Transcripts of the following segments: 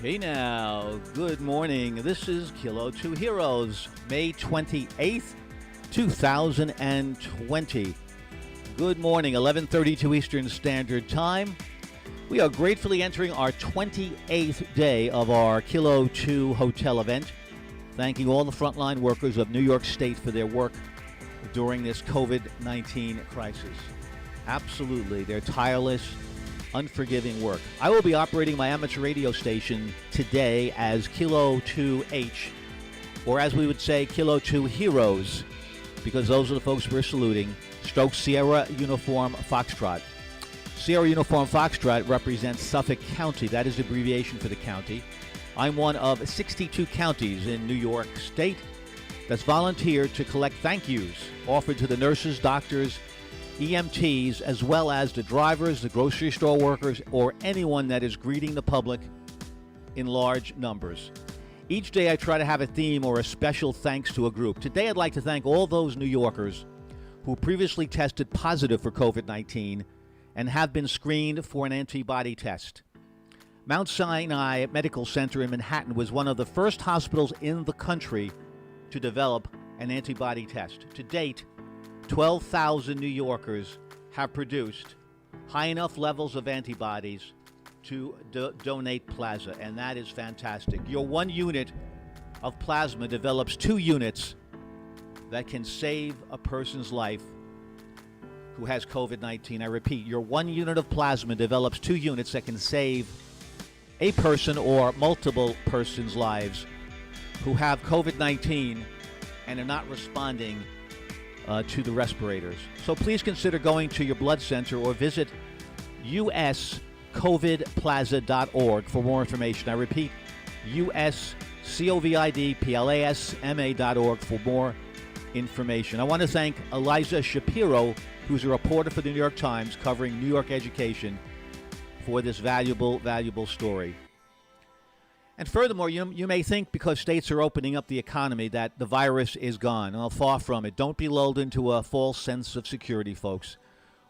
Hey now, good morning. This is Kilo 2 Heroes, May 28th, 2020. Good morning, 11:32 Eastern Standard Time. We are gratefully entering our 28th day of our Kilo 2 hotel event, thanking all the frontline workers of New York State for their work during this COVID-19 crisis. Absolutely, their tireless, unforgiving work. I will be operating my amateur radio station today as Kilo 2H, or as we would say, Kilo 2 Heroes, because those are the folks we're saluting. Stroke Sierra Uniform Foxtrot. Sierra Uniform Foxtrot represents Suffolk County. That is the abbreviation for the county. I'm one of 62 counties in New York State that's volunteered to collect thank yous offered to the nurses, doctors, EMTs, as well as the drivers, the grocery store workers, or anyone that is greeting the public in large numbers. Each day I try to have a theme or a special thanks to a group. Today I'd like to thank all those New Yorkers who previously tested positive for COVID-19 and have been screened for an antibody test. Mount Sinai Medical Center in Manhattan was one of the first hospitals in the country to develop an antibody test. To date, 12,000 New Yorkers have produced high enough levels of antibodies to donate plasma, and that is fantastic. Your 1 unit of plasma develops 2 units that can save a person's life who has COVID-19. I repeat, your 1 unit of plasma develops 2 units that can save a person or multiple persons' lives who have COVID-19 and are not responding to the respirators. So please consider going to your blood center or visit uscovidplaza.org for more information. I repeat, uscovidplasma.org for more information. I want to thank Eliza Shapiro, who's a reporter for the New York Times covering New York education, for this valuable story. And furthermore, you may think because states are opening up the economy that the virus is gone. Well, far from it. Don't be lulled into a false sense of security, folks.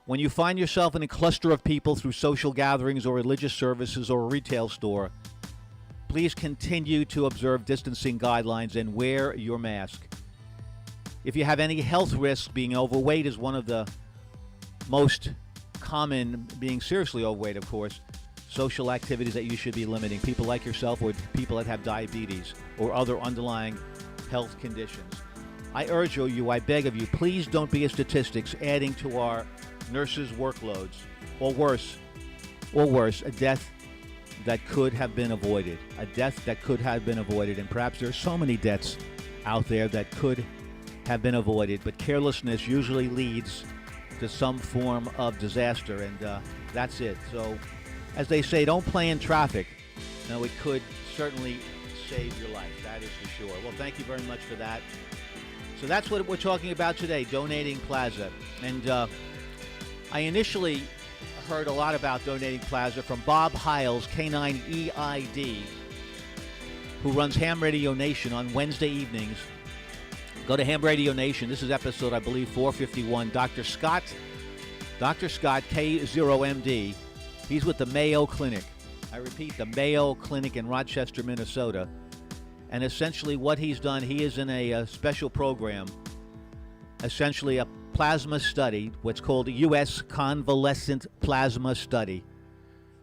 When you find yourself in a cluster of people through social gatherings or religious services or a retail store, please continue to observe distancing guidelines and wear your mask. If you have any health risks, being overweight is one of the most common, being seriously overweight, of course, social activities that you should be limiting. People like yourself or people that have diabetes or other underlying health conditions. I urge you, I beg of you, please don't be a statistics adding to our nurses' workloads, or worse, a death that could have been avoided. A death that could have been avoided, and perhaps there are so many deaths out there that could have been avoided, but carelessness usually leads to some form of disaster, and that's it. So, as they say, don't play in traffic. Now, it could certainly save your life, that is for sure. Well, thank you very much for that. So that's what we're talking about today, donating plasma. And I initially heard a lot about donating plasma from Bob Hiles, K9EID, who runs Ham Radio Nation on Wednesday evenings. Go to Ham Radio Nation. This is episode, I believe, 451. Dr. Scott, K0MD. He's with the Mayo Clinic. I repeat, the Mayo Clinic in Rochester, Minnesota. And essentially what he's done, he is in a special program, essentially a plasma study, what's called a U.S. Convalescent Plasma Study.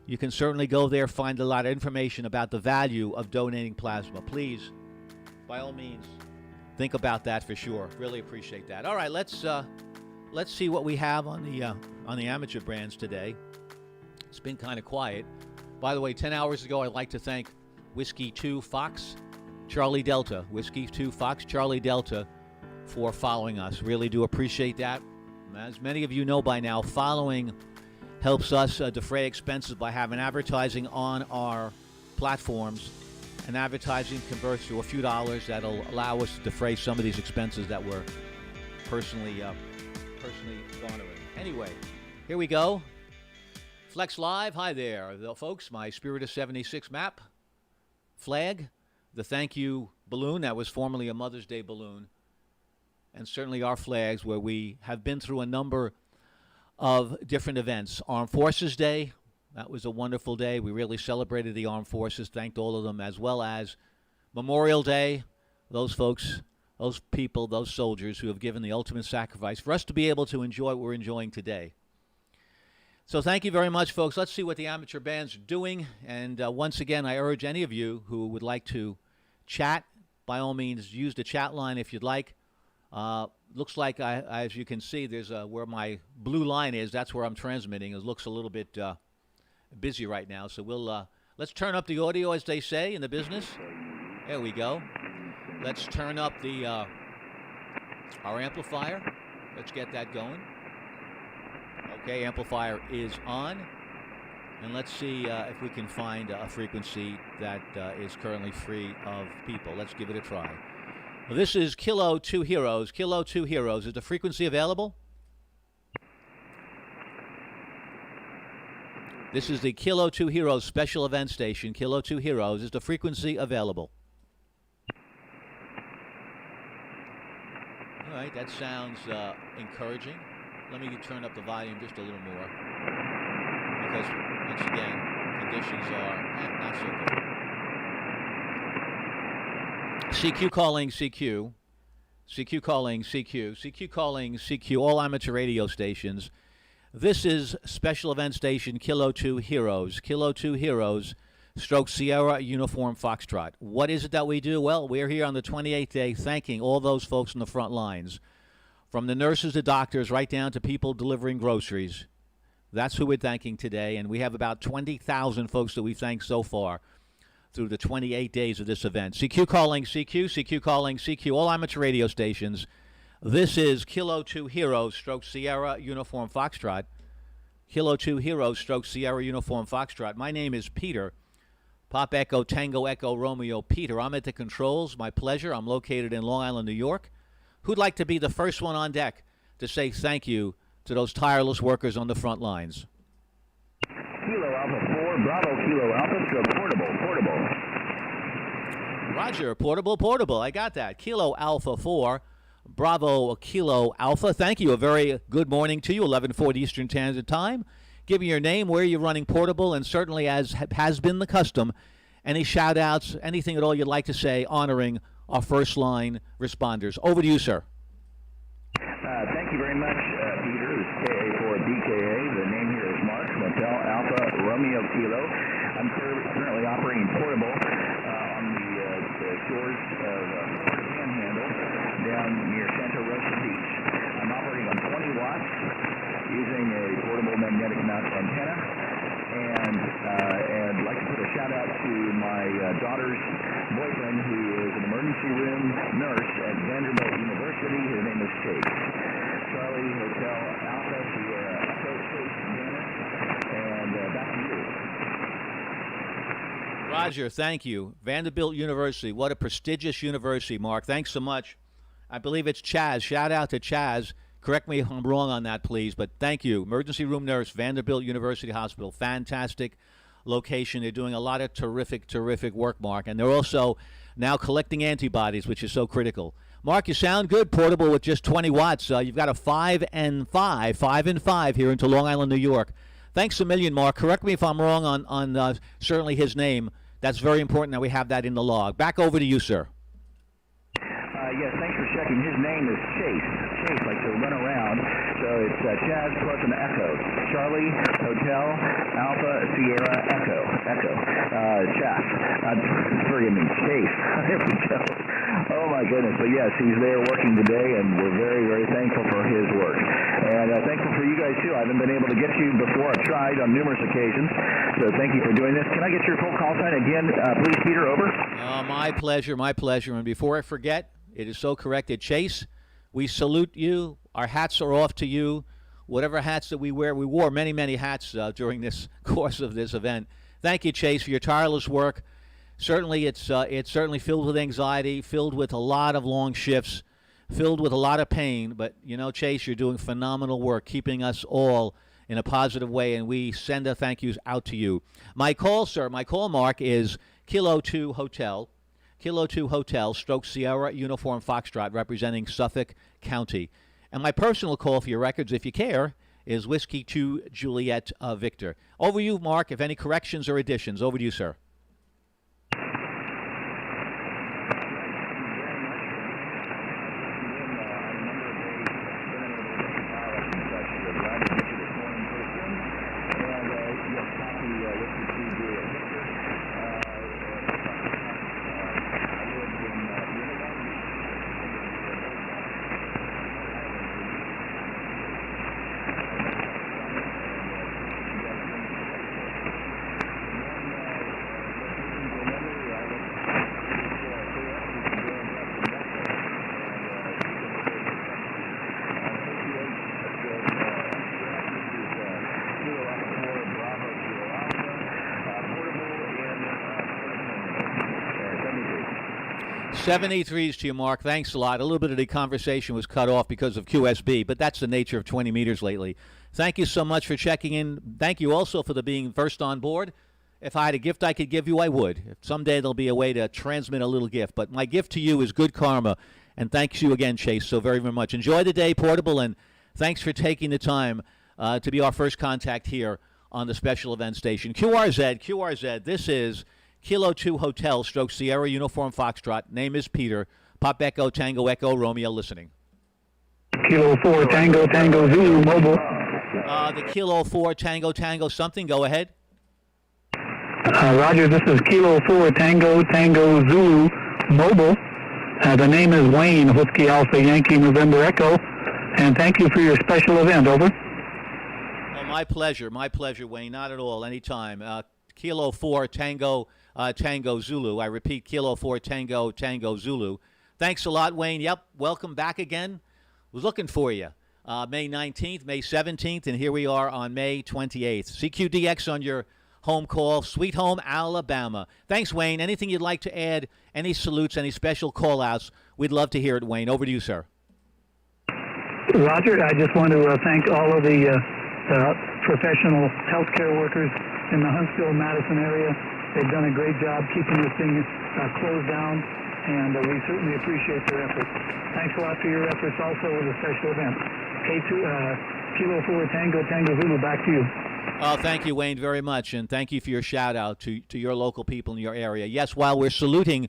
You can certainly go there, find a lot of information about the value of donating plasma. Please, by all means, think about that for sure. Really appreciate that. All right, let's see what we have on the amateur brands today. It's been kind of quiet. By the way, 10 hours ago, I'd like to thank Whiskey 2 Fox Charlie Delta. Whiskey 2 Fox Charlie Delta for following us. Really do appreciate that. As many of you know by now, following helps us defray expenses by having advertising on our platforms. And advertising converts to a few dollars that'll allow us to defray some of these expenses that we're personally garnering. Anyway, here we go. Flex Live, hi there, folks. My Spirit of 76 map, flag, the thank you balloon that was formerly a Mother's Day balloon, and certainly our flags where we have been through a number of different events. Armed Forces Day, That was a wonderful day. We really celebrated the armed forces, thanked all of them, as well as Memorial Day, those folks, those people, those soldiers who have given the ultimate sacrifice for us to be able to enjoy what we're enjoying today. So thank you very much, folks. Let's see what the amateur bands are doing. And once again, I urge any of you who would like to chat, by all means, use the chat line if you'd like. Looks like, as you can see, there's where my blue line is. That's where I'm transmitting. It looks a little bit busy right now. So let's turn up the audio, as they say in the business. There we go. Let's turn up our amplifier. Let's get that going. Okay, amplifier is on. And let's see if we can find a frequency that is currently free of people. Let's give it a try. Well, this is Kilo 2 Heroes. Kilo 2 Heroes. Is the frequency available? This is the Kilo 2 Heroes special event station. Kilo 2 Heroes. Is the frequency available? All right, that sounds encouraging. Let me turn up the volume just a little more, because, once again, conditions are not so good. CQ calling CQ. CQ calling CQ. CQ calling CQ. All amateur radio stations. This is special event station Kilo 2 Heroes. Kilo 2 Heroes, stroke Sierra Uniform Foxtrot. What is it that we do? Well, we're here on the 28th day thanking all those folks on the front lines. From the nurses to doctors, right down to people delivering groceries. That's who we're thanking today, and we have about 20,000 folks that we've thanked so far through the 28 days of this event. CQ calling CQ, CQ calling CQ, all amateur radio stations. This is Kilo 2 Heroes, stroke Sierra Uniform Foxtrot. Kilo 2 Heroes, stroke Sierra Uniform Foxtrot. My name is Peter. Pop Echo Tango Echo Romeo Peter. I'm at the controls. My pleasure. I'm located in Long Island, New York. Who'd like to be the first one on deck to say thank you to those tireless workers on the front lines? Kilo Alpha 4, Bravo Kilo Alpha, stroke portable. Roger, portable. I got that. Kilo Alpha 4, Bravo Kilo Alpha. Thank you. A very good morning to you, 11:40 Eastern Standard Time. Give me your name, where you're running portable, and certainly, as has been the custom, any shout-outs, anything at all you'd like to say honoring our first-line responders. Over to you, sir. Thank you very much, Peter. This is KA4BKA. The name here is Mark, Motel Alpha Romeo Kilo. I'm currently operating portable on the shores of Florida Panhandle down near Santa Rosa Beach. I'm operating on 20 watts using a portable magnetic mount antenna. And I'd like to put a shout-out to my daughter's boyfriend, who is an emergency room nurse at Vanderbilt University. His name is Chase. Charlie Hotel Alpha Sierra Echo Chase Banner. And back to you. Roger, thank you. Vanderbilt University. What a prestigious university, Mark. Thanks so much. I believe it's Chaz. Shout out to Chaz. Correct me if I'm wrong on that, please, but thank you. Emergency room nurse, Vanderbilt University Hospital. Fantastic location. They're doing a lot of terrific work, Mark. And they're also now collecting antibodies, which is so critical. Mark, you sound good, portable with just 20 watts. You've got a 5 and 5 here into Long Island, New York. Thanks a million, Mark. Correct me if I'm wrong on certainly his name. That's very important that we have that in the log. Back over to you, sir. Yes, thanks for checking. His name is Chase. Chase, like to run around. So it's Chaz plus an Echo. Charlie, Hotel, Alpha, Sierra, Echo. Chaz. Forgive me, Chase. There we go. Oh, my goodness. But, yes, he's there working today, and we're very, very thankful for his work. And thankful for you guys, too. I haven't been able to get you before. I've tried on numerous occasions. So thank you for doing this. Can I get your full call sign again, please, Peter? Over. My pleasure. And before I forget, it is so corrected. Chase, we salute you. Our hats are off to you. Whatever hats that we wear, we wore many hats during this course of this event. Thank you, Chase, for your tireless work. Certainly, it's certainly filled with anxiety, filled with a lot of long shifts, filled with a lot of pain. But, you know, Chase, you're doing phenomenal work, keeping us all in a positive way, and we send a thank yous out to you. My call, sir, Mark, is Kilo 2 Hotel. Kilo 2 Hotel, stroke Sierra Uniform Foxtrot, representing Suffolk County. And my personal call for your records, if you care, is Whiskey 2 Juliet Victor. Over to you, Mark, if any corrections or additions. Over to you, sir. .73s to you, Mark. Thanks a lot. A little bit of the conversation was cut off because of QSB, but that's the nature of 20 meters lately. Thank you so much for checking in. Thank you also for being first on board. If I had a gift I could give you, I would. If someday there'll be a way to transmit a little gift. But my gift to you is good karma. And thanks you again, Chase, so very, very much. Enjoy the day, Portable, and thanks for taking the time to be our first contact here on the special event station. QRZ, this is Kilo 2 Hotel / Sierra Uniform Foxtrot. Name is Peter. Pop Echo Tango Echo Romeo listening. Kilo 4 Tango Tango Zulu Mobile. The Kilo 4 Tango Tango something. Go ahead. Roger, this is Kilo 4 Tango Tango Zulu Mobile. The name is Wayne, Whiskey Alpha Yankee November Echo. And thank you for your special event. Over. Oh, my pleasure, Wayne. Not at all. Anytime. Kilo 4 Tango Tango Zulu. I repeat, Kilo 4 Tango Tango Zulu. Thanks a lot, Wayne. Yep, welcome back again. Was looking for you. May 19th, May 17th, and here we are on May 28th. CQDX on your home call, Sweet Home, Alabama. Thanks, Wayne. Anything you'd like to add, any salutes, any special call-outs, we'd love to hear it, Wayne. Over to you, sir. Roger, I just want to thank all of the professional healthcare workers in the Huntsville-Madison area. They've done a great job keeping this thing closed down, and we certainly appreciate their efforts. Thanks a lot for your efforts also with the special event. Kilo 4 Tango Tango Zulu, back to you. Oh, thank you, Wayne, very much, and thank you for your shout-out to your local people in your area. Yes, while we're saluting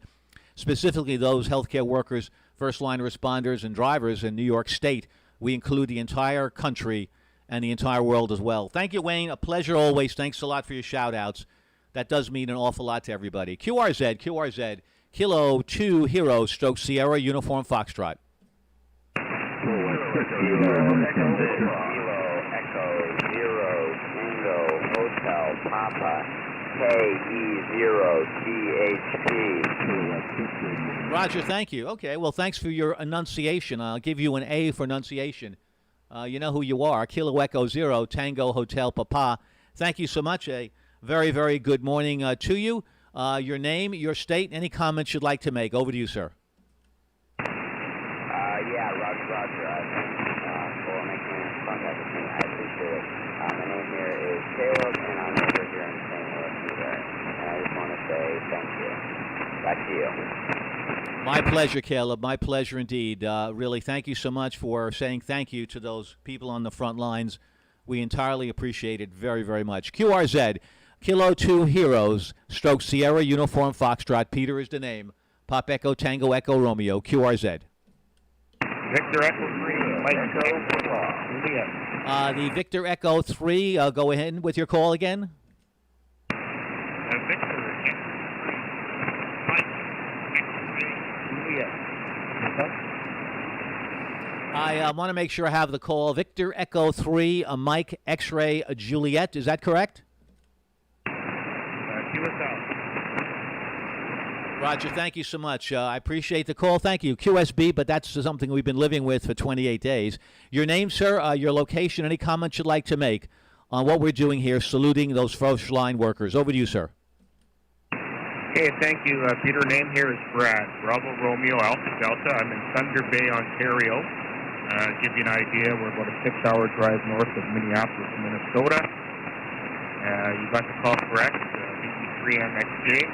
specifically those healthcare workers, first-line responders, and drivers in New York State, we include the entire country and the entire world as well. Thank you, Wayne. A pleasure always. Thanks a lot for your shout-outs. That does mean an awful lot to everybody. QRZ, Kilo 2 Hero / Sierra Uniform Foxtrot. Papa KE0CHP. Roger, thank you. Okay, well, thanks for your enunciation. I'll give you an A for enunciation. You know who you are. Kilo Echo 0 Tango Hotel Papa. Thank you so much. A very, very good morning to you. Your name, your state, any comments you'd like to make. Over to you, sir. Yeah, Roger. Thanks for making contact with me. I appreciate it. My name here is Caleb, and I'm over here in St. Louis, Missouri. And I just want to say thank you. Back to you. My pleasure, Caleb. My pleasure indeed. Really, thank you so much for saying thank you to those people on the front lines. We entirely appreciate it very, very much. QRZ, Kilo 2 Heroes / Sierra Uniform Foxtrot. Peter is the name. Pop Echo Tango Echo Romeo. QRZ. Victor Echo 3, Mike Echo, Juliet. The Victor Echo 3, go ahead with your call again. Victor Echo 3, Mike Echo 3, Juliet. I want to make sure I have the call. Victor Echo 3, Mike X-Ray Juliet. Is that correct? Roger, thank you so much. I appreciate the call. Thank you. QSB, but that's something we've been living with for 28 days. Your name, sir, your location, any comments you'd like to make on what we're doing here, saluting those first-line workers. Over to you, sir. Hey, thank you. Peter, name here is Brad. Bravo Romeo Alpha Delta. I'm in Thunder Bay, Ontario. To give you an idea, we're about a 6-hour drive north of Minneapolis, Minnesota. You got the call correct, VE3MXJ.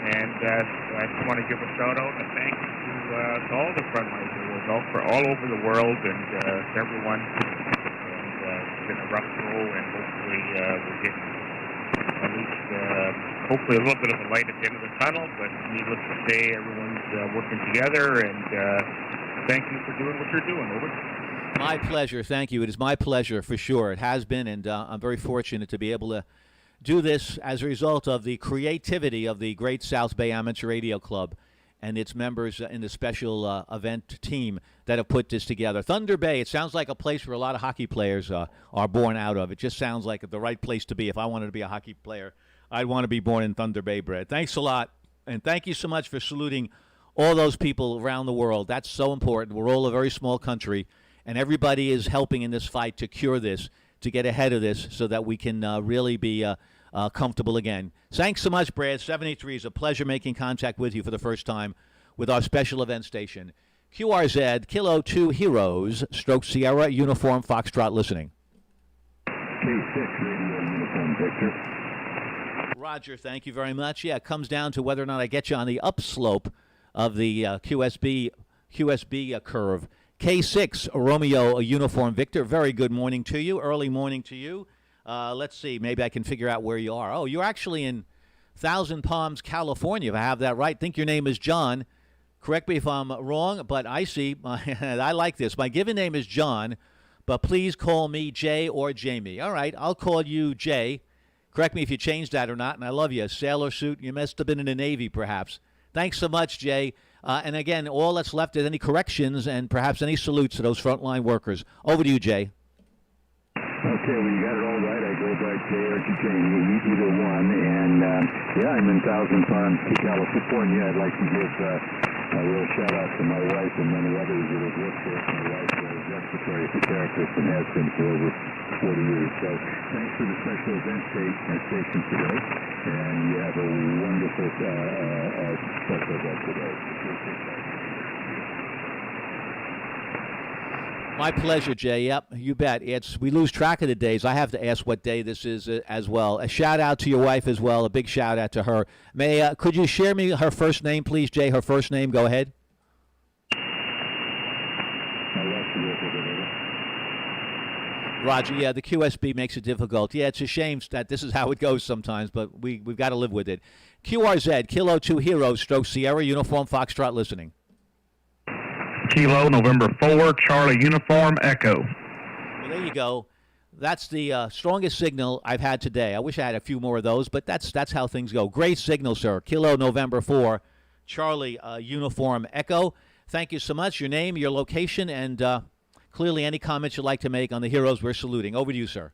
And I just want to give a shout-out and thank you to all the frontline heroes all over the world and to everyone. And it's been a rough go, and hopefully we're getting at least hopefully a little bit of a light at the end of the tunnel. But needless to say, everyone's working together, and thank you for doing what you're doing. Over. My pleasure. Thank you. It is my pleasure for sure. It has been, and I'm very fortunate to be able to do this as a result of the creativity of the Great South Bay Amateur Radio Club and its members in the special event team that have put this together. Thunder Bay, it sounds like a place where a lot of hockey players are born out of. It just sounds like the right place to be. If I wanted to be a hockey player, I'd want to be born in Thunder Bay, Brad. Thanks a lot, and thank you so much for saluting all those people around the world. That's so important. We're all a very small country, and everybody is helping in this fight to cure this, to get ahead of this so that we can really be comfortable again. Thanks so much, Brad. 783 is a pleasure making contact with you for the first time with our special event station. QRZ, Kilo 2 Heroes, Stroke Sierra, Uniform Foxtrot listening. K6 Radio Uniform Victor. Roger, thank you very much. Yeah, it comes down to whether or not I get you on the upslope of the QSB curve. K6 Romeo Uniform Victor, very good morning to you, early morning to you. Let's see, maybe I can figure out where you are. Oh, you're actually in Thousand Palms, California, if I have that right. I think your name is John. Correct me if I'm wrong, but I see. I like this. My given name is John, but please call me Jay or Jamie. All right, I'll call you Jay. Correct me if you changed that or not, and I love you. Sailor suit, you must have been in the Navy, perhaps. Thanks so much, Jay. And again, all that's left is any corrections and perhaps any salutes to those frontline workers. Over to you, Jay. Okay, well, you got it all right. I go by Jay or Jamie, either one. And, yeah, I'm in Thousand Palms, California. I'd like to give a real shout-out to my wife and many others that have worked for us. My wife is a respiratory therapist and has been for over 40 years. So thanks for the special event station today. And you have a wonderful special event today. My pleasure, Jay. Yep, you bet. We lose track of the days. I have to ask what day this is as well. A shout out to your wife as well. A big shout out to her. Could you share me her first name, please, Jay? Her first name. Go ahead. Roger. Yeah, the QSB makes it difficult. Yeah, it's a shame that this is how it goes sometimes, but we've got to live with it. QRZ, Kilo 2 Heroes, Stroke Sierra, Uniform Foxtrot listening. Kilo, November 4, Charlie Uniform Echo. Well, there you go. That's the strongest signal I've had today. I wish I had a few more of those, but that's how things go. Great signal, sir. Kilo, November 4, Charlie Uniform Echo. Thank you so much. Your name, your location, and clearly any comments you'd like to make on the heroes we're saluting. Over to you, sir.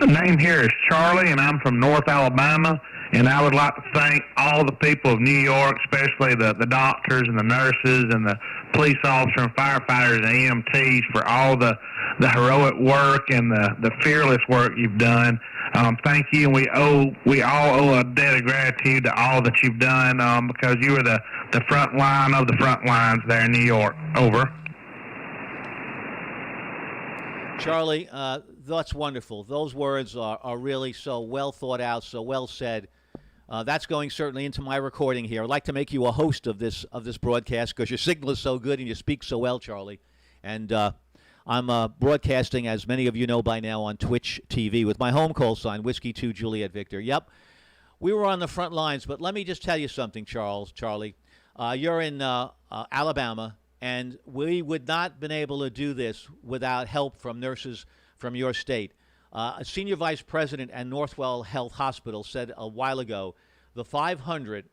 The name here is Charlie, and I'm from North Alabama. And I would like to thank all the people of New York, especially the doctors and the nurses and the police officers and firefighters and EMTs for all the heroic work and the fearless work you've done. Thank you, and we all owe a debt of gratitude to all that you've done because you were the front line of the front lines there in New York. Over. Charlie, that's wonderful. Those words are really so well thought out, so well said. That's going certainly into my recording here. I'd like to make you a host of this broadcast because your signal is so good and you speak so well, Charlie. And I'm broadcasting, as many of you know by now, on Twitch TV with my home call sign, Whiskey 2 Juliet Victor. Yep, we were on the front lines, but let me just tell you something, Charlie. You're in Alabama, and we would not have been able to do this without help from nurses from your state. A senior vice president at Northwell Health Hospital said a while ago the 500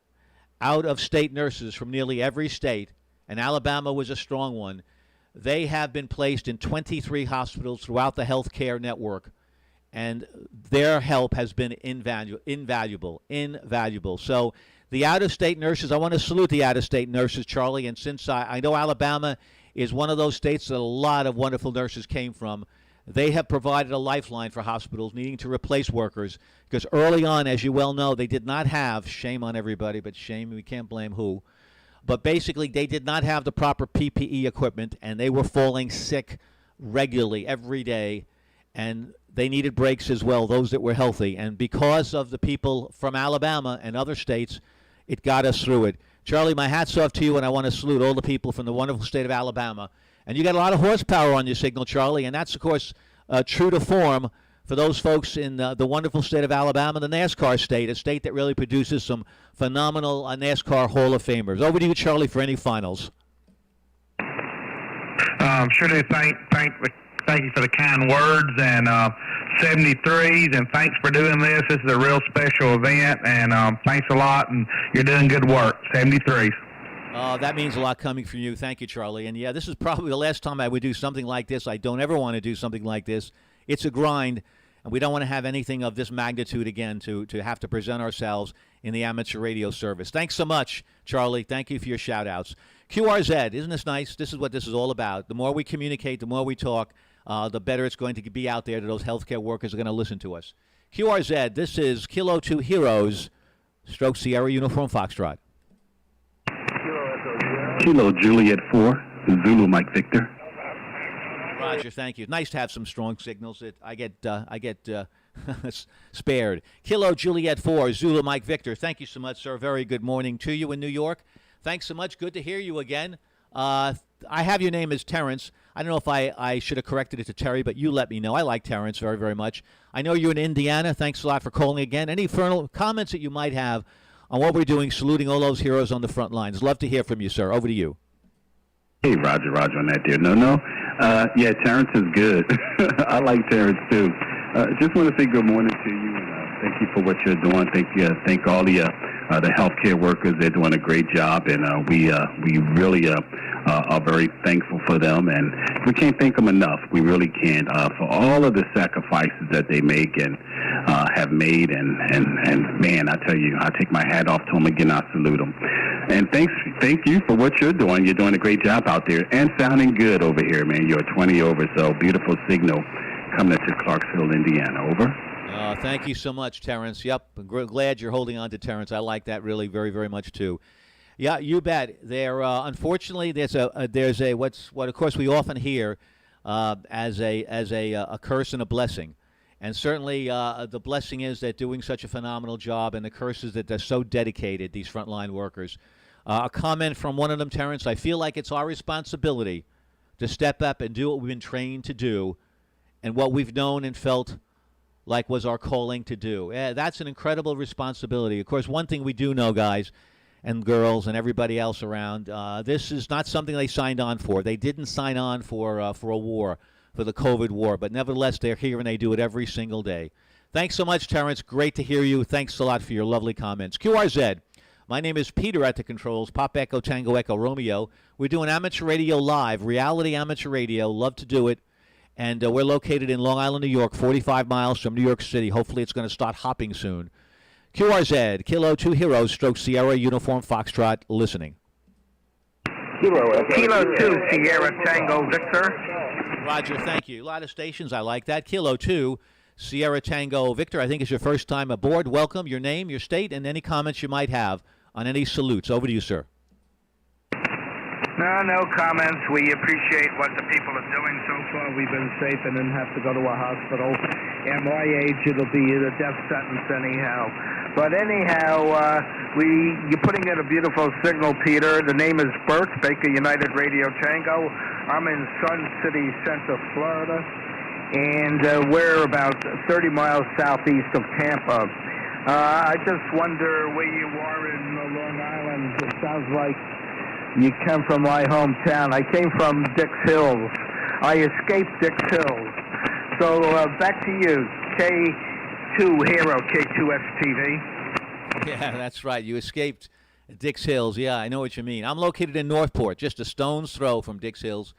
out-of-state nurses from nearly every state, and Alabama was a strong one, they have been placed in 23 hospitals throughout the healthcare network, and their help has been invaluable. So the out-of-state nurses, I want to salute the out-of-state nurses, Charlie, and since I know Alabama is one of those states that a lot of wonderful nurses came from, they have provided a lifeline for hospitals needing to replace workers because early on, as you well know, they did not have, shame on everybody, but shame, we can't blame who, but basically they did not have the proper PPE equipment and they were falling sick regularly every day, and they needed breaks as well, those that were healthy. And because of the people from Alabama and other states, it got us through it. Charlie, my hat's off to you, and I want to salute all the people from the wonderful state of Alabama And you got a lot of horsepower on your signal, Charlie, and that's, of course, true to form for those folks in the wonderful state of Alabama, the NASCAR state, a state that really produces some phenomenal NASCAR Hall of Famers. Over to you, Charlie, for any finals. Sure do. Thank you for the kind words, and 73s, and thanks for doing this. This is a real special event, and thanks a lot, and you're doing good work. 73s. That means a lot coming from you. Thank you, Charlie. And yeah, this is probably the last time I would do something like this. I don't ever want to do something like this. It's a grind, and we don't want to have anything of this magnitude again to have to present ourselves in the amateur radio service. Thanks so much, Charlie. Thank you for your shout-outs. QRZ, isn't this nice? This is what this is all about. The more we communicate, the more we talk, the better it's going to be out there that those healthcare workers are going to listen to us. QRZ, this is Kilo 2 Heroes, Stroke Sierra Uniform Foxtrot. Kilo Juliet 4, Zulu Mike Victor. Roger, thank you. Nice to have some strong signals. I get spared. Kilo Juliet 4, Zulu Mike Victor. Thank you so much, sir. Very good morning to you in New York. Thanks so much. Good to hear you again. I have your name as Terrence. I don't know if I should have corrected it to Terry, but you let me know. I like Terrence very, very much. I know you're in Indiana. Thanks a lot for calling again. Any final comments that you might have on what we're doing, saluting all those heroes on the front lines? Love to hear from you, sir. Over to you. Hey, Roger on that there. No. Yeah, Terrence is good. I like Terrence, too. Just want to say good morning to you, and thank you for what you're doing. Thank all the healthcare workers. They're doing a great job, and we really are very thankful for them, and we can't thank them enough. We really can't for all of the sacrifices that they make and have made, and man, I tell you, I take my hat off to them again. I salute them, and thank you for what you're doing. You're doing a great job out there, and sounding good over here, man. You're 20 over, so beautiful signal coming to Clarksville, Indiana. Over. Thank you so much, Terrence. Yep, glad you're holding on to Terrence. I like that really very, very much too. Yeah, you bet. There, unfortunately, there's a what of course we often hear as a curse and a blessing, and certainly the blessing is that doing such a phenomenal job, and the curse is that they're so dedicated. These frontline workers. A comment from one of them, Terrence. I feel like it's our responsibility to step up and do what we've been trained to do, and what we've known and felt like was our calling to do. That's an incredible responsibility. Of course, one thing we do know, guys and girls and everybody else around, this is not something they signed on for. They didn't sign on for a war, for the COVID war, but nevertheless, they're here and they do it every single day. Thanks so much, Terrence. Great to hear you. Thanks a lot for your lovely comments. QRZ, my name is Peter at the controls, Pop Echo Tango Echo Romeo. We're doing amateur radio live, reality amateur radio. Love to do it. And we're located in Long Island, New York, 45 miles from New York City. Hopefully it's going to start hopping soon. QRZ, Kilo 2 Heroes, Stroke Sierra Uniform Foxtrot, listening. Kilo 2 Sierra Tango Victor. Roger, thank you. A lot of stations, I like that. Kilo 2 Sierra Tango Victor, I think it's your first time aboard. Welcome, your name, your state, and any comments you might have on any salutes. Over to you, sir. No comments. We appreciate what the people are doing. So far, we've been safe and didn't have to go to a hospital. At my age, it'll be a death sentence anyhow. But anyhow, you're putting in a beautiful signal, Peter. The name is Bert, Baker United Radio Tango. I'm in Sun City Center, Florida, and we're about 30 miles southeast of Tampa. I just wonder where you are in Long Island. It sounds like you come from my hometown. I came from Dix Hills. I escaped Dix Hills. So back to you, K2 Hero, K2STV. Yeah, that's right. You escaped Dix Hills. Yeah, I know what you mean. I'm located in Northport, just a stone's throw from Dix Hills.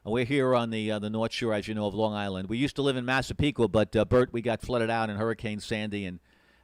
We're here on the North Shore, as you know, of Long Island. We used to live in Massapequa, but Bert, we got flooded out in Hurricane Sandy and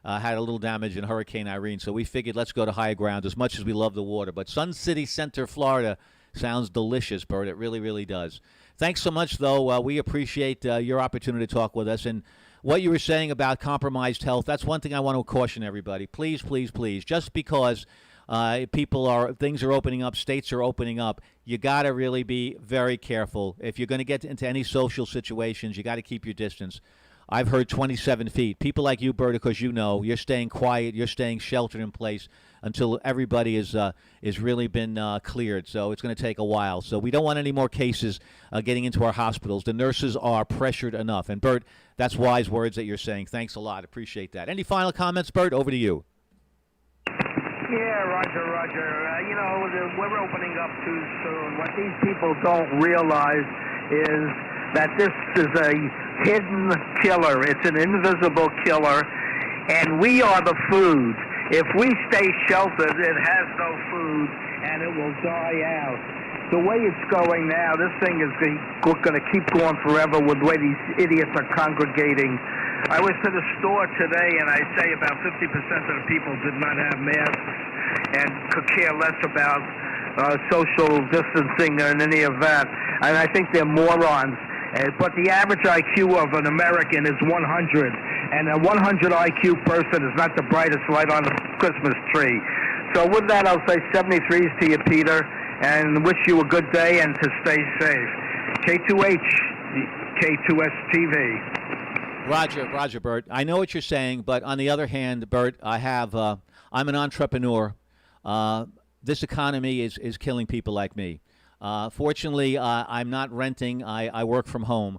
had a little damage in Hurricane Irene, so we figured let's go to higher ground as much as we love the water. But Sun City Center, Florida sounds delicious, Bert. It really, really does. Thanks so much, though. We appreciate your opportunity to talk with us. And what you were saying about compromised health, that's one thing I want to caution everybody. Please, please, please, just because things are opening up, states are opening up, you got to really be very careful. If you're going to get into any social situations, you got to keep your distance. I've heard 27 feet. People like you, Bert, because you're staying quiet, you're staying sheltered in place until everybody is really been cleared. So it's going to take a while. So we don't want any more cases getting into our hospitals. The nurses are pressured enough. And Bert, that's wise words that you're saying. Thanks a lot. Appreciate that. Any final comments, Bert? Over to you. Yeah, Roger. We're opening up too soon. What these people don't realize is that this is a hidden killer. It's an invisible killer, and we are the food. If we stay sheltered, it has no food, and it will die out. The way it's going now, this thing is going to keep going forever with the way these idiots are congregating. I was to the store today, and I'd say about 50% of the people did not have masks and could care less about social distancing in any event. And I think they're morons. But the average IQ of an American is 100. And a 100 IQ person is not the brightest light on the Christmas tree. So with that, I'll say 73s to you, Peter, and wish you a good day and to stay safe. K2H, K2S TV. Roger, Bert. I know what you're saying, but on the other hand, Bert, I'm an entrepreneur. This economy is killing people like me. Fortunately, I'm not renting. I work from home.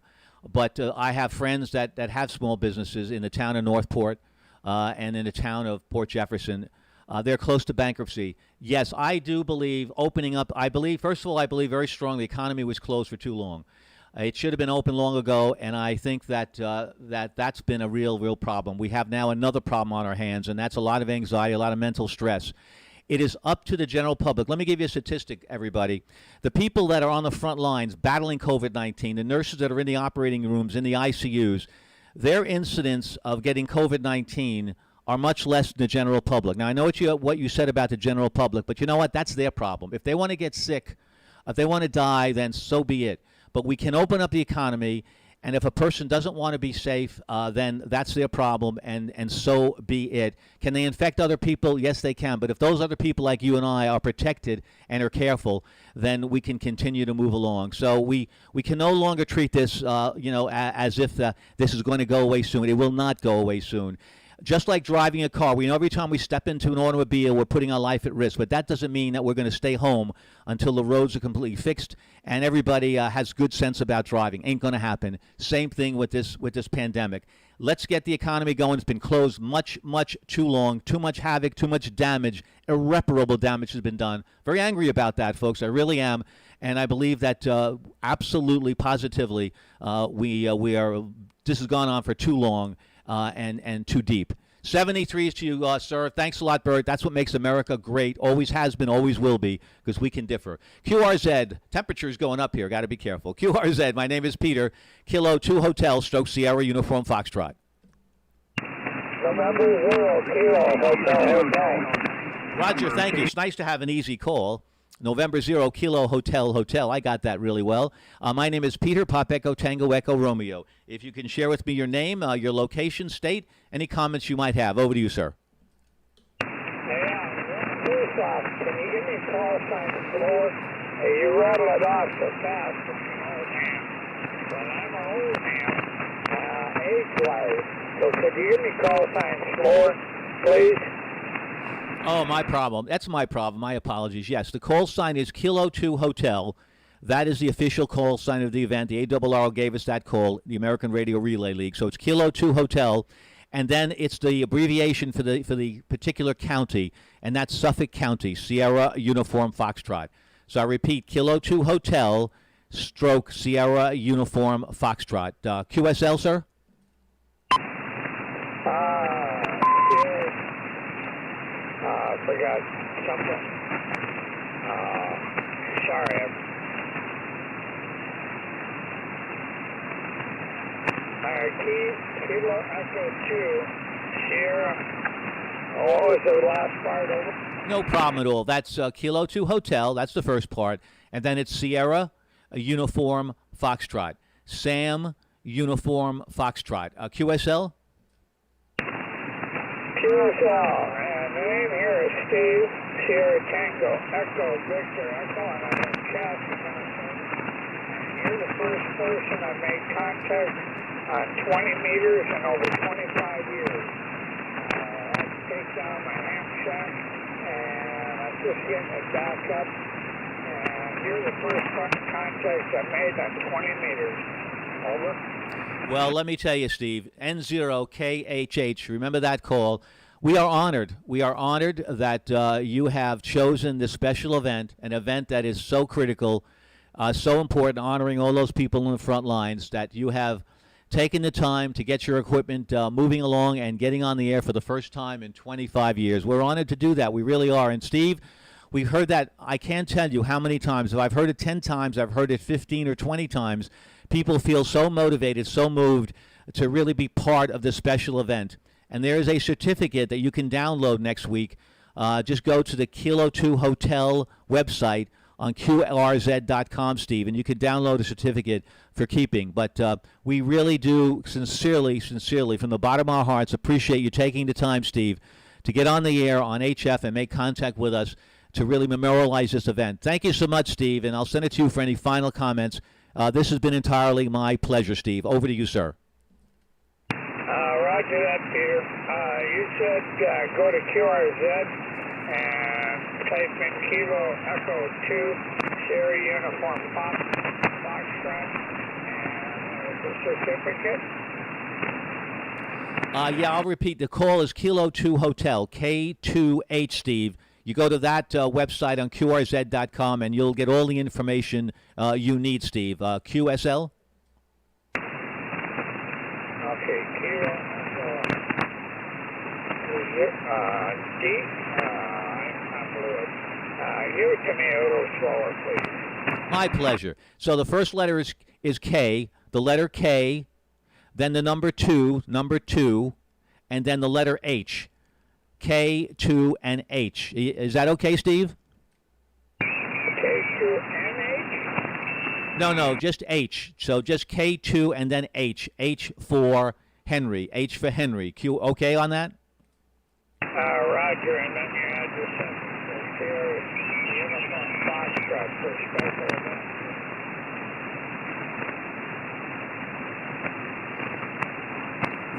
But I have friends that have small businesses in the town of Northport and in the town of Port Jefferson. They're close to bankruptcy. Yes, I do believe opening up. First of all, I believe very strongly the economy was closed for too long. It should have been open long ago, and I think that that's been a real problem. We have now another problem on our hands, and that's a lot of anxiety, a lot of mental stress. It is up to the general public. Let me give you a statistic, everybody. The people that are on the front lines battling COVID-19, the nurses that are in the operating rooms, in the ICUs, their incidence of getting COVID-19 are much less than the general public. Now, I know what you said about the general public, but you know what? That's their problem. If they want to get sick, if they want to die, then so be it. But we can open up the economy, and if a person doesn't want to be safe, then that's their problem, and so be it. Can they infect other people? Yes, they can. But if those other people like you and I are protected and are careful, then we can continue to move along. So we can no longer treat this, as if this is going to go away soon. It will not go away soon. Just like driving a car, we know every time we step into an automobile, we're putting our life at risk. But that doesn't mean that we're going to stay home until the roads are completely fixed and everybody has good sense about driving. Ain't going to happen. Same thing with this pandemic. Let's get the economy going. It's been closed much too long. Too much havoc, too much damage. Irreparable damage has been done. Very angry about that, folks. I really am. And I believe that absolutely, positively, this has gone on for too long. And too deep. 73s to you, sir. Thanks a lot, Bert. That's what makes America great. Always has been, always will be, because we can differ. QRZ, temperature's going up here. Got to be careful. QRZ, my name is Peter. Kilo 2 Hotel, Stoke Sierra, Uniform Foxtrot. November 0 Kilo Hotel. Roger, thank you. It's nice to have an easy call. November 0 Kilo Hotel. I got that really well. My name is Peter, Pop Echo Tango Echo Romeo. If you can share with me your name, your location, state, any comments you might have. Over to you, sir. Yeah, first off, can you give me call sign floor? You rattle it off so fast from an old man. But I'm an old man, age-wise. So could you give me call sign floor, please? Oh, my problem. That's my problem. My apologies. Yes, the call sign is Kilo 2 Hotel. That is the official call sign of the event. The ARRL gave us that call, the American Radio Relay League. So it's Kilo 2 Hotel, and then it's the abbreviation for the particular county, and that's Suffolk County, Sierra Uniform Foxtrot. So I repeat, Kilo 2 Hotel, stroke Sierra Uniform Foxtrot. QSL, sir? Forgot something. Sorry. Kilo Echo 2, Sierra. What was the last part of it? No problem at all. That's Kilo 2 Hotel. That's the first part. And then it's Sierra Uniform Foxtrot. Sam Uniform Foxtrot. QSL? QSL. And the name here is Steve, Sierra Tango, Echo, Victor, Echo, and I'm in Cassie, Minnesota. And you're the first person I made contact on 20 meters in over 25 years. I take down my ham shack, and I'm just getting it back up. And you're the first contact I made on 20 meters. Over. Well, let me tell you, Steve, N0KHH, remember that call. We are honored. We are honored that you have chosen this special event, an event that is so critical, so important, honoring all those people in the front lines, that you have taken the time to get your equipment moving along and getting on the air for the first time in 25 years. We're honored to do that. We really are. And, Steve, we've heard that. I can't tell you how many times. If I've heard it 10 times, I've heard it 15 or 20 times. People feel so motivated, so moved to really be part of this special event. And there is a certificate that you can download next week. Just go to the Kilo 2 Hotel website on QRZ.com, Steve, and you can download a certificate for keeping. But we really do sincerely, from the bottom of our hearts, appreciate you taking the time, Steve, to get on the air on HF and make contact with us to really memorialize this event. Thank you so much, Steve, and I'll send it to you for any final comments. This has been entirely my pleasure, Steve. Over to you, sir. Roger that, Peter. You said go to QRZ and type in Kilo Echo 2, Sierra Uniform Pop, Foxtrot, and the certificate. Yeah, I'll repeat. The call is Kilo 2 Hotel, K2H, Steve. You go to that website on QRZ.com, and you'll get all the information you need, Steve. QSL? Okay, Kilo D. I'm fluid. Give it to me a little slower, please. My pleasure. So the first letter is K, the letter K, then the number 2, and then the letter H. K, 2, and H. Is that okay, Steve? K2 and H? No, just H. So just K2 and then H. H for Henry. H for Henry. Q, okay on that? Roger, and then you had to send the Sierra Uniform Foxtrot for special event.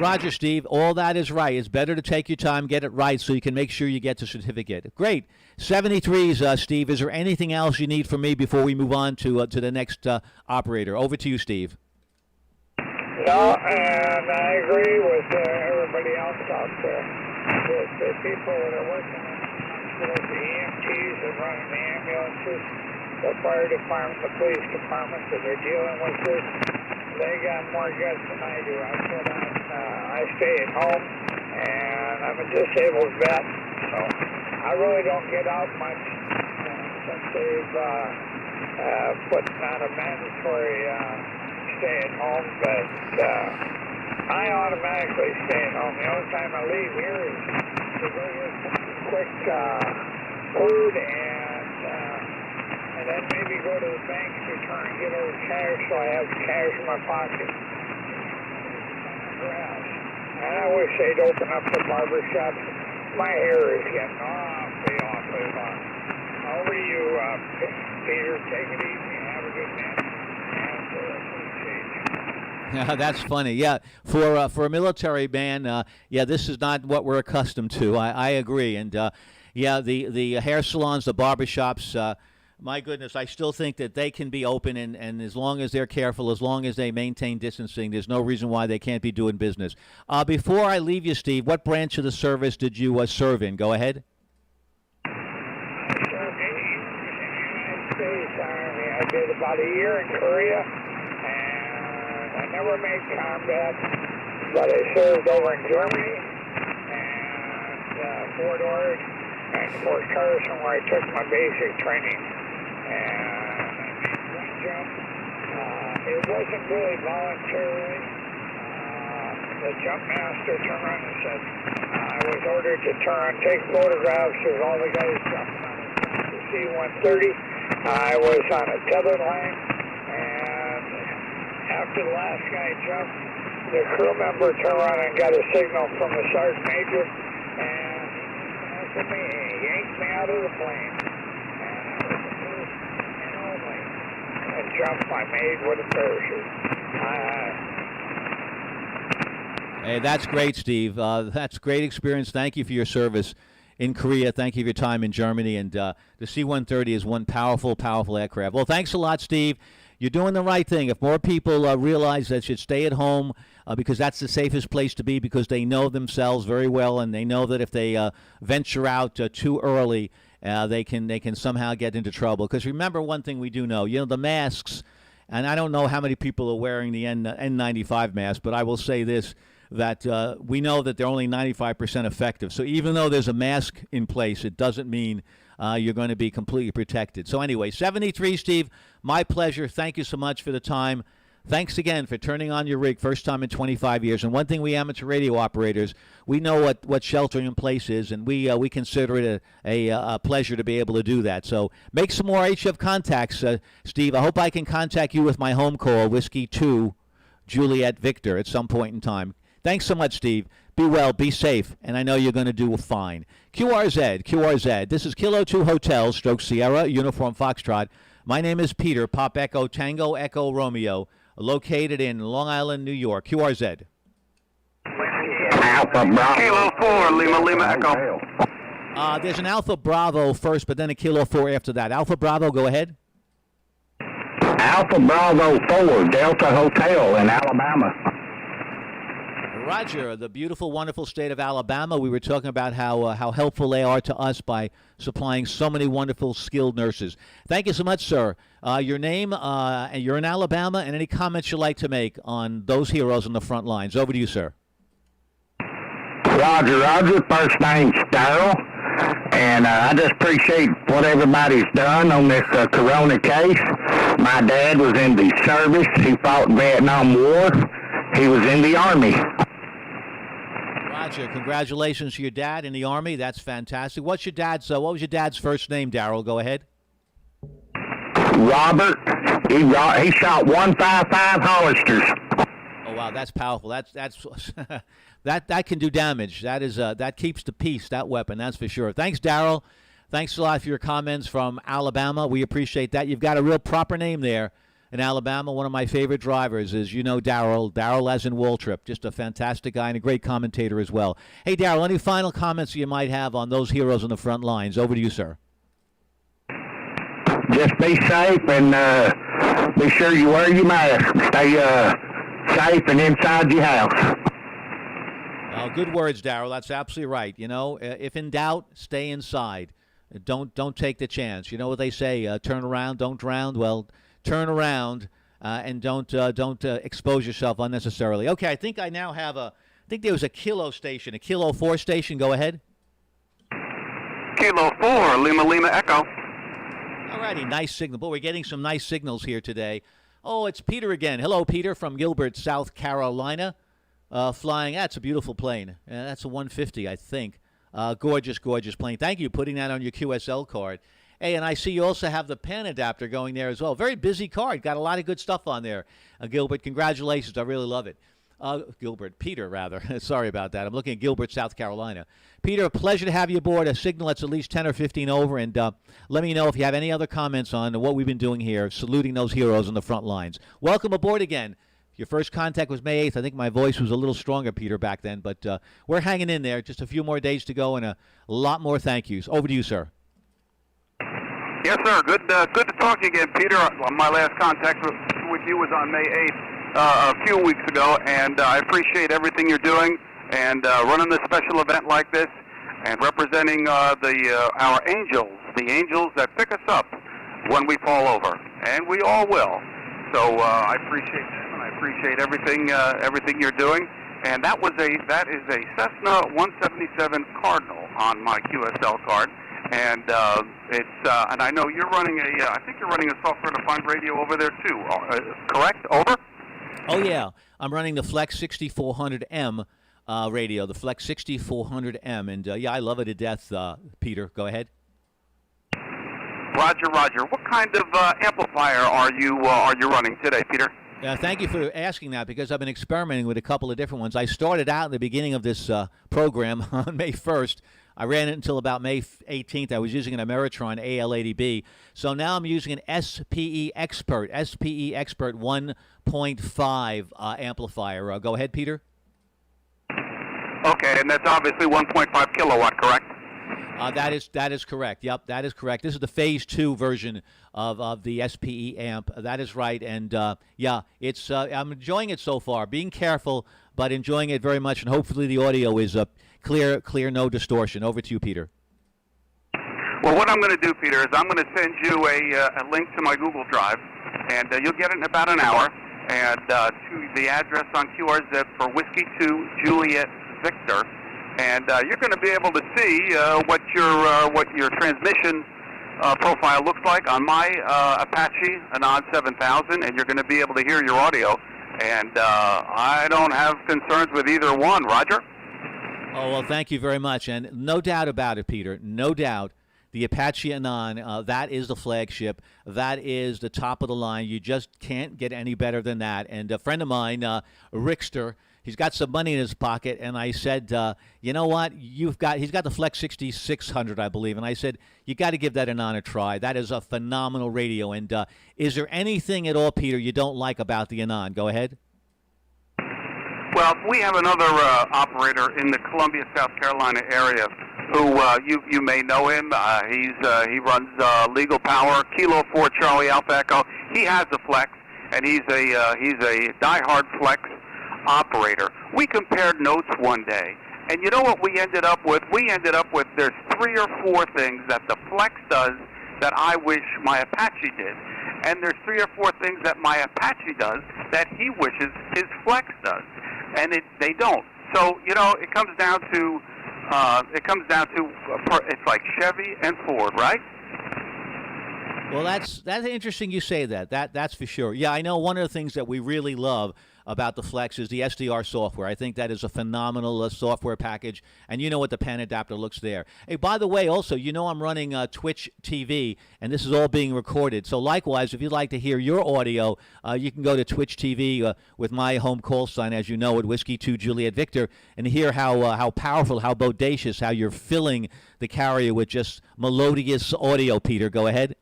Roger, Steve. All that is right. It's better to take your time, get it right, so you can make sure you get the certificate. Great. 73s, Steve. Is there anything else you need from me before we move on to the next operator? Over to you, Steve. No, and I agree with everybody else out there. The people that are working in the hospitals, the EMTs that run the ambulances, the fire department, the police department that are dealing with this, they got more guts than I do. I stay at home, and I'm a disabled vet, so I really don't get out much since they've put out a mandatory stay at home, but I automatically stay at home. The only time I leave here is to go get some quick food and then maybe go to the bank to try and get over cash so I have cash in my pocket. And I wish they'd open up the barber shops. My hair is getting awfully long. Over to you, Peter. Take it easy and have a good night. Yeah, that's funny. Yeah, for a military man, yeah, this is not what we're accustomed to. I agree. And yeah, the hair salons, the barber shops, my goodness, I still think that they can be open, and as long as they're careful, as long as they maintain distancing, there's no reason why they can't be doing business. Before I leave you, Steve, what branch of the service did you serve in? Go ahead. I served in the United States Army. I did about a year in Korea, and I never made combat, but I served over in Germany and Fort Ord and Fort Carson, where I took my basic training. And I made one jump. It wasn't really voluntarily. The jump master turned around and said, I was ordered to take photographs of all the guys jumping on the C-130. I was on a tether line, and after the last guy jumped, the crew member turned around and got a signal from the sergeant major, and he said me, he yanked me out of the plane. Jump I made with a parachute. Hey, that's great, Steve. That's great experience. Thank you for your service in Korea. Thank you for your time in Germany. And the C-130 is one powerful, powerful aircraft. Well, thanks a lot, Steve. You're doing the right thing. If more people realize they should stay at home because that's the safest place to be, because they know themselves very well, and they know that if they venture out too early, they can somehow get into trouble. Because remember one thing we do know, the masks, and I don't know how many people are wearing the N95 mask, but I will say this, that we know that they're only 95% effective. So even though there's a mask in place, it doesn't mean you're going to be completely protected. So anyway, 73, Steve, my pleasure. Thank you so much for the time. Thanks again for turning on your rig, first time in 25 years. And one thing we amateur radio operators, we know what sheltering in place is, and we consider it a pleasure to be able to do that. So make some more HF contacts, Steve. I hope I can contact you with my home call, Whiskey 2, Juliet Victor, at some point in time. Thanks so much, Steve. Be well, be safe, and I know you're going to do fine. QRZ. This is Kilo 2 Hotel, Stroke Sierra, Uniform Foxtrot. My name is Peter, Pop Echo, Tango Echo Romeo, located in Long Island, New York. QRZ. Alpha Bravo. Kilo 4, Lima Echo. There's an Alpha Bravo first, but then a Kilo 4 after that. Alpha Bravo, go ahead. Alpha Bravo 4, Delta Hotel in Alabama. Roger, the beautiful, wonderful state of Alabama. We were talking about how helpful they are to us by supplying so many wonderful, skilled nurses. Thank you so much, sir. Your name, and you're in Alabama, and any comments you'd like to make on those heroes on the front lines. Over to you, sir. Roger. First name's Darrell, and I just appreciate what everybody's done on this corona case. My dad was in the service. He fought in Vietnam War. He was in the Army. Roger, congratulations to your dad in the Army. That's fantastic. What was your dad's first name, Darrell? Go ahead. Robert. He shot 155 Hollisters. Oh wow, that's powerful. That's that can do damage. That keeps the peace. That weapon, that's for sure. Thanks, Darrell. Thanks a lot for your comments from Alabama. We appreciate that. You've got a real proper name there in Alabama. One of my favorite drivers is, Darrell as in Waltrip. Just a fantastic guy and a great commentator as well. Hey, Darrell, any final comments you might have on those heroes on the front lines? Over to you, sir. Just be safe and be sure you wear your mask. Stay safe and inside your house. Oh, good words, Darrell. That's absolutely right. If in doubt, stay inside. Don't take the chance. You know what they say? Turn around, don't drown. Well, turn around and don't expose yourself unnecessarily. Okay, I think I now have I think there was a Kilo station, a Kilo 4 station. Go ahead. Kilo 4, Lima Echo. All righty, nice signal. Boy, we're getting some nice signals here today. Oh, it's Peter again. Hello, Peter from Gilbert, South Carolina. Flying. That's a beautiful plane. That's a 150, I think. Gorgeous plane. Thank you for putting that on your QSL card. Hey, and I see you also have the pan adapter going there as well. Very busy card. Got a lot of good stuff on there. Gilbert, congratulations. I really love it. Peter, rather. Sorry about that. I'm looking at Gilbert, South Carolina. Peter, a pleasure to have you aboard. A signal that's at least 10 or 15 over. And let me know if you have any other comments on what we've been doing here, saluting those heroes on the front lines. Welcome aboard again. Your first contact was May 8th. I think my voice was a little stronger, Peter, back then. But we're hanging in there. Just a few more days to go and a lot more thank yous. Over to you, sir. Yes, sir. Good to talk to you again, Peter. My last contact with you was on May 8th, a few weeks ago, and I appreciate everything you're doing and running this special event like this and representing our angels, the angels that pick us up when we fall over, and we all will. So I appreciate them, and I appreciate everything you're doing. And that is a Cessna 177 Cardinal on my QSL card. And and I know you're running I think you're running a software-defined radio over there too. Correct? Over? Oh yeah, I'm running the Flex 6400M radio, the Flex 6400M, and yeah, I love it to death. Peter, go ahead. Roger. What kind of amplifier are you running today, Peter? Thank you for asking that, because I've been experimenting with a couple of different ones. I started out in the beginning of this program on May 1st. I ran it until about May 18th. I was using an Ameritron AL80B. So now I'm using an SPE Expert 1.5 amplifier. Go ahead, Peter. Okay, and that's obviously 1.5 kilowatt, correct? That is correct. Yep, that is correct. This is the Phase 2 version of the SPE amp. That is right. And yeah, it's I'm enjoying it so far. Being careful, but enjoying it very much. And hopefully the audio is clear, no distortion. Over to you, Peter. Well, what I'm going to do, Peter, is I'm going to send you a link to my Google Drive, and you'll get it in about an hour. And to the address on QRZ for Whiskey 2 Juliet Victor. And you're going to be able to see what your transmission profile looks like on my Apache Anon 7000, and you're going to be able to hear your audio. And I don't have concerns with either one. Roger? Oh, well, thank you very much. And no doubt about it, Peter, no doubt. The Apache Anon, that is the flagship. That is the top of the line. You just can't get any better than that. And a friend of mine, Rickster, he's got some money in his pocket, and I said, you know what? He's got the Flex 6600, I believe, and I said, you got to give that Anon a try. That is a phenomenal radio. And is there anything at all, Peter, you don't like about the Anon? Go ahead. Well, we have another operator in the Columbia, South Carolina area who you may know him. He runs Legal Power, Kilo 4 Charlie Alpha Echo. He has a Flex, and he's a diehard Flex operator. We compared notes one day, and you know what we ended up with? We ended up with there's 3 or 4 things that the Flex does that I wish my Apache did, and there's 3 or 4 things that my Apache does that he wishes his Flex does, and they don't. So you know, it comes down to it's like Chevy and Ford, right? Well, that's interesting you say that. That's for sure. Yeah, I know one of the things that we really love about the Flex is the SDR software. I think that is a phenomenal software package, and you know what the pan adapter looks there. Hey, by the way, also, you know I'm running Twitch TV, and this is all being recorded. So likewise, if you'd like to hear your audio, you can go to Twitch TV with my home call sign, as you know, at Whiskey 2 Juliet Victor, and hear how powerful, how bodacious, how you're filling the carrier with just melodious audio, Peter. Go ahead.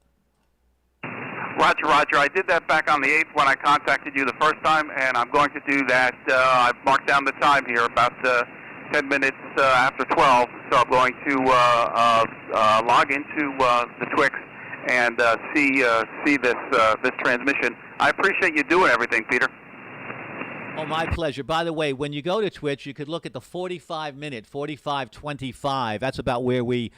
Roger. I did that back on the 8th when I contacted you the first time, and I'm going to do that. I've marked down the time here, about 10 minutes after 12, so I'm going to log into the Twix and see this transmission. I appreciate you doing everything, Peter. Oh, my pleasure. By the way, when you go to Twitch, you could look at the 45-minute, 45:25. That's about where we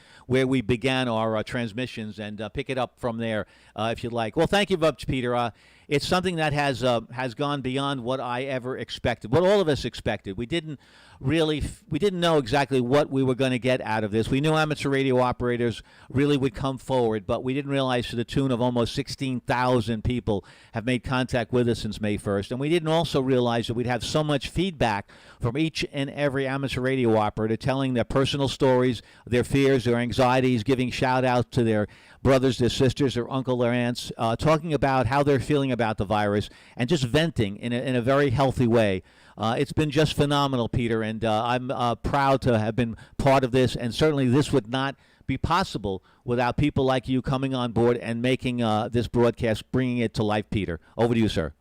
began our transmissions, and pick it up from there if you'd like. Well, thank you much, Peter. It's something that has gone beyond what I ever expected, what all of us expected. We didn't know exactly what we were going to get out of this. We knew amateur radio operators really would come forward, but we didn't realize to the tune of almost 16,000 people have made contact with us since May 1st. And we didn't also realize that we'd have so much feedback from each and every amateur radio operator telling their personal stories, their fears, their anxieties, giving shout-outs to their brothers, their sisters, their uncle, their aunts, talking about how they're feeling about the virus, and just venting in a very healthy way. It's been just phenomenal, Peter, and I'm proud to have been part of this, and certainly this would not be possible without people like you coming on board and making this broadcast, bringing it to life, Peter. Over to you, sir.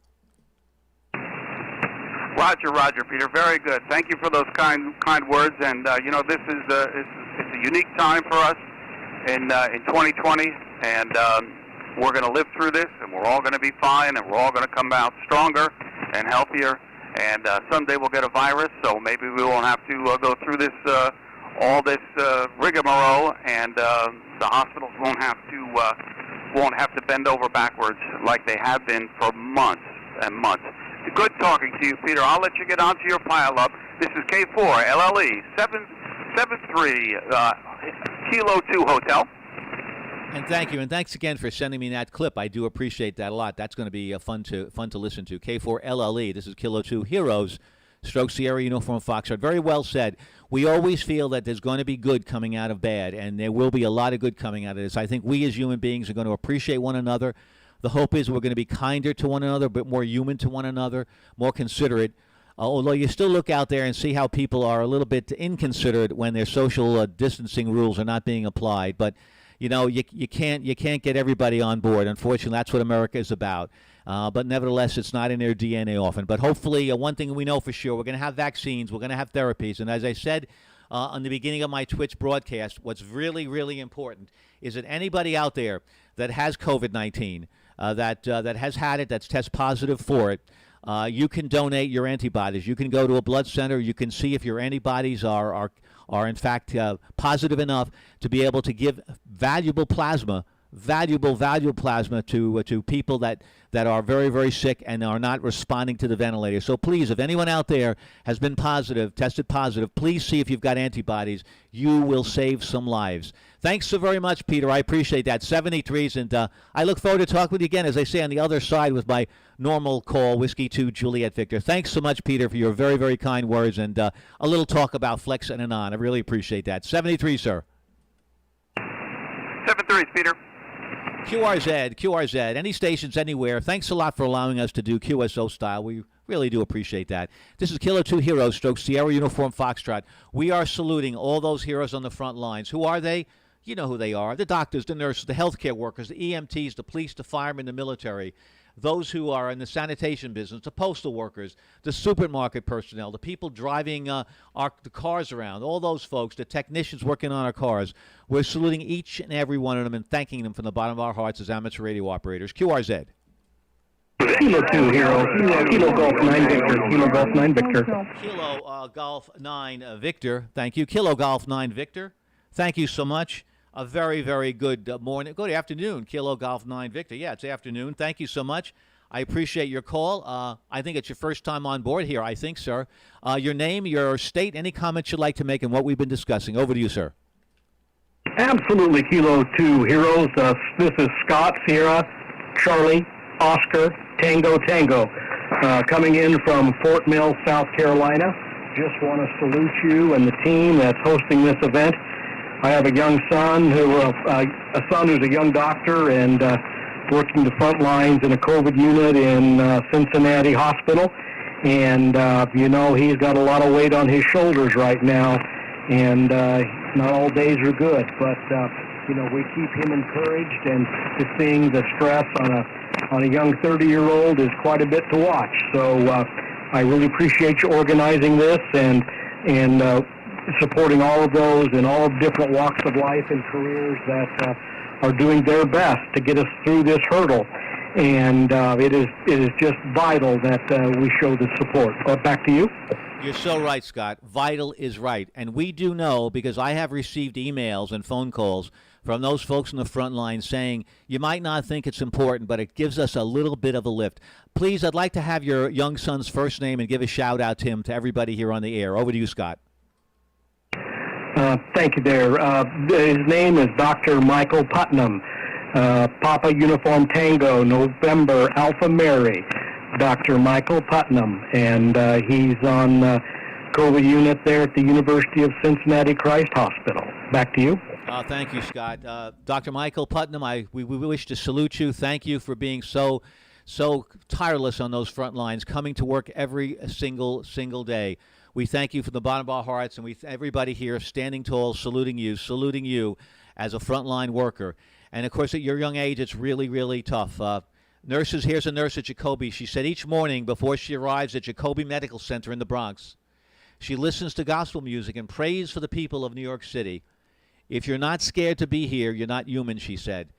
Roger, Peter. Very good. Thank you for those kind words, and you know, this is it's a unique time for us in 2020, and we're going to live through this, and we're all going to be fine, and we're all going to come out stronger and healthier. And someday we'll get a virus, so maybe we won't have to go through this all this rigmarole, and the hospitals won't have to bend over backwards like they have been for months and months. Good talking to you, Peter. I'll let you get onto your pile-up. This is K4 LLE 773 Kilo 2 Hotel. And thank you, and thanks again for sending me that clip. I do appreciate that a lot. That's going to be fun to listen to. K4 LLE. This is Kilo 2 Heroes, Stroke Sierra Uniform Foxtrot. Very well said. We always feel that there's going to be good coming out of bad, and there will be a lot of good coming out of this. I think we as human beings are going to appreciate one another. The hope is we're going to be kinder to one another, but more human to one another, more considerate. Although you still look out there and see how people are a little bit inconsiderate when their social distancing rules are not being applied. But you know, you can't get everybody on board. Unfortunately, that's what America is about. But nevertheless, it's not in their DNA often. But hopefully, one thing we know for sure, we're going to have vaccines, we're going to have therapies. And as I said on the beginning of my Twitch broadcast, what's really, really important is that anybody out there that has COVID-19, that has had it, that's test positive for it, you can donate your antibodies. You can go to a blood center. You can see if your antibodies are in fact positive enough to be able to give valuable plasma to people that are very, very sick and are not responding to the ventilator. So please, if anyone out there has been tested positive, please see if you've got antibodies. You will save some lives. Thanks so very much, Peter. I appreciate that. 73s, and I look forward to talking with you again, as I say, on the other side with my normal call, Whiskey 2 Juliet Victor. Thanks so much, Peter, for your very, very kind words and a little talk about Flex and Anon. I really appreciate that. 73, sir. 73, Peter. QRZ, any stations anywhere. Thanks a lot for allowing us to do QSO style. We really do appreciate that. This is Kilo 2 Heroes, stroke Sierra Uniform Foxtrot. We are saluting all those heroes on the front lines. Who are they? You know who they are. The doctors, the nurses, the healthcare workers, the EMTs, the police, the firemen, the military, those who are in the sanitation business, the postal workers, the supermarket personnel, the people driving the cars around, all those folks, the technicians working on our cars. We're saluting each and every one of them and thanking them from the bottom of our hearts as amateur radio operators. QRZ. Kilo 2 Hero, Kilo Golf 9 Victor, Kilo Golf 9 Victor. Kilo Golf 9 Victor, thank you. Kilo Golf 9 Victor, thank you so much. A very, very good morning. Good afternoon, Kilo Golf 9 Victor. Yeah, it's afternoon. Thank you so much. I appreciate your call. I think it's your first time on board here, I think, sir. Your name, your state, any comments you'd like to make on what we've been discussing. Over to you, sir. Absolutely, Kilo 2 Heroes. This is Scott, Sierra, Charlie, Oscar, Tango, coming in from Fort Mill, South Carolina. Just want to salute you and the team that's hosting this event. I have a young son who's a young doctor and working the front lines in a COVID unit in Cincinnati Hospital. And, he's got a lot of weight on his shoulders right now. And not all days are good. But, we keep him encouraged. And just seeing the stress on a young 30-year-old is quite a bit to watch. So I really appreciate you organizing this and supporting all of those in all different walks of life and careers that are doing their best to get us through this hurdle. And it is just vital that we show the support. Back to you. You're so right, Scott. Vital is right. And we do know, because I have received emails and phone calls from those folks on the front line saying, you might not think it's important, but it gives us a little bit of a lift. Please, I'd like to have your young son's first name and give a shout out to him, to everybody here on the air. Over to you, Scott. Thank you there. His name is Dr. Michael Putnam. Papa Uniform Tango, November Alpha Mary. Dr. Michael Putnam. And he's on COVID unit there at the University of Cincinnati Christ Hospital. Back to you. Thank you, Scott. Dr. Michael Putnam, we wish to salute you. Thank you for being so tireless on those front lines, coming to work every single day. We thank you from the bottom of our hearts, and everybody here standing tall, saluting you as a frontline worker. And, of course, at your young age, it's really, really tough. Nurses, here's a nurse at Jacoby. She said each morning before she arrives at Jacoby Medical Center in the Bronx, she listens to gospel music and prays for the people of New York City. If you're not scared to be here, you're not human, she said.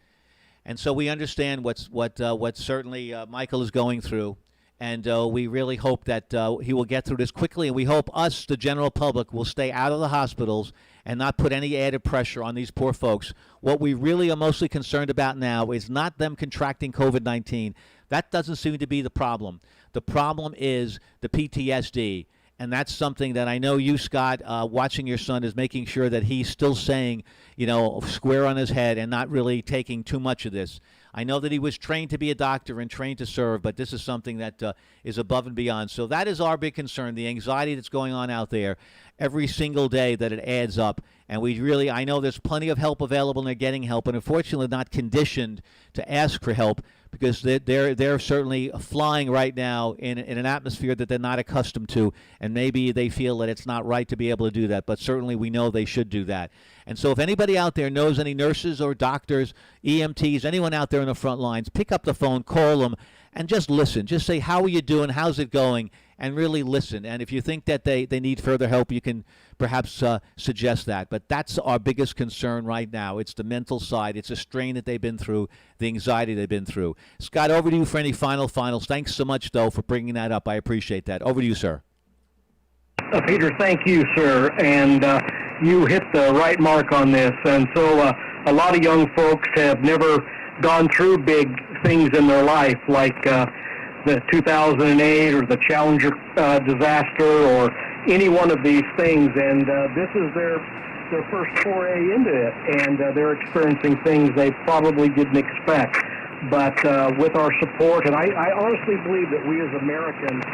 And so we understand what certainly Michael is going through. And we really hope that he will get through this quickly. And we hope us, the general public, will stay out of the hospitals and not put any added pressure on these poor folks. What we really are mostly concerned about now is not them contracting COVID-19. That doesn't seem to be the problem. The problem is the PTSD. And that's something that I know you, Scott, watching your son, is making sure that he's still saying, square on his head and not really taking too much of this. I know that he was trained to be a doctor and trained to serve, but this is something that is above and beyond. So that is our big concern, the anxiety that's going on out there every single day, that it adds up. And I know there's plenty of help available and they're getting help, and unfortunately not conditioned to ask for help, because they're certainly flying right now in an atmosphere that they're not accustomed to, and maybe they feel that it's not right to be able to do that, but certainly we know they should do that. And so if anybody out there knows any nurses or doctors, EMTs, anyone out there in the front lines, pick up the phone, call them, and just listen. Just say, how are you doing? How's it going? And really listen. And if you think that they need further help, you can perhaps suggest that. But that's our biggest concern right now. It's the mental side. It's a strain that they've been through, the anxiety they've been through. Scott, over to you for any finals. Thanks so much, though, for bringing that up. I appreciate that. Over to you, sir. Peter, thank you, sir. And you hit the right mark on this. And so a lot of young folks have never gone through big things in their life, like the 2008 or the Challenger disaster or any one of these things. And this is their first foray into it. And they're experiencing things they probably didn't expect. But with our support, and I honestly believe that we as Americans,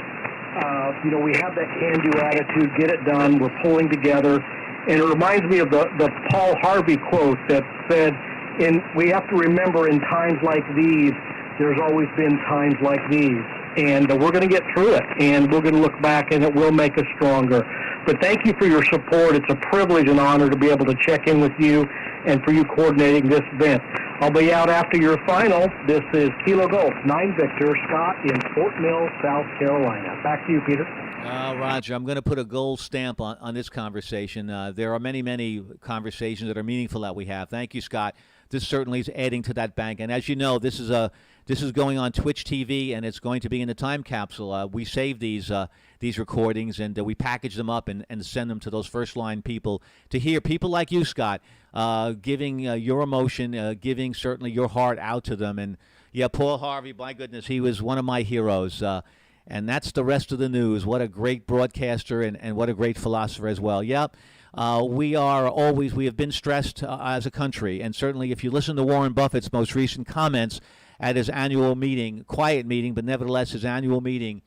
we have that can-do attitude, get it done, we're pulling together. And it reminds me of the Paul Harvey quote that said, we have to remember in times like these, there's always been times like these. And we're going to get through it, and we're going to look back, and it will make us stronger. But thank you for your support. It's a privilege and honor to be able to check in with you and for you coordinating this event. I'll be out after your final. This is Kilo Golf 9 Victor, Scott in Fort Mill, South Carolina. Back to you, Peter. Roger, I'm going to put a gold stamp on this conversation. There are many, many conversations that are meaningful that we have. Thank you, Scott. This certainly is adding to that bank. And as you know, this is going on Twitch TV, and it's going to be in the time capsule. We save these recordings, and we package them up and send them to those first-line people to hear. People like you, Scott, giving your emotion, giving certainly your heart out to them. And, yeah, Paul Harvey, my goodness, he was one of my heroes. And that's the rest of the news. What a great broadcaster and what a great philosopher as well. Yep. We have been stressed as a country. And certainly if you listen to Warren Buffett's most recent comments at his annual meeting, quiet meeting, but nevertheless his annual meeting,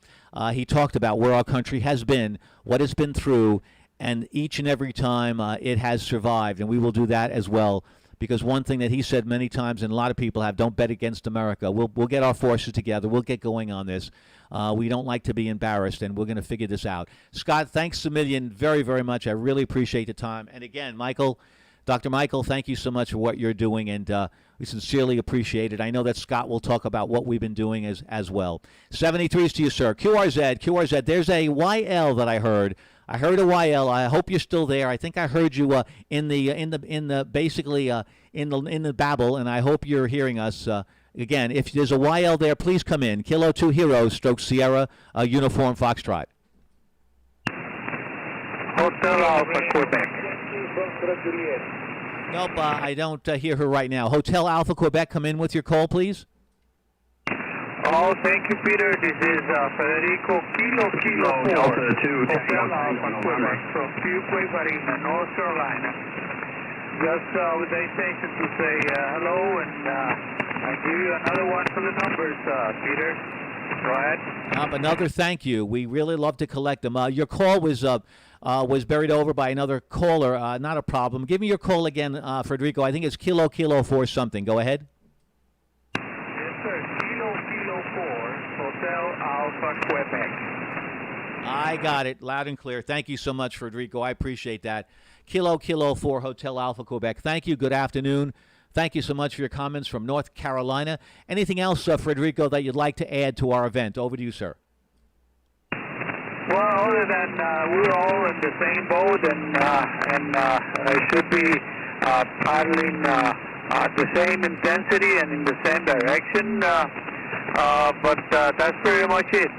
he talked about where our country has been, what it's been through, and each and every time it has survived. And we will do that as well. Because one thing that he said many times, and a lot of people have, don't bet against America. We'll get our forces together. We'll get going on this. We don't like to be embarrassed, and we're going to figure this out. Scott, thanks a million very, very much. I really appreciate the time. And again, Michael, Dr. Michael, thank you so much for what you're doing, and we sincerely appreciate it. I know that Scott will talk about what we've been doing as well. 73s to you, sir. QRZ, there's a YL that I heard. I heard a YL. I hope you're still there. I think I heard you in the babble, and I hope you're hearing us. Again, if there's a YL there, please come in. Kilo 2 Heroes, Stroke Sierra, Uniform Foxtrot. Hotel Alpha, Quebec. Nope, I don't hear her right now. Hotel Alpha, Quebec, come in with your call, please. Oh, thank you, Peter. This is Federico Kilo 4. Delta 2, Hotel Alpha, Quebec, from Fuquay Varina, North Carolina. Just with the intention to say hello, and I give you another one for the numbers, Peter. Go ahead. Another thank you. We really love to collect them. Your call was buried over by another caller. Not a problem. Give me your call again, Federico. I think it's Kilo 4 something. Go ahead. Yes, sir. Kilo 4, Hotel Alpha, Quebec. I got it. Loud and clear. Thank you so much, Federico. I appreciate that. Kilo 4, Hotel Alpha, Quebec. Thank you. Good afternoon. Thank you so much for your comments from North Carolina. Anything else, Federico, that you'd like to add to our event? Over to you, sir. Well, other than we're all in the same boat, and I should be paddling at the same intensity and in the same direction. But that's pretty much it.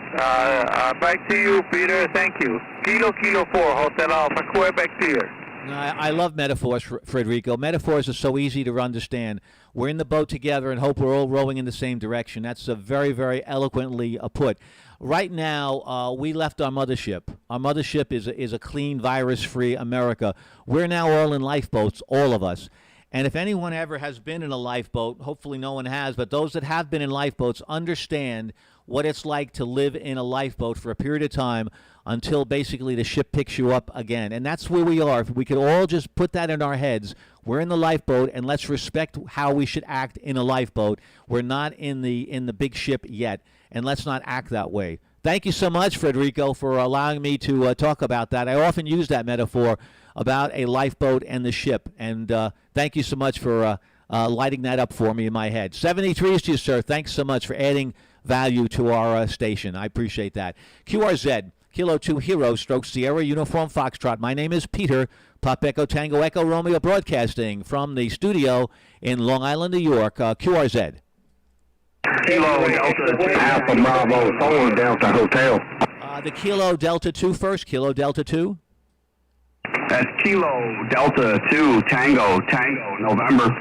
Back to you, Peter. Thank you. Kilo 4, Hotel Alpha, Quebec, Peter. I love metaphors, Federico. Metaphors are so easy to understand. We're in the boat together and hope we're all rowing in the same direction. That's very, very eloquently put. Right now, we left our mothership. Our mothership is a clean, virus-free America. We're now all in lifeboats, all of us. And if anyone ever has been in a lifeboat, hopefully no one has, but those that have been in lifeboats understand what it's like to live in a lifeboat for a period of time until basically the ship picks you up again. And that's where we are. If we could all just put that in our heads, we're in the lifeboat, and let's respect how we should act in a lifeboat. We're not in the big ship yet, and let's not act that way. Thank you so much, Federico, for allowing me to talk about that. I often use that metaphor about a lifeboat and the ship, and thank you so much for lighting that up for me in my head. 73s to you, sir. Thanks so much for adding value to our station. I appreciate that. QRZ, Kilo 2 Hero, Stroke Sierra, Uniform Foxtrot. My name is Peter, Pop Echo Tango Echo Romeo, broadcasting from the studio in Long Island, New York. QRZ. Kilo Delta Alpha Bravo 4 Delta Hotel. The Kilo Delta 2 first. Kilo Delta 2. That's Kilo Delta 2 Tango November.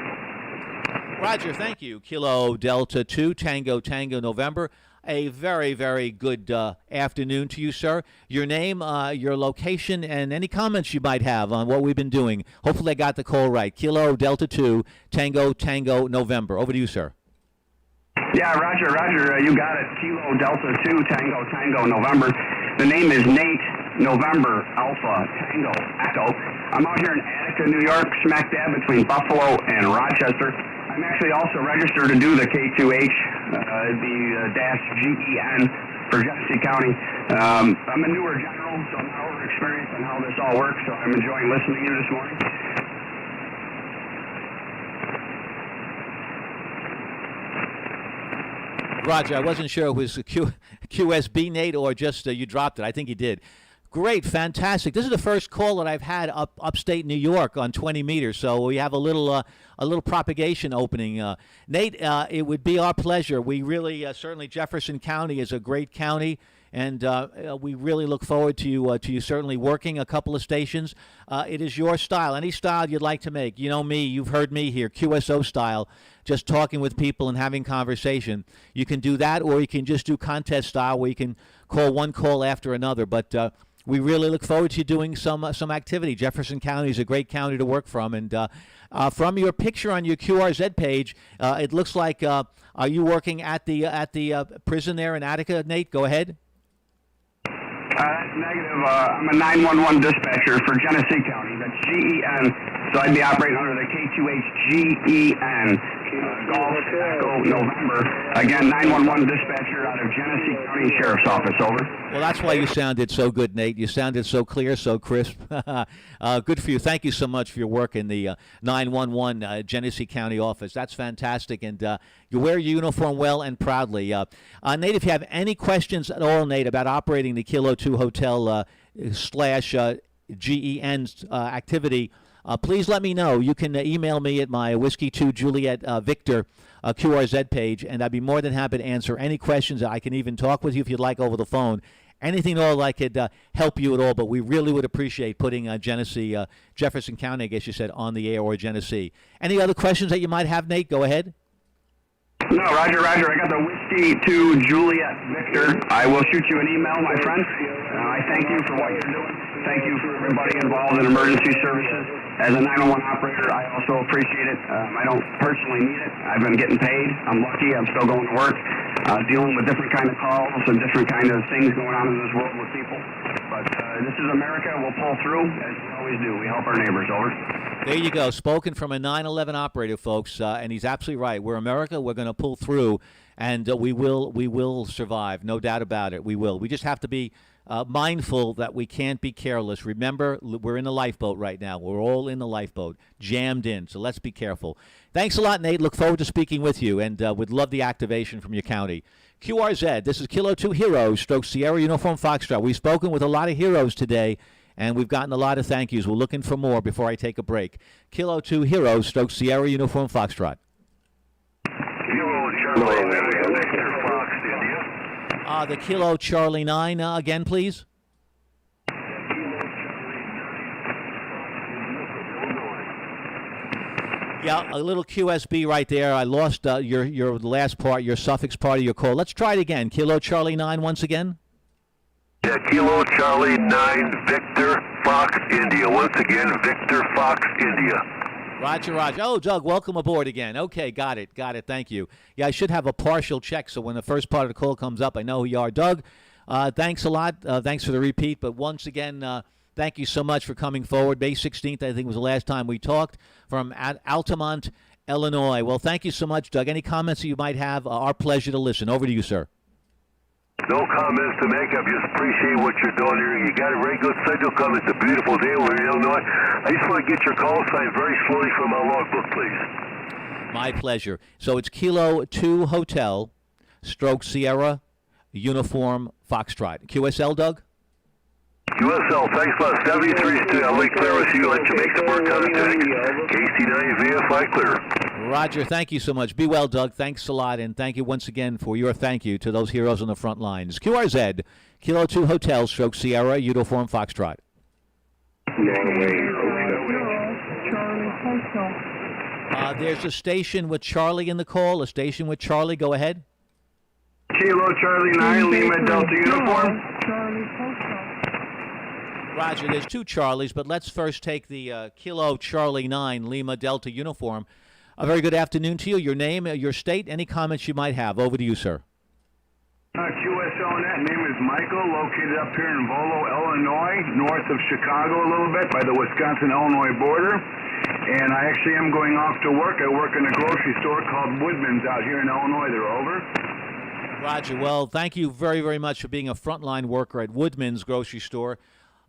Roger, thank you. Kilo Delta 2 Tango November. A very, very good afternoon to you, sir. Your name, your location, and any comments you might have on what we've been doing. Hopefully I got the call right. Kilo Delta 2 Tango November. Over to you, sir. Yeah, Roger. You got it. Kilo Delta 2 Tango November. The name is Nate November Alpha Tango Echo. I'm out here in Attica, New York, smack dab between Buffalo and Rochester. I'm actually also registered to do the K2H, the -GEN for Genesee County. I'm a newer general, so I'm not overexperienced on how this all works, so I'm enjoying listening to you this morning. Roger, I wasn't sure it was QSB, Nate, or just you dropped it. I think you did. Great, fantastic. This is the first call that I've had upstate New York on 20 meters, so we have a little propagation opening. Nate, it would be our pleasure. We really, certainly Jefferson County is a great county, and we really look forward to you certainly working a couple of stations. It is your style, any style you'd like to make. You know me, you've heard me here, QSO style, just talking with people and having conversation. You can do that, or you can just do contest style, where you can call one call after another, but we really look forward to you doing some activity. Jefferson County is a great county to work from, and from your picture on your QRZ page, it looks like are you working at the prison there in Attica, Nate? Go ahead. That's negative. I'm a 911 dispatcher for Genesee County. That's GEN, so I'd be operating under the K2H GEN. Golf Echo November. Again, 911 dispatcher out of Genesee County Sheriff's Office. Over. Well, that's why you sounded so good, Nate. You sounded so clear, so crisp. Good for you. Thank you so much for your work in the 911 Genesee County office. That's fantastic, and you wear your uniform well and proudly. Nate, if you have any questions at all, Nate, about operating the Kilo 2 Hotel / GEN activity, please let me know. You can email me at my Whiskey 2 Juliet Victor QRZ page, and I'd be more than happy to answer any questions. I can even talk with you if you'd like over the phone. Anything at all I could help you at all, but we really would appreciate putting Genesee, Jefferson County, I guess you said, on the air, or Genesee. Any other questions that you might have, Nate? Go ahead. No, Roger. I got the Whiskey 2 Juliet Victor. I will shoot you an email, my friend. I thank you for what you're doing. Thank you for everybody involved in emergency services. As a 911 operator, I also appreciate it. I don't personally need it. I've been getting paid. I'm lucky. I'm still going to work, dealing with different kind of calls and different kind of things going on in this world with people. But this is America. We'll pull through, as we always do. We help our neighbors. Over. There you go. Spoken from a 911 operator, folks, and he's absolutely right. We're America. We're going to pull through, and we will survive. No doubt about it. We will. We just have to be mindful that we can't be careless. Remember, we're in the lifeboat right now. We're all in the lifeboat, jammed in, so let's be careful. Thanks a lot, Nate. Look forward to speaking with you, and would love the activation from your county. QRZ, this is Kilo 2 Heroes, Stroke Sierra Uniform Foxtrot. We've spoken with a lot of heroes today, and we've gotten a lot of thank yous. We're looking for more before I take a break. Kilo 2 Heroes, Stroke Sierra Uniform Foxtrot. Kilo Charlie, Victor Fox, India. The Kilo Charlie 9 again, please. Yeah, a little QSB right there. I lost your last part, your suffix part of your call. Let's try it again. Kilo Charlie 9 once again. Yeah, Kilo Charlie 9 Victor Fox India. Once again, Victor Fox India. Roger. Oh, Doug, welcome aboard again. Okay, got it. Thank you. Yeah, I should have a partial check, so when the first part of the call comes up, I know who you are. Doug, thanks a lot. Thanks for the repeat. But once again, thank you so much for coming forward. May 16th, I think, was the last time we talked, from Altamont, Illinois. Well, thank you so much, Doug. Any comments that you might have? Our pleasure to listen. Over to you, sir. No comments to make. I just appreciate what you're doing here. You got a very good schedule coming. It's a beautiful day. We're in Illinois. I just want to get your call sign very slowly from my logbook, please. My pleasure. So it's Kilo 2 Hotel, Stroke Sierra Uniform Foxtrot. QSL, Doug? QSL, thanks a lot. 73 to LA clear with you. Let you make the work contact. KC9 VFI clear. Roger, thank you so much. Be well, Doug. Thanks a lot, and thank you once again for your thank you to those heroes on the front lines. QRZ, Kilo 2 Hotel, Stroke Sierra, Uniform Foxtrot. There's a station with Charlie in the call. A station with Charlie. Go ahead. Kilo Charlie 9, Lima Delta Uniform. Roger, there's two Charlies, but let's first take the Kilo Charlie 9, Lima Delta Uniform. A very good afternoon to you. Your name, your state, any comments you might have. Over to you, sir. QSL net name is Michael, located up here in Volo, Illinois, north of Chicago a little bit by the Wisconsin-Illinois border. And I actually am going off to work. I work in a grocery store called Woodman's out here in Illinois. They're over. Roger. Well, thank you very, very much for being a frontline worker at Woodman's grocery store.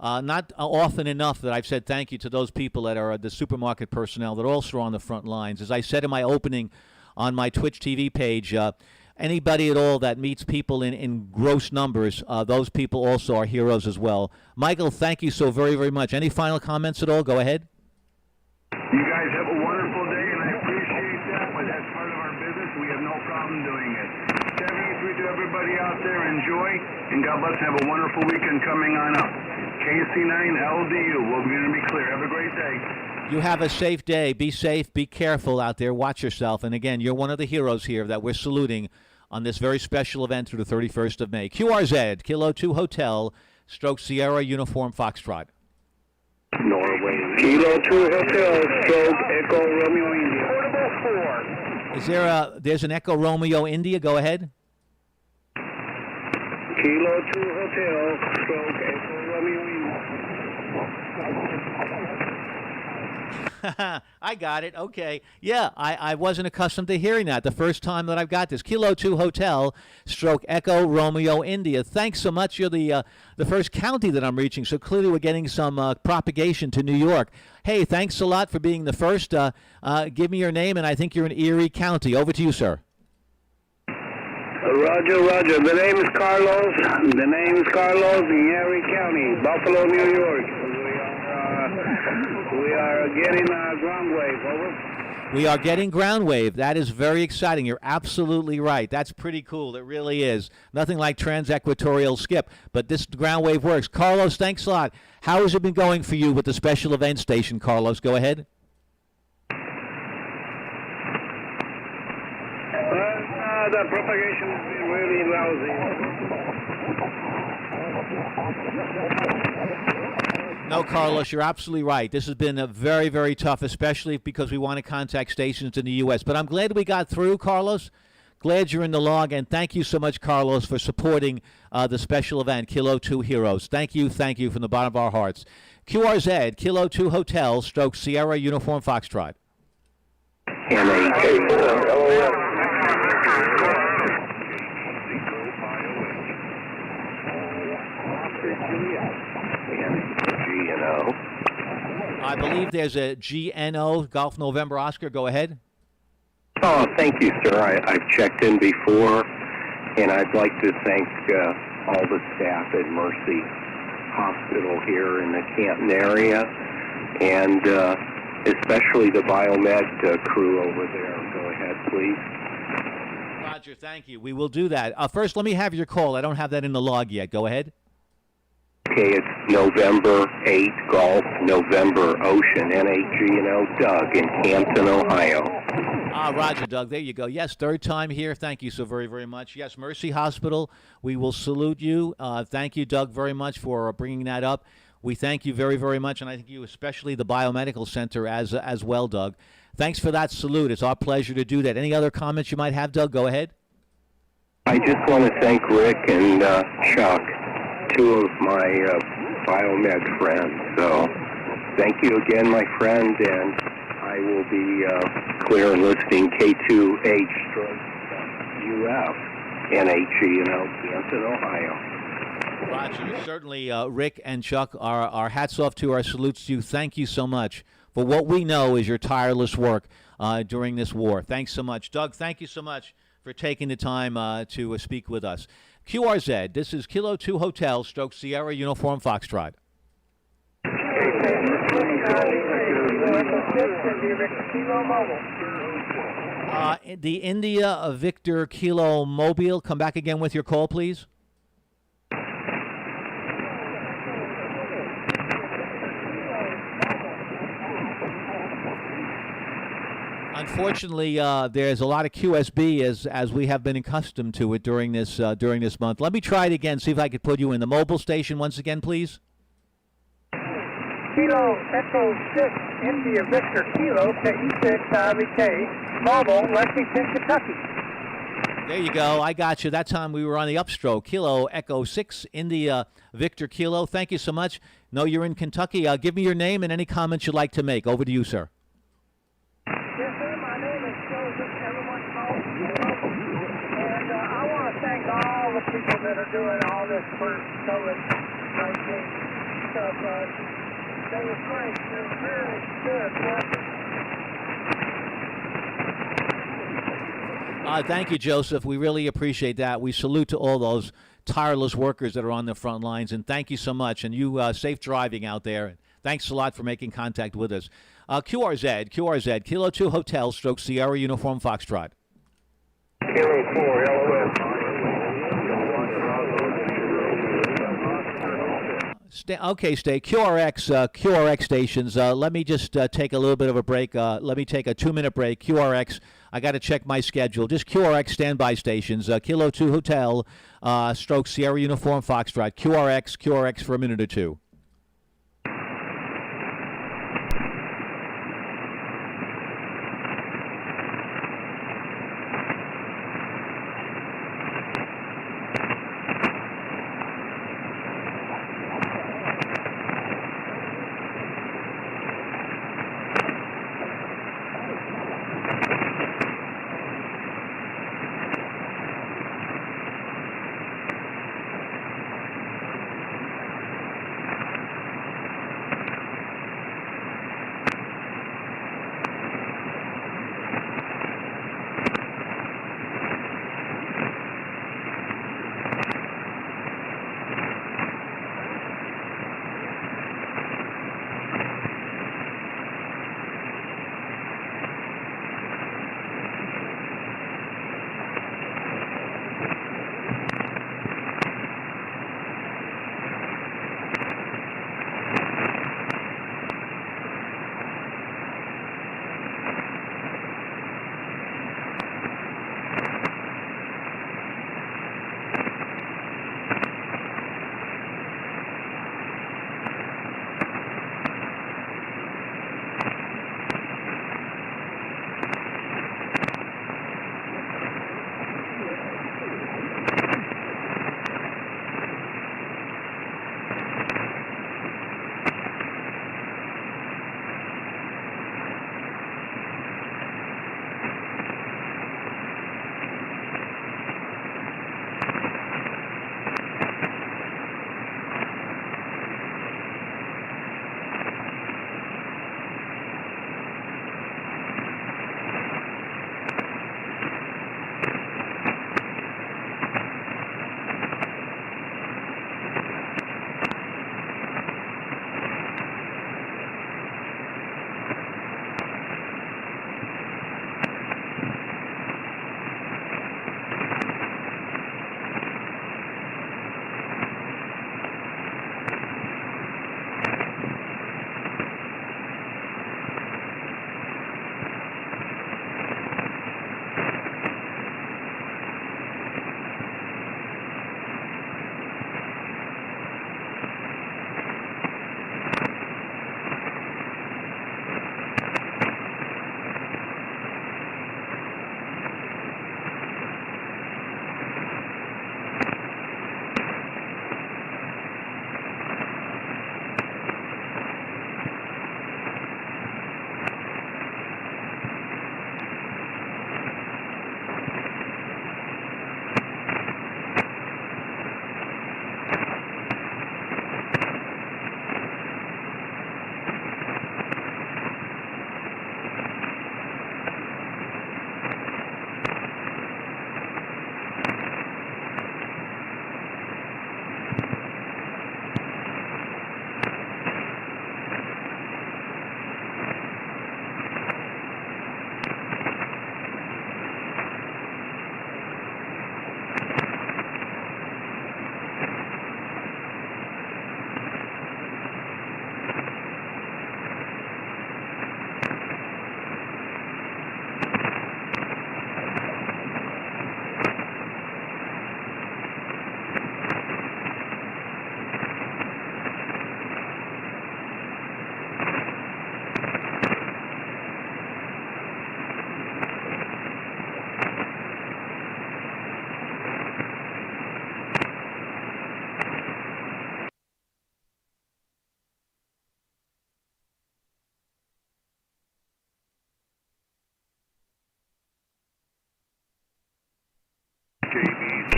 Not often enough that I've said thank you to those people that are the supermarket personnel that also are on the front lines. As I said in my opening on my Twitch TV page, anybody at all that meets people in gross numbers, those people also are heroes as well. Michael, thank you so very, very much. Any final comments at all? Go ahead. You guys have a wonderful day, and I appreciate that, but that's part of our business. We have no problem doing it. 73 to everybody out there. Enjoy, and God bless. Have a wonderful weekend coming on up. KC9LDU. We're going to be clear. Have a great day. You have a safe day. Be safe. Be careful out there. Watch yourself. And again, you're one of the heroes here that we're saluting on this very special event through the 31st of May. QRZ, Kilo 2 Hotel, Stroke Sierra Uniform Foxtrot. Norway. Kilo 2 Hotel, Stroke Echo Romeo India. Portable 4. There's an Echo Romeo India? Go ahead. Kilo 2 Hotel, Stroke Echo Romeo India. I got it. Okay. Yeah, I wasn't accustomed to hearing that the first time that I've got this. Kilo 2 Hotel, Stroke Echo Romeo India. Thanks so much. You're the first county that I'm reaching, so clearly we're getting some propagation to New York. Hey, thanks a lot for being the first. Give me your name, and I think you're in Erie County. Over to you, sir. Roger. The name is Carlos. In Erie County, Buffalo, New York. We are getting ground wave. Over. We are getting ground wave. That is very exciting. You're absolutely right. That's pretty cool. It really is. Nothing like trans-equatorial skip, but this ground wave works. Carlos, thanks a lot. How has it been going for you with the special event station, Carlos? Go ahead. The propagation has been really lousy. No, Carlos, you're absolutely right. This has been very, very tough, especially because we want to contact stations in the U.S. But I'm glad we got through, Carlos. Glad you're in the log, and thank you so much, Carlos, for supporting the special event, Kilo 2 Heroes. Thank you from the bottom of our hearts. QRZ, Kilo 2 Hotel, Stroke Sierra Uniform Foxtrot. I believe there's a GNO, Golf November Oscar. Go ahead. Oh, thank you, sir. I've checked in before, and I'd like to thank all the staff at Mercy Hospital here in the Canton area, and especially the biomed crew over there. Go ahead, please. Roger, thank you. We will do that. First, let me have your call. I don't have that in the log yet. Go ahead. Okay, it's November 8, Golf, November Ocean, NAGNO, Doug in Canton, Ohio. Roger, Doug. There you go. Yes, third time here. Thank you so very, very much. Yes, Mercy Hospital, we will salute you. Thank you, Doug, very much for bringing that up. We thank you very, very much, and I thank you especially the Biomedical Center as well, Doug. Thanks for that salute. It's our pleasure to do that. Any other comments you might have, Doug? Go ahead. I just want to thank Rick and Chuck, two of my biomed friends. So thank you again, my friend, and I will be clear and listening K2H UF NAGNO, Canton, Ohio. Roger, certainly Rick and Chuck, our hats off to, our salutes to you. Thank you so much for what we know is your tireless work during this war. Thanks so much. Doug, thank you so much for taking the time to speak with us. QRZ, this is Kilo 2 Hotel, Stroke Sierra Uniform Foxtrot. The India Victor Kilo Mobile, come back again with your call, please. Unfortunately, there's a lot of QSB as we have been accustomed to it during this month. Let me try it again, see if I could put you in the mobile station once again, please. Kilo Echo 6, India Victor Kilo, KE6, Ivy K, Mobile, Lexington, Kentucky. There you go. I got you. That time we were on the upstroke. Kilo Echo 6, India Victor Kilo. Thank you so much. No, you're in Kentucky. Give me your name and any comments you'd like to make. Over to you, sir. Yes, sir. My name is Joseph. Everyone calls me Joseph. And I want to thank all the people that are doing all this for COVID-19 stuff. That was great. It was really good. Thank you, Joseph. We really appreciate that. We salute to all those tireless workers that are on the front lines, and thank you so much. And you safe driving out there. Thanks a lot for making contact with us. QRZ, Kilo 2 Hotel, Stroke Sierra Uniform Foxtrot. Kilo 4, LOS. Stay. QRX stations. Let me just take a little bit of a break. Let me take a 2-minute break. QRX, I got to check my schedule. Just QRX standby stations. Kilo 2 Hotel, Stroke Sierra Uniform Foxtrot. QRX for a minute or two.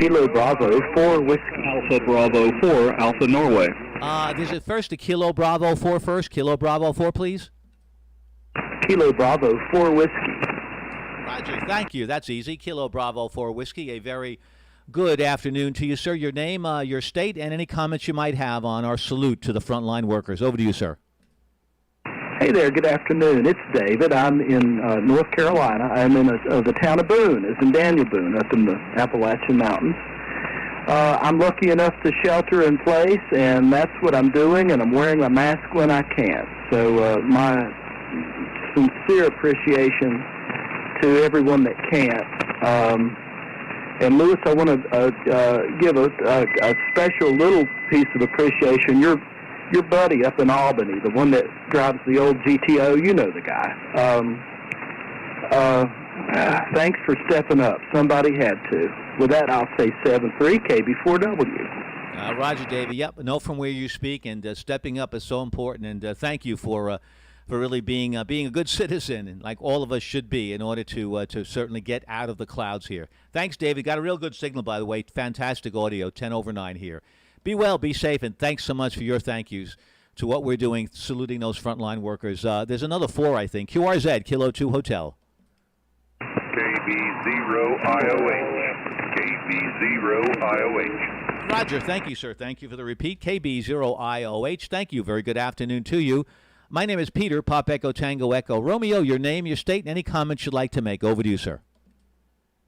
Kilo Bravo 4 Whiskey. Alpha Bravo 4 Alpha Norway. Is it first a Kilo Bravo 4 first? Kilo Bravo 4, please. Kilo Bravo 4 Whiskey. Roger, thank you. That's easy. Kilo Bravo 4 Whiskey. A very good afternoon to you, sir. Your name, your state, and any comments you might have on our salute to the frontline workers. Over to you, sir. Hey there, good afternoon. It's David. I'm in North Carolina. I'm in the town of Boone. It's in Daniel Boone, up in the Appalachian Mountains. I'm lucky enough to shelter in place, and that's what I'm doing, and I'm wearing my mask when I can. So my sincere appreciation to everyone that can't. And Louis, I want to give a special little piece of appreciation. Your buddy up in Albany, the one that drives the old GTO, you know the guy. Thanks for stepping up. Somebody had to. With that, I'll say 7-3 KB4W. Roger, David. Yep, know from where you speak, and stepping up is so important. And thank you for really being a good citizen, and like all of us should be, in order to certainly get out of the clouds here. Thanks, David. Got a real good signal, by the way. Fantastic audio. 10/9 here. Be well, be safe, and thanks so much for your thank yous to what we're doing, saluting those frontline workers. There's another 4, I think. QRZ, Kilo 2 Hotel. KB0IOH. KB0IOH. Roger, thank you, sir. Thank you for the repeat. KB0IOH. Thank you. Very good afternoon to you. My name is Peter, Pop Echo Tango Echo Romeo. Your name, your state, and any comments you'd like to make. Over to you, sir.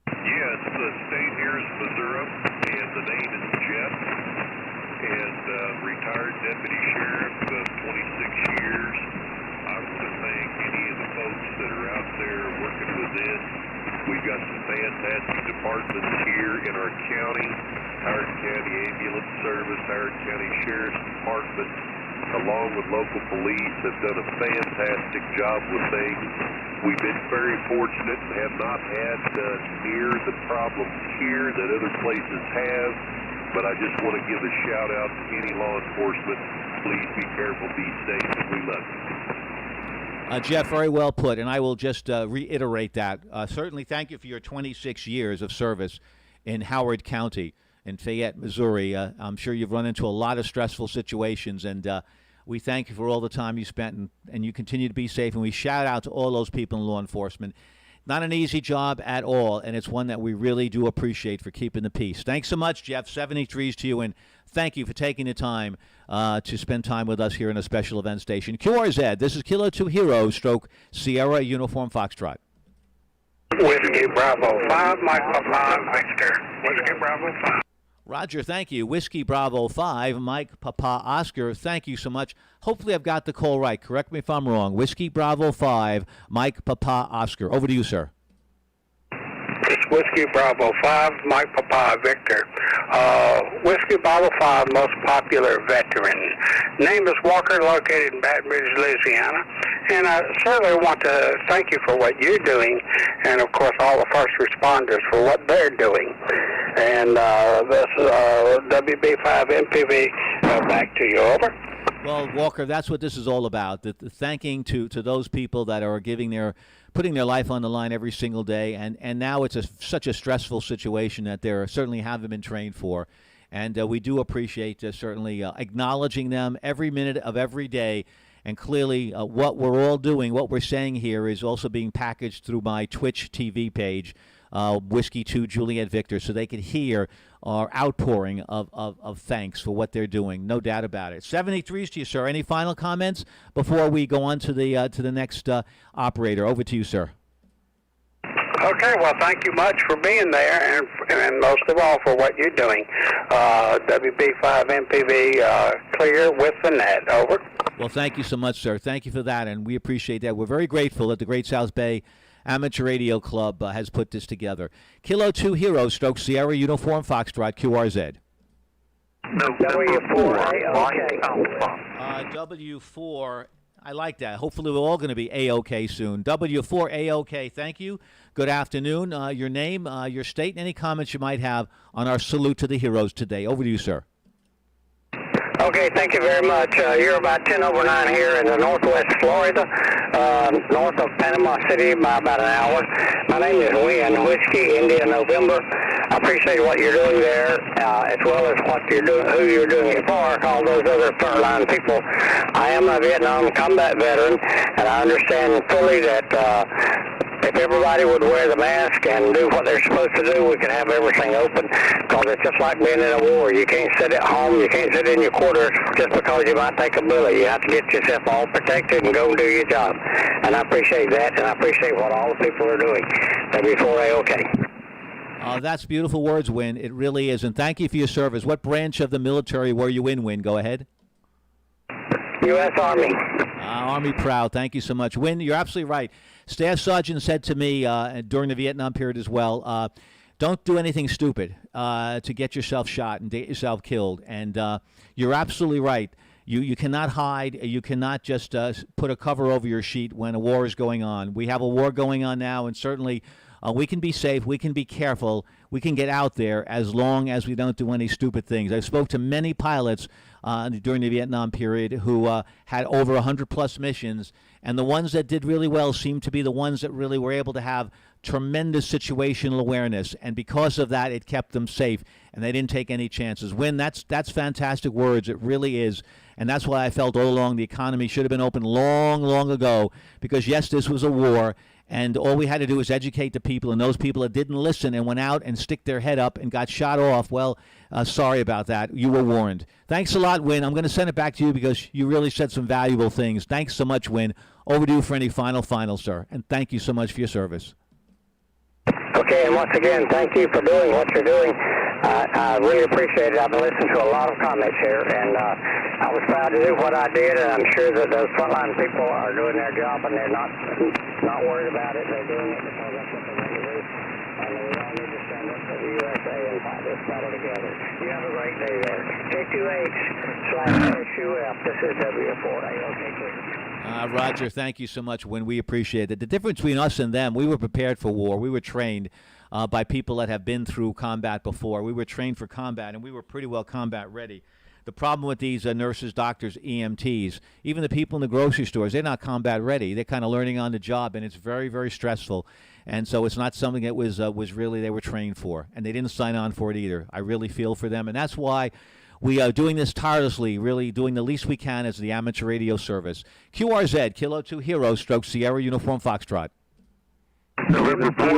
Yes, the state here is Missouri, and the name is Jeff, and retired deputy sheriff of 26 years. I want to thank any of the folks that are out there working with this. We've got some fantastic departments here in our county. Howard County Ambulance Service, Howard County Sheriff's Department, along with local police, have done a fantastic job with things. We've been very fortunate and have not had near the problems here that other places have, but I just want to give a shout out to any law enforcement. Please be careful, be safe, and we love you. Jeff, very well put, and I will just reiterate that. Certainly thank you for your 26 years of service in Howard County in Fayette, Missouri. I'm sure you've run into a lot of stressful situations, and we thank you for all the time you spent, and you continue to be safe, and we shout out to all those people in law enforcement. Not an easy job at all, and it's one that we really do appreciate for keeping the peace. Thanks so much, Jeff. 73s to you, and thank you for taking the time to spend time with us here in a special event station. QRZ, this is Kilo 2 Hero, stroke Sierra Uniform Foxtrot. Whiskey Bravo 5, Mike Papa Victor. Whiskey Bravo 5. Roger, thank you. Whiskey Bravo 5, Mike Papa Oscar, thank you so much. Hopefully I've got the call right. Correct me if I'm wrong. Whiskey Bravo 5, Mike Papa Oscar. Over to you, sir. It's Whiskey Bravo 5, Mike Papa Victor. Whiskey Bravo 5, most popular veteran. Name is Walker, located in Baton Rouge, Louisiana. And I certainly want to thank you for what you're doing, and of course all the first responders for what they're doing. And this WB5 MPV, back to you, over. Well, Walker, that's what this is all about. The thanking to those people that are putting their life on the line every single day, and now it's such a stressful situation that they certainly haven't been trained for, and we do appreciate certainly acknowledging them every minute of every day, and clearly what we're all doing, what we're saying here is also being packaged through my Twitch TV page, Whiskey 2 Juliet Victor, so they can hear our outpouring of thanks for what they're doing. No doubt about it. 73s to you, sir. Any final comments before we go on to the next operator? Over to you, sir. Okay, well, thank you much for being there, and most of all for what you're doing. WB5 MPV clear with the net. Over. Well, thank you so much, sir. Thank you for that, and we appreciate that. We're very grateful that the Great South Bay Amateur Radio Club has put this together. Kilo 2 Hero, stroke Sierra Uniform Foxtrot, QRZ. W4, W4, I like that. Hopefully we're all going to be A-OK soon. W4, A-OK, thank you. Good afternoon. Your name, your state, and any comments you might have on our salute to the heroes today. Over to you, sir. Okay, thank you very much. You're about 10 over 9 here in the northwest Florida, north of Panama City by about an hour. My name is Win, Whiskey, India, November. I appreciate what you're doing there, as well as what you're doing, who you're doing it for, all those other frontline people. I am a Vietnam combat veteran, and I understand fully that if everybody would wear the mask and do what they're supposed to do, we can have everything open, because it's just like being in a war. You can't sit at home, you can't sit in your quarters just because you might take a bullet. You have to get yourself all protected and go do your job. And I appreciate that, and I appreciate what all the people are doing. W4A, okay. That's beautiful words, Win. It really is. And thank you for your service. What branch of the military were you in, Win? Go ahead. U.S. Army. Army proud. Thank you so much. Win, you're absolutely right. Staff Sergeant said to me during the Vietnam period as well, don't do anything stupid to get yourself shot and get yourself killed. And you're absolutely right. You cannot hide. You cannot just put a cover over your sheet when a war is going on. We have a war going on now, and certainly we can be safe. We can be careful. We can get out there as long as we don't do any stupid things. I spoke to many pilots during the Vietnam period who had over 100-plus missions, and the ones that did really well seemed to be the ones that really were able to have tremendous situational awareness, and because of that, it kept them safe, and they didn't take any chances. Win, that's fantastic words. It really is, and that's why I felt all along the economy should have been open long, long ago, because, yes, this was a war, and all we had to do was educate the people, and those people that didn't listen and went out and stick their head up and got shot off, well, sorry about that. You were warned. Thanks a lot, Win. I'm going to send it back to you because you really said some valuable things. Thanks so much, Win. Overdue for any final, sir. And thank you so much for your service. Okay, and once again, thank you for doing what you're doing. I really appreciate it. I've been listening to a lot of comments here, and I was proud to do what I did, and I'm sure that those frontline people are doing their job, and they're not worried about it. They're doing it because that's what they're going to do. And we all need to stand up for the USA and fight this battle together. You have a great day there. K2H/SUF. This is W4A. Okay, please. Roger, thank you so much, Win. We appreciate it. The difference between us and them, we were prepared for war. We were trained by people that have been through combat before. We were trained for combat, and we were pretty well combat ready. The problem with these nurses, doctors, EMTs, even the people in the grocery stores, they're not combat ready. They're kind of learning on the job, and it's very, very stressful. And so it's not something that was really they were trained for, and they didn't sign on for it either. I really feel for them, and that's why we are doing this tirelessly, really doing the least we can as the amateur radio service. QRZ, Kilo 2 Hero, Stroke Sierra, Uniform Foxtrot. November 4.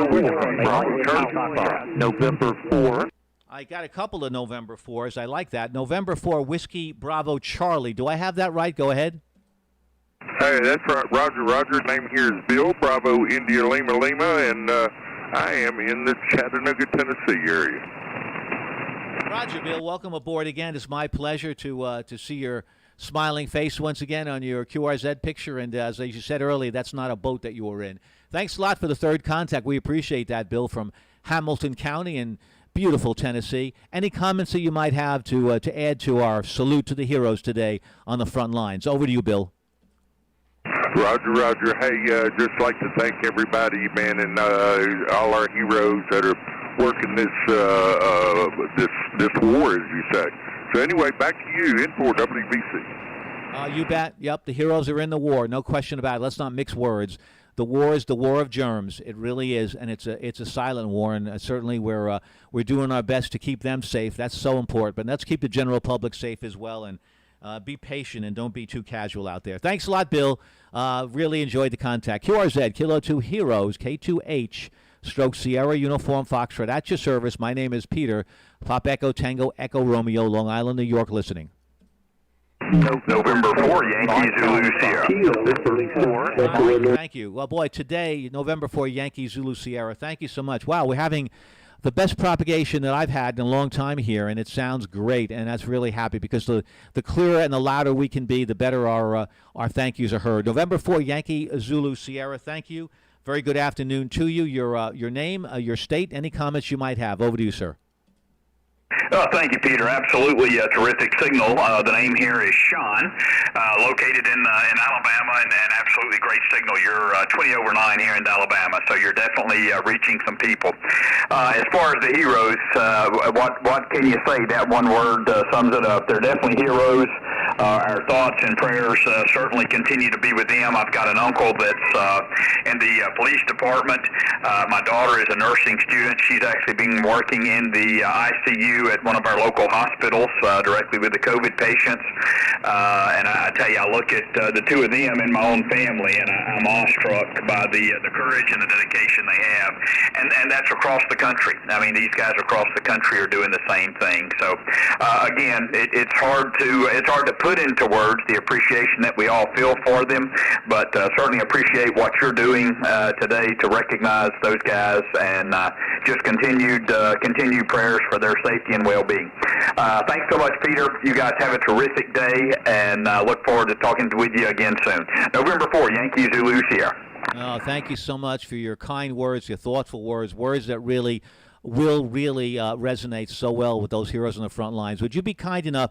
November 4. I got a couple of November 4s. I like that. November 4, Whiskey Bravo Charlie. Do I have that right? Go ahead. Hey, that's right. Roger. Name here is Bill, Bravo India Lima, and I am in the Chattanooga, Tennessee area. Roger, Bill. Welcome aboard again. It's my pleasure to see your smiling face once again on your QRZ picture. And as you said earlier, that's not a boat that you were in. Thanks a lot for the third contact. We appreciate that, Bill, from Hamilton County in beautiful Tennessee. Any comments that you might have to add to our salute to the heroes today on the front lines? Over to you, Bill. Roger. Hey, just like to thank everybody, man, and all our heroes that are working this war, as you say. So anyway, back to you in for WBC. You bet. Yep, the heroes are in the war. No question about it. Let's not mix words. The war is the war of germs. It really is, and it's a silent war. And certainly we're doing our best to keep them safe. That's so important. But let's keep the general public safe as well, and be patient and don't be too casual out there. Thanks a lot, Bill. Really enjoyed the contact. QRZ, Kilo 2 Heroes, K2H, Stroke Sierra, Uniform Foxtrot. At your service. My name is Peter. Pop Echo Tango Echo Romeo, Long Island, New York, listening. November 4, Yankee Zulu Sierra. Thank you. Well, boy, today, November 4, Yankee Zulu Sierra. Thank you so much. Wow, we're having the best propagation that I've had in a long time here, and it sounds great, and that's really happy because the clearer and the louder we can be, the better our thank yous are heard. November 4, Yankee Zulu Sierra. Thank you. Very good afternoon to you. Your name, your state, any comments you might have. Over to you, sir. Thank you, Peter. Absolutely a terrific signal. The name here is Sean, located in Alabama, and absolutely great signal. You're 20 over 9 here in Alabama, so you're definitely reaching some people. As far as the heroes, what can you say? That one word sums it up. They're definitely heroes. Our thoughts and prayers certainly continue to be with them. I've got an uncle that's in the police department. My daughter is a nursing student. She's actually been working in the ICU at one of our local hospitals directly with the COVID patients. And I tell you, I look at the two of them in my own family, and I'm awestruck by the courage and the dedication they have. And that's across the country. I mean, these guys across the country are doing the same thing. So, again, it's hard to put into words the appreciation that we all feel for them, but certainly appreciate what you're doing today to recognize those guys, and just continued prayers for their safety and well-being. Thanks so much, Peter. You guys have a terrific day, and look forward to talking with you again soon. November 4, Yankee Zulu Sierra. Oh, thank you so much for your kind words, your thoughtful words that really will resonate so well with those heroes on the front lines. Would you be kind enough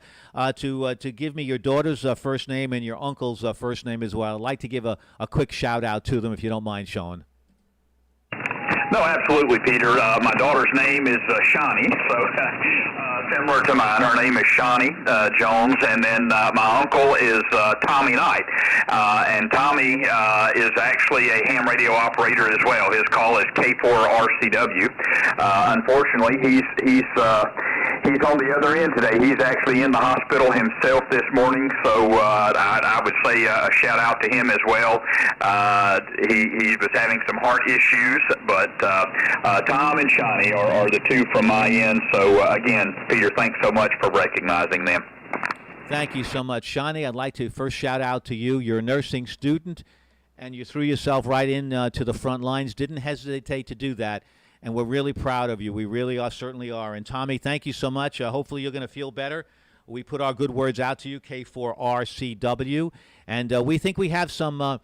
to give me your daughter's first name and your uncle's first name as well? I'd like to give a quick shout-out to them, if you don't mind, Sean. No, absolutely, Peter. My daughter's name is Shawnee, so similar to mine. Her name is Shawnee Jones, and then my uncle is Tommy Knight. And Tommy is actually a ham radio operator as well. His call is K4RCW. Unfortunately, he's on the other end today. He's actually in the hospital himself this morning, so I would say a shout out to him as well. He was having some heart issues, but Tom and Shawnee are the two from my end. So again, Peter, thanks so much for recognizing them. Thank you so much, Shawnee. I'd like to first shout out to you. You're a nursing student, and you threw yourself right in to the front lines. Didn't hesitate to do that, and we're really proud of you. We really certainly are. And Tommy, thank you so much. Hopefully you're going to feel better. We put our good words out to you, K4RCW, and we think we have some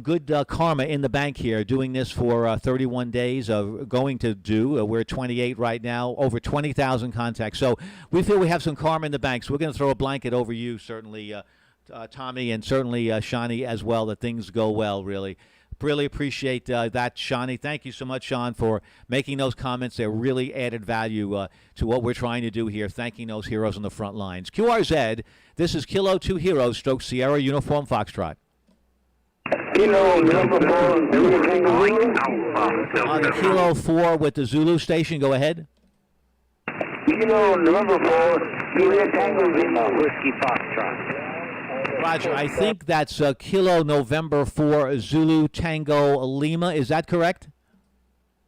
good karma in the bank here, doing this for 31 days, going to do. We're at 28 right now, over 20,000 contacts. So we feel we have some karma in the bank. So we're going to throw a blanket over you, certainly, Tommy, and certainly Shawnee as well, that things go well, really. Really appreciate that, Shawnee. Thank you so much, Sean, for making those comments. They're really added value to what we're trying to do here, thanking those heroes on the front lines. QRZ, this is Kilo 2 Heroes, stroke Sierra Uniform Foxtrot. Kilo number 4, On the Kilo 4 with the Zulu station, go ahead. Kilo number 4, Juliet Tango Lima, Whiskey Foxtrot. Roger, I think that's Kilo November 4 Zulu Tango Lima. Is that correct?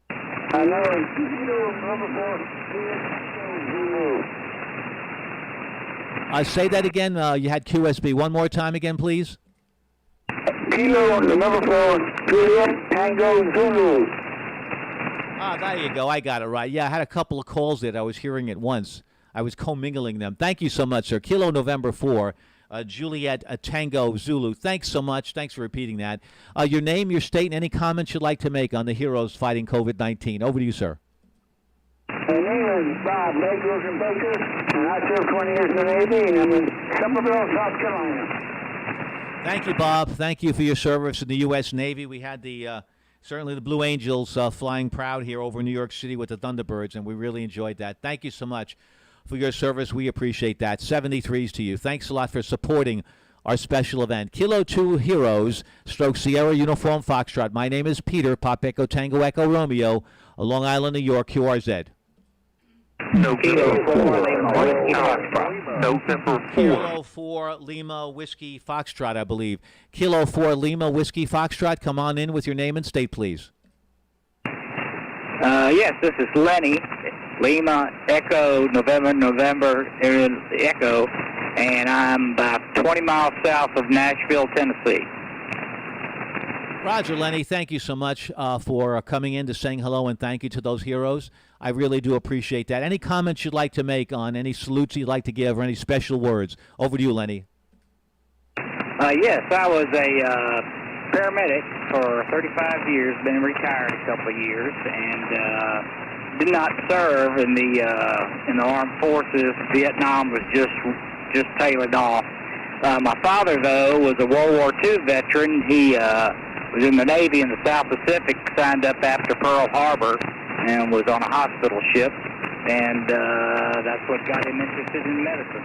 I know. Kilo number 4, Zulu. Say that again. You had QSB. One more time again, please. Kilo number 4, Juliet Tango Zulu. There you go. I got it right. Yeah, I had a couple of calls that I was hearing at once. I was commingling them. Thank you so much, sir. Kilo November 4. Juliet Tango Zulu. Thanks so much. Thanks for repeating that. Your name, your state, and any comments you'd like to make on the heroes fighting COVID-19. Over to you, sir. My name is Bob Baker, and I served 20 years in the Navy, and I'm in Somerville, South Carolina. Thank you, Bob. Thank you for your service in the U.S. Navy. We had certainly the Blue Angels flying proud here over New York City with the Thunderbirds, and we really enjoyed that. Thank you so much for your service. We appreciate that. 73s to you. Thanks a lot for supporting our special event. Kilo 2 Heroes, stroke Sierra Uniform Foxtrot. My name is Peter, Pop Echo Tango Echo Romeo, Long Island, New York, QRZ. Kilo 4, November 4. Kilo 4 Lima Whiskey Foxtrot, I believe. Kilo 4 Lima Whiskey Foxtrot, come on in with your name and state, please. Yes, this is Lenny. Lima Echo November Echo, and I'm about 20 miles south of Nashville, Tennessee. Roger, Lenny, thank you so much for coming in to saying hello, and thank you to those heroes. I really do appreciate that. Any comments you'd like to make on any salutes you'd like to give or any special words? Over to you, Lenny. Yes, I was a paramedic for 35 years, been retired a couple of years, and did not serve in the armed forces. Vietnam was just tailored off. My father, though, was a World War II veteran. He was in the Navy in the South Pacific, signed up after Pearl Harbor, and was on a hospital ship. And that's what got him interested in medicine.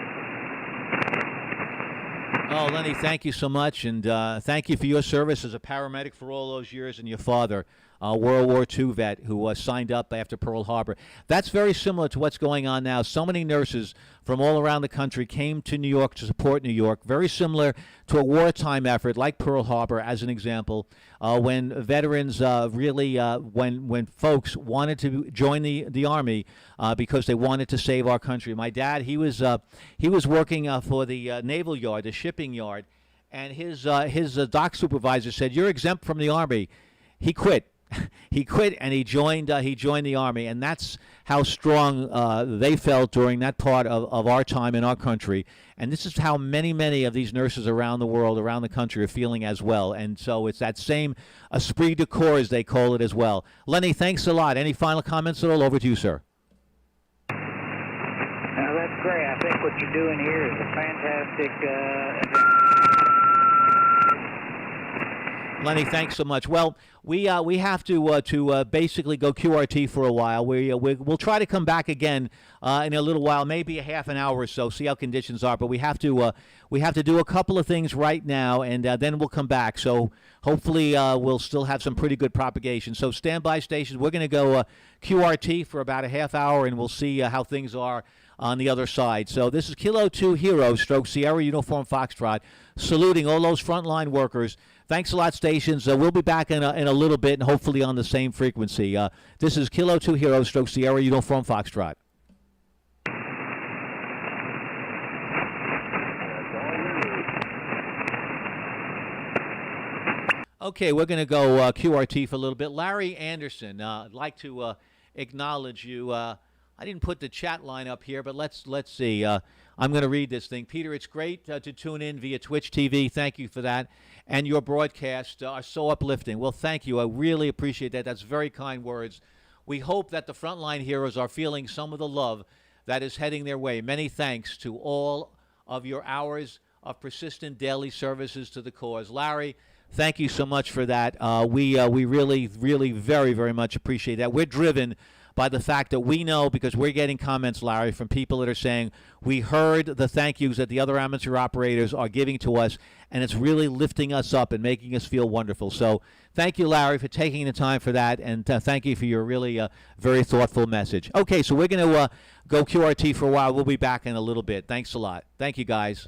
Oh, Lenny, thank you so much, and thank you for your service as a paramedic for all those years, and your father, a World War II vet who signed up after Pearl Harbor. That's very similar to what's going on now. So many nurses from all around the country came to New York to support New York. Very similar to a wartime effort like Pearl Harbor, as an example, when veterans when folks wanted to join the Army because they wanted to save our country. My dad, he was working for the Naval Yard, the shipping yard, and his dock supervisor said, "You're exempt from the Army." He quit. He quit and he joined the Army, and that's how strong they felt during that part of our time in our country. And this is how many of these nurses around the world, around the country, are feeling as well. And so it's that same esprit de corps, as they call it, as well. Lenny, thanks a lot. Any final comments at all? Over to you, sir. That's great. I think what you're doing here is a fantastic event. Lenny, thanks so much. Well, we have to basically go QRT for a while. We'll try to come back again in a little while, maybe a half an hour or so, see how conditions are. But we have to do a couple of things right now, and then we'll come back. So hopefully we'll still have some pretty good propagation. So standby stations. We're going to go QRT for about a half hour, and we'll see how things are on the other side. So this is Kilo 2 Hero / Sierra Uniform Foxtrot, saluting all those frontline workers. Thanks a lot, stations. We'll be back in a little bit, and hopefully on the same frequency. This is Kilo 2 Hero / Sierra Uniform Foxtrot. Okay, we're going to go QRT for a little bit. Larry Anderson, I'd like to acknowledge you. I didn't put the chat line up here, but let's see. I'm going to read this thing. Peter, it's great to tune in via Twitch TV. Thank you for that. And your broadcasts are so uplifting. Well, thank you. I really appreciate that. That's very kind words. We hope that the frontline heroes are feeling some of the love that is heading their way. Many thanks to all of your hours of persistent daily services to the cause. Larry, thank you so much for that. We really, really very, very much appreciate that. We're driven by the fact that we know, because we're getting comments, Larry, from people that are saying, we heard the thank yous that the other amateur operators are giving to us, and it's really lifting us up and making us feel wonderful. So thank you, Larry, for taking the time for that, and thank you for your really very thoughtful message. Okay, so we're going to go QRT for a while. We'll be back in a little bit. Thanks a lot. Thank you, guys.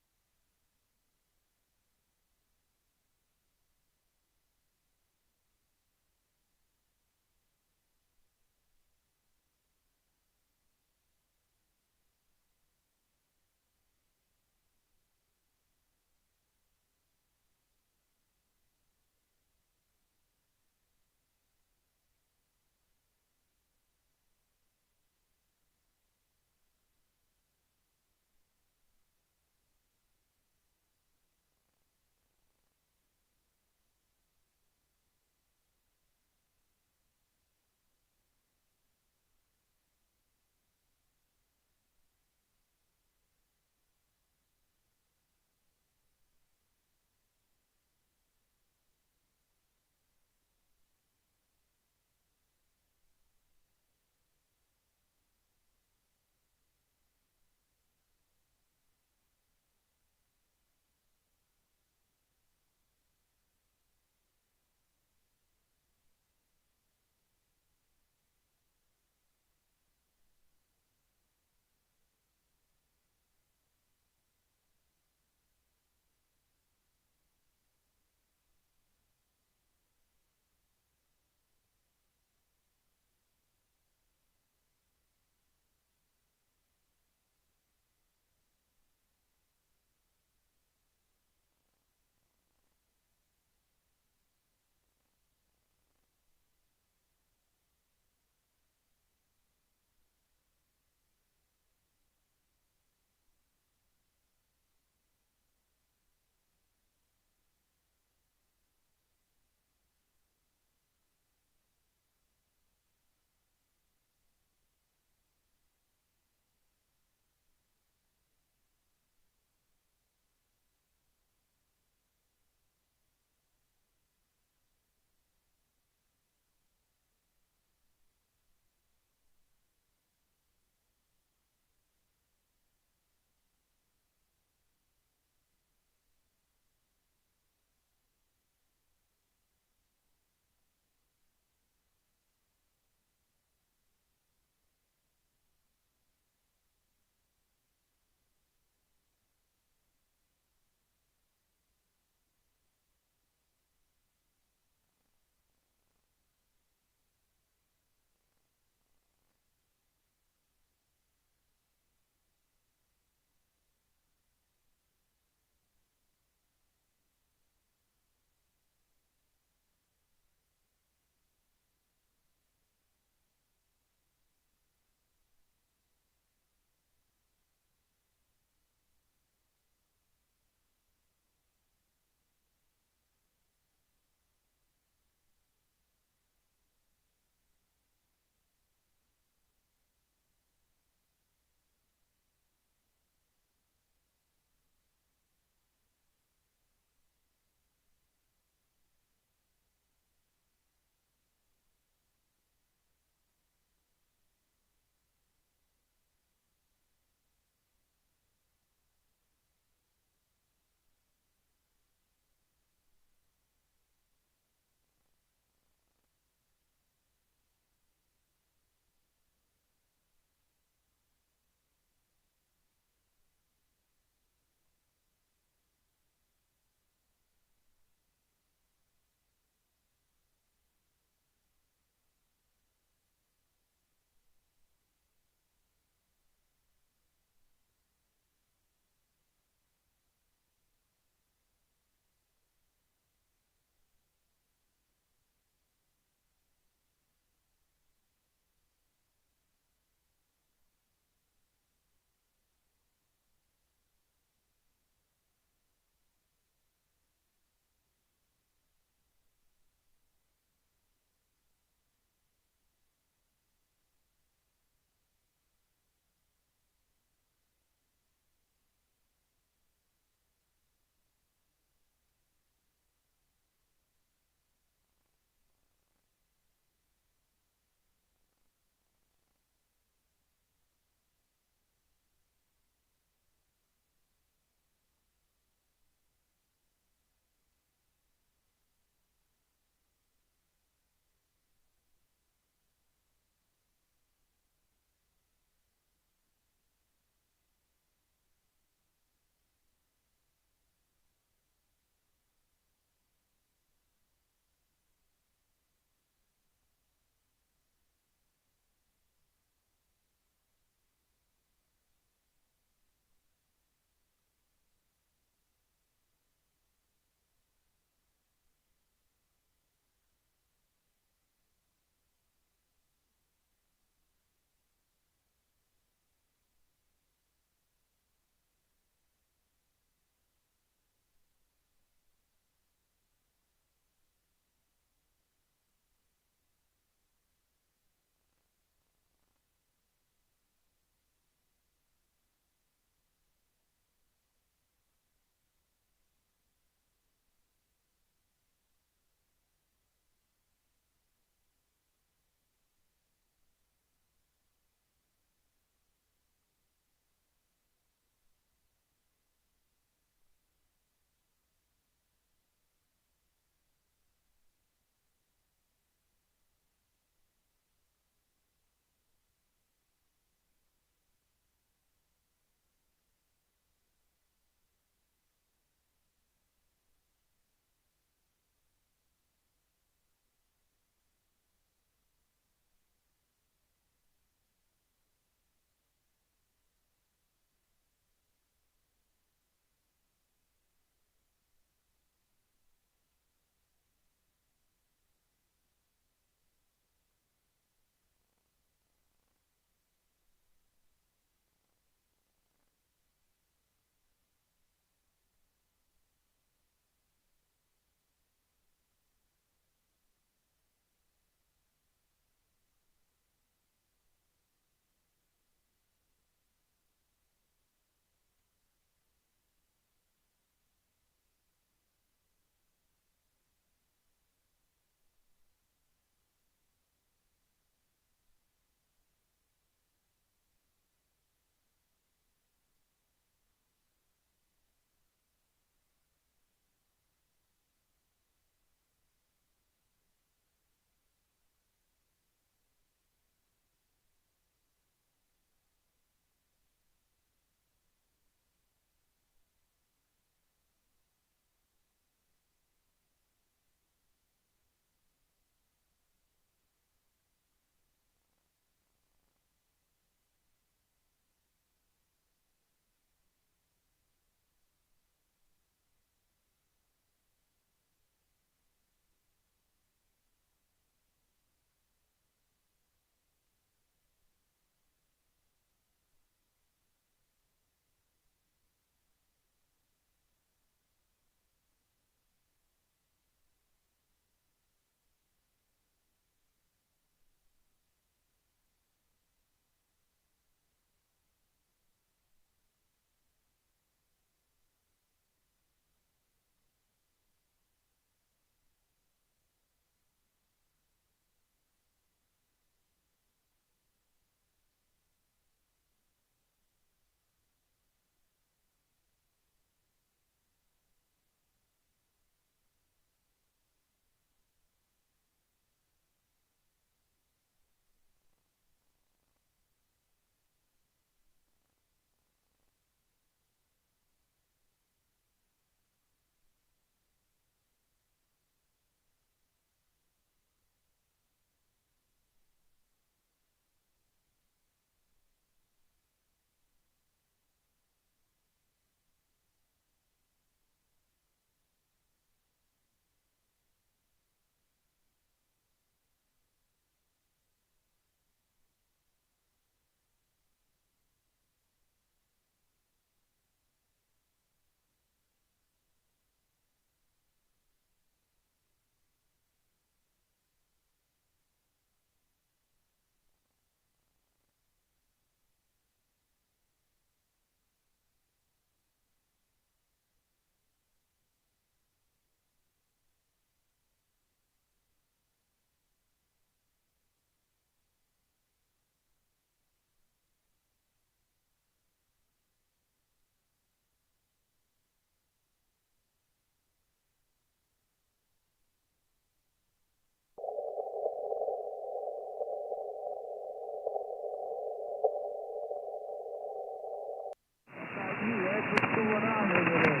what's going on over there?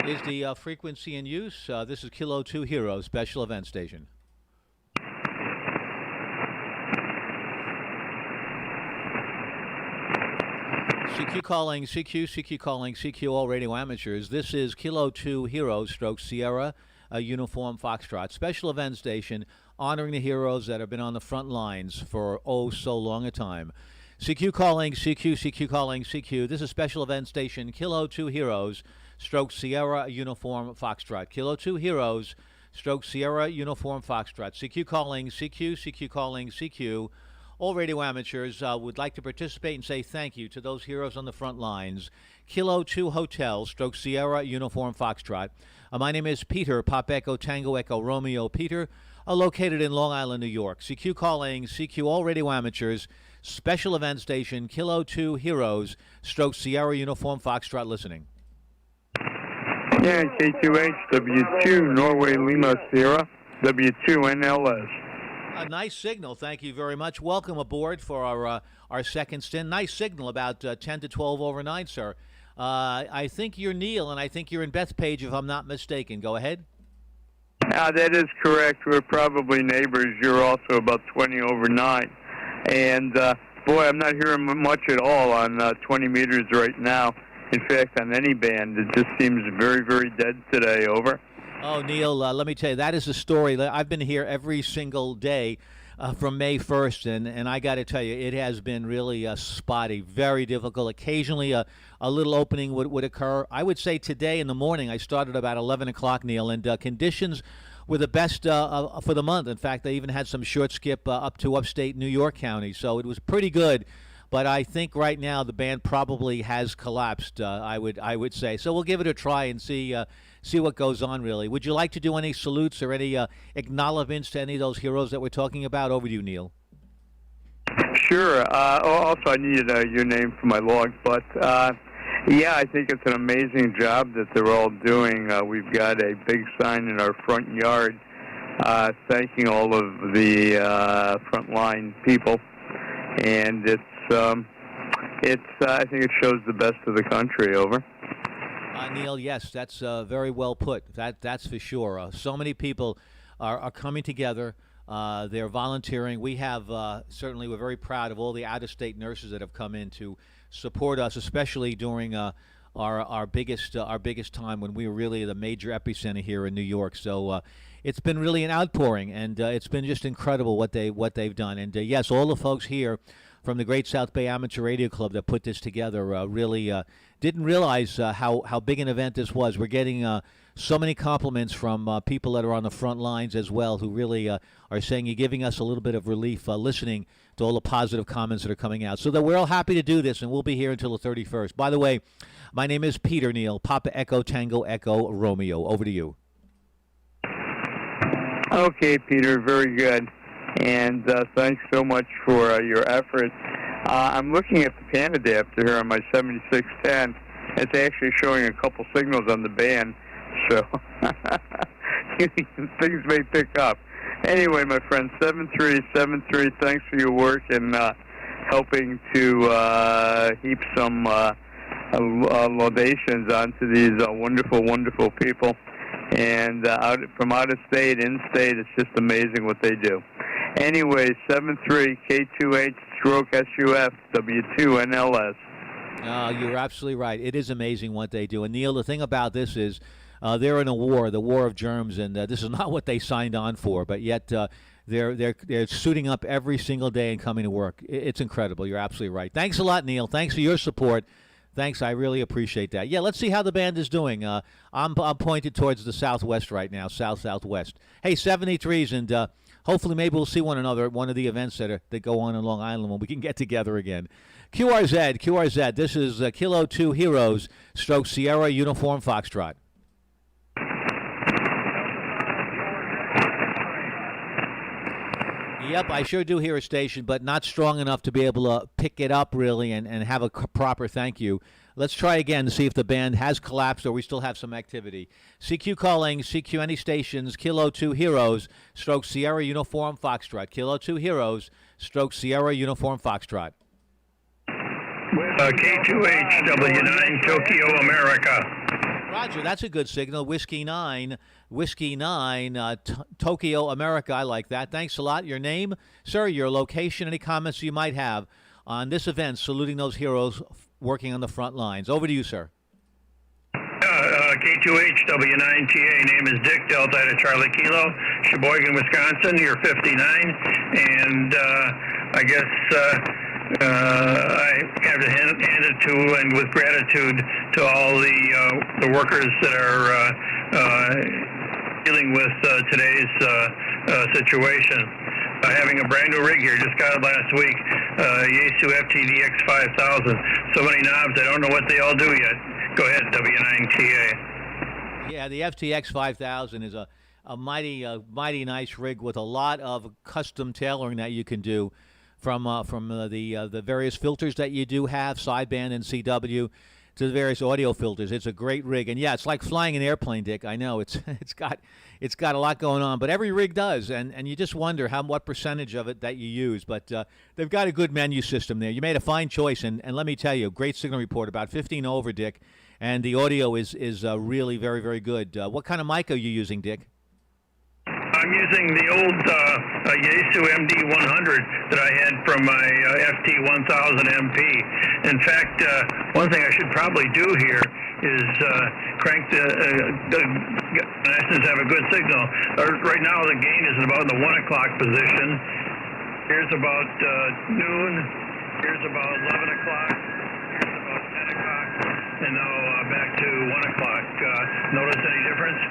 Is the frequency in use? This is Kilo 2 Hero, Special Event Station. CQ calling, CQ calling, CQ all radio amateurs. This is Kilo 2 Hero, stroke Sierra, Uniform Foxtrot, Special Event Station, honoring the heroes that have been on the front lines for oh so long a time. CQ calling, CQ calling, CQ. This is Special Event Station, Kilo 2 Heroes, stroke Sierra Uniform Foxtrot. Kilo 2 Heroes, stroke Sierra Uniform Foxtrot. CQ calling, CQ calling, CQ. All radio amateurs would like to participate and say thank you to those heroes on the front lines. Kilo 2 Hotel, stroke Sierra Uniform Foxtrot. My name is Peter, Pop Echo Tango Echo Romeo Peter, located in Long Island, New York. CQ calling, CQ all radio amateurs, Special Event Station, Kilo 2 Heroes, stroke Sierra Uniform Foxtrot listening. Yeah, K2H, W2, Norway Lima Sierra, W2 NLS. A nice signal. Thank you very much. Welcome aboard for our second stint. Nice signal, about 10 to 12 over 9, sir. I think you're Neil, and I think you're in Bethpage, if I'm not mistaken. Go ahead. That is correct. We're probably neighbors. You're also about 20 over 9. And, boy, I'm not hearing much at all on 20 meters right now. In fact, on any band, it just seems very, very dead today. Over. Oh, Neil, let me tell you, that is a story. I've been here every single day from May 1st, and I got to tell you, it has been really spotty, very difficult. Occasionally, a little opening would occur. I would say today in the morning, I started about 11 o'clock, Neil, and conditions were the best for the month. In fact, they even had some short skip up to upstate New York County, so it was pretty good. But I think right now the band probably has collapsed, I would say. So we'll give it a try and see what goes on, really. Would you like to do any salutes or any acknowledgments to any of those heroes that we're talking about? Over to you, Neil. Sure. Also, I needed your name for my log. But, yeah, I think it's an amazing job that they're all doing. We've got a big sign in our front yard thanking all of the frontline people. And I think it shows the best of the country. Over. Neil, yes, that's very well put. That's for sure. So many people are coming together. They're volunteering. We have certainly, we're very proud of all the out-of-state nurses that have come in to support us, especially during our biggest time when we were really the major epicenter here in New York. So it's been really an outpouring, and it's been just incredible what they've done. And yes, all the folks here from the Great South Bay Amateur Radio Club that put this together really didn't realize how big an event this was. We're getting so many compliments from people that are on the front lines as well, who really are saying you're giving us a little bit of relief listening to all the positive comments that are coming out. So that we're all happy to do this, and we'll be here until the 31st. By the way, my name is Peter, Neil, Papa Echo Tango Echo Romeo. Over to you. Okay, Peter, very good. And thanks so much for your efforts. I'm looking at the pan adapter here on my 7610. It's actually showing a couple signals on the band, so things may pick up. Anyway, my friend, 7373, thanks for your work and helping to heap some laudations onto these wonderful, wonderful people. And from out of state, in state, it's just amazing what they do. Anyway, 73 K2H stroke SUF W2 NLS. You're absolutely right. It is amazing what they do. And Neil, the thing about this is they're in a war, the war of germs, and this is not what they signed on for. But yet they're suiting up every single day and coming to work. It's incredible. You're absolutely right. Thanks a lot, Neil. Thanks for your support. Thanks, I really appreciate that. Yeah, let's see how the band is doing. I'm pointed towards the southwest right now, southwest. Hey, 73s, and hopefully maybe we'll see one another at one of the events that go on in Long Island when we can get together again. QRZ, this is Kilo 2 Heroes, stroke Sierra Uniform Foxtrot. Yep, I sure do hear a station, but not strong enough to be able to pick it up really and have a proper thank you. Let's try again to see if the band has collapsed or we still have some activity. CQ calling, CQ any stations, Kilo 2 Heroes, stroke Sierra Uniform Foxtrot. Kilo 2 Heroes, stroke Sierra Uniform Foxtrot. K2HW9, Tokyo, America. Roger, that's a good signal. Whiskey 9, Tokyo, America. I like that. Thanks a lot. Your name, sir, your location, any comments you might have on this event, saluting those heroes working on the front lines. Over to you, sir. K2HW9TA, name is Dick, Delta to Charlie Kilo, Sheboygan, Wisconsin, you're 59, and I guess I have to hand it to, and with gratitude to all the workers that are dealing with today's situation. Having a brand new rig here, just got it last week, Yaesu FTD X5000. So many knobs, I don't know what they all do yet. Go ahead, W9TA. Yeah, the FTX 5000 is a mighty nice rig with a lot of custom tailoring that you can do from the various filters that you do have, sideband and CW, to the various audio filters. It's a great rig, and yeah, it's like flying an airplane, Dick. I know it's got a lot going on, but every rig does, and you just wonder what percentage of it that you use. But they've got a good menu system there. You made a fine choice, and let me tell you, great signal report, about 15 over, Dick, and the audio is really very, very good. What kind of mic are you using, Dick? I'm using the old Yaesu MD100 that I had from my FT1000MP. In fact, one thing I should probably do here is crank in essence, have a good signal. Right now, the gain is about the 1 o'clock position. Here's about noon. Here's about 11 o'clock. Here's about 10 o'clock. And now back to 1 o'clock. Notice any difference?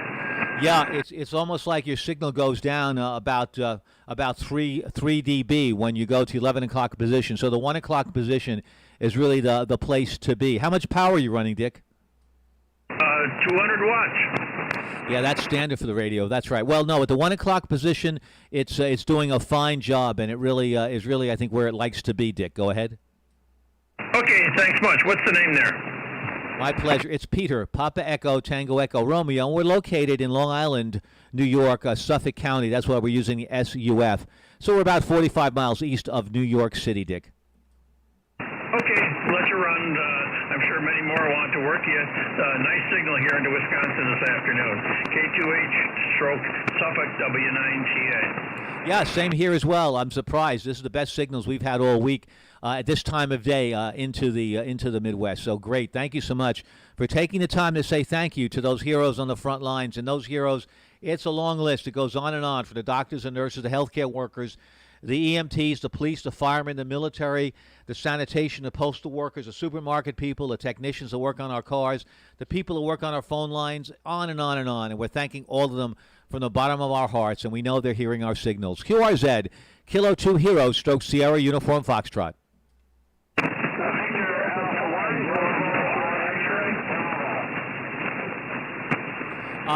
Yeah, it's almost like your signal goes down about 3 dB when you go to 11 o'clock position. So the 1 o'clock position is really the place to be. How much power are you running, Dick? 200 watts. Yeah, that's standard for the radio. That's right. Well, no, at the 1 o'clock position, it's doing a fine job, and it really is really, I think, where it likes to be, Dick. Go ahead. Okay, thanks much. What's the name there? My pleasure. It's Peter, Papa Echo, Tango Echo, Romeo, and we're located in Long Island, New York, Suffolk County. That's why we're using the SUF. So we're about 45 miles east of New York City, Dick. Okay, let you run. I'm sure many more want to work you. Nice signal here into Wisconsin this afternoon. K2H/Suffolk W9TA. Yeah, same here as well. I'm surprised. This is the best signals we've had all week at this time of day into the Midwest. So great. Thank you so much for taking the time to say thank you to those heroes on the front lines. And those heroes, it's a long list. It goes on and on for the doctors and nurses, the healthcare workers, the EMTs, the police, the firemen, the military, the sanitation, the postal workers, the supermarket people, the technicians that work on our cars, the people who work on our phone lines, on and on and on. And we're thanking all of them from the bottom of our hearts, and we know they're hearing our signals. QRZ, Kilo 2 Heroes, stroke Sierra Uniform Foxtrot.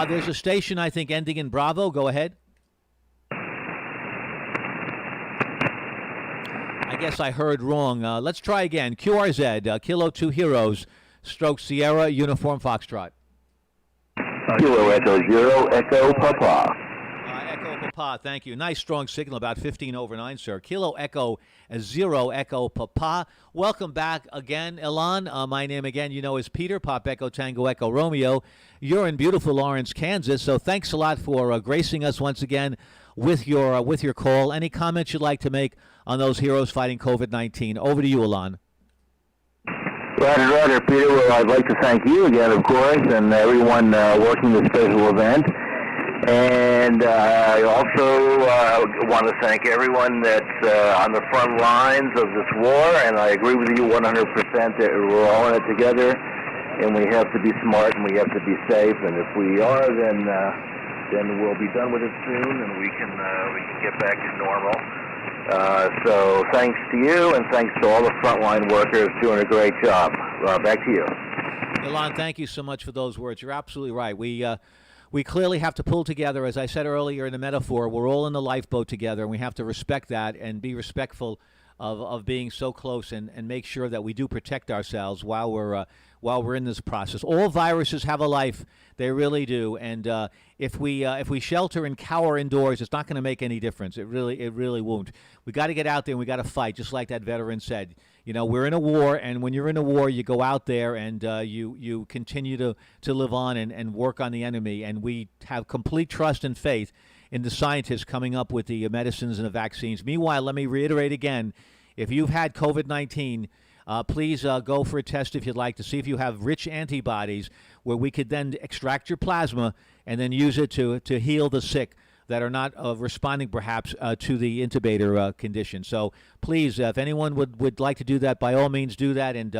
There's a station, I think, ending in Bravo. Go ahead. I guess I heard wrong. Let's try again. QRZ, Kilo 2 Heroes, stroke Sierra Uniform Foxtrot. Kilo Echo 0, Echo Papa. Echo Papa, thank you. Nice strong signal, about 15 over 9, sir. Kilo Echo 0, Echo Papa. Welcome back again, Elan. My name again, you know, is Peter, Pop Echo Tango Echo Romeo. You're in beautiful Lawrence, Kansas, so thanks a lot for gracing us once again with your call. Any comments you'd like to make on those heroes fighting COVID-19? Over to you, Elan. Roger, Peter. Well, I'd like to thank you again, of course, and everyone working the special event. And I also want to thank everyone that's on the front lines of this war, and I agree with you 100% that we're all in it together, and we have to be smart and we have to be safe, and if we are, then we'll be done with it soon, and we can get back to normal. So thanks to you, and thanks to all the frontline workers doing a great job. Back to you. Elan, thank you so much for those words. You're absolutely right. we clearly have to pull together. As I said earlier in the metaphor, we're all in the lifeboat together, and we have to respect that and be respectful of being so close and make sure that we do protect ourselves while we're in this process. All viruses have a life; they really do. And if we shelter and cower indoors, it's not going to make any difference. It really won't. We got to get out there and we got to fight, just like that veteran said. You know, we're in a war, and when you're in a war, you go out there and you continue to live on and work on the enemy. And we have complete trust and faith in the scientists coming up with the medicines and the vaccines. Meanwhile, let me reiterate again, if you've had COVID-19, please go for a test if you'd like to see if you have rich antibodies where we could then extract your plasma and then use it to heal the sick that are not responding perhaps to the intubator condition. So please, if anyone would like to do that, by all means do that. And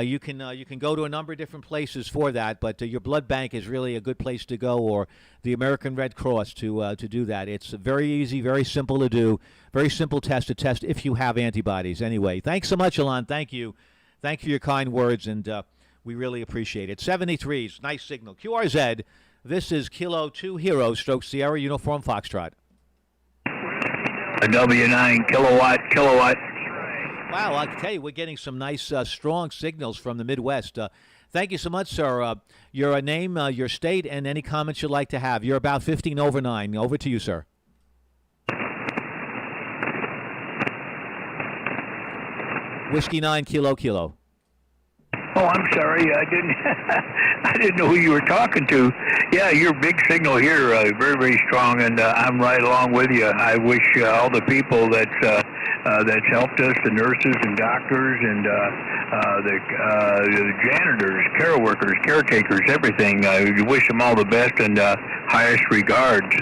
you can go to a number of different places for that, but your blood bank is really a good place to go, or the American Red Cross to do that. It's very easy, very simple to do, very simple test to test if you have antibodies. Anyway, thanks so much, Alon. Thank you for your kind words, and we really appreciate it. 73s, nice signal. QRZ, this is Kilo 2 Hero stroke Sierra Uniform Foxtrot. A W9 kilowatt. Wow, I can tell you, we're getting some nice, strong signals from the Midwest. Thank you so much, sir. Your name, your state, and any comments you'd like to have. You're about 15 over 9. Over to you, sir. Whiskey 9 kilo. Oh, I'm sorry. I didn't know who you were talking to. Yeah, your big signal here, very, very strong, and I'm right along with you. I wish all the people that's helped us, the nurses and doctors and the janitors, care workers, caretakers, everything. I wish them all the best and highest regards.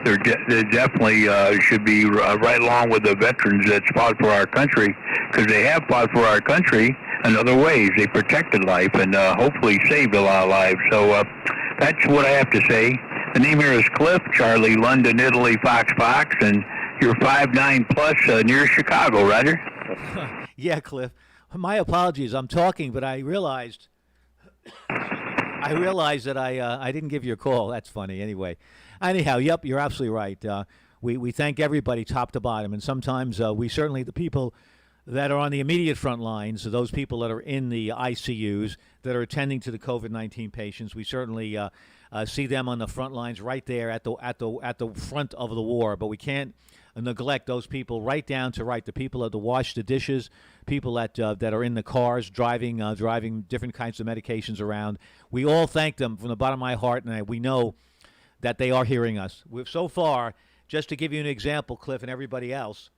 They definitely should be right along with the veterans that fought for our country, because they have fought for our country in other ways. They protected life and hopefully saved a lot of lives. So that's what I have to say. The name here is Cliff, Charlie, London, Italy, Fox, and you're 5'9" plus near Chicago, Roger. Yeah, Cliff. My apologies. I'm talking, but I realized that I didn't give you a call. That's funny. Anyway, anyhow, yep, you're absolutely right. We thank everybody top to bottom, and sometimes we certainly, the people that are on the immediate front lines, those people that are in the ICUs that are attending to the COVID-19 patients, we certainly see them on the front lines right there at the front of the war. But we can't neglect those people right down to the people that wash the dishes, people that are in the cars driving different kinds of medications around. We all thank them from the bottom of my heart, and we know that they are hearing us. We've so far, just to give you an example, Cliff, and everybody else,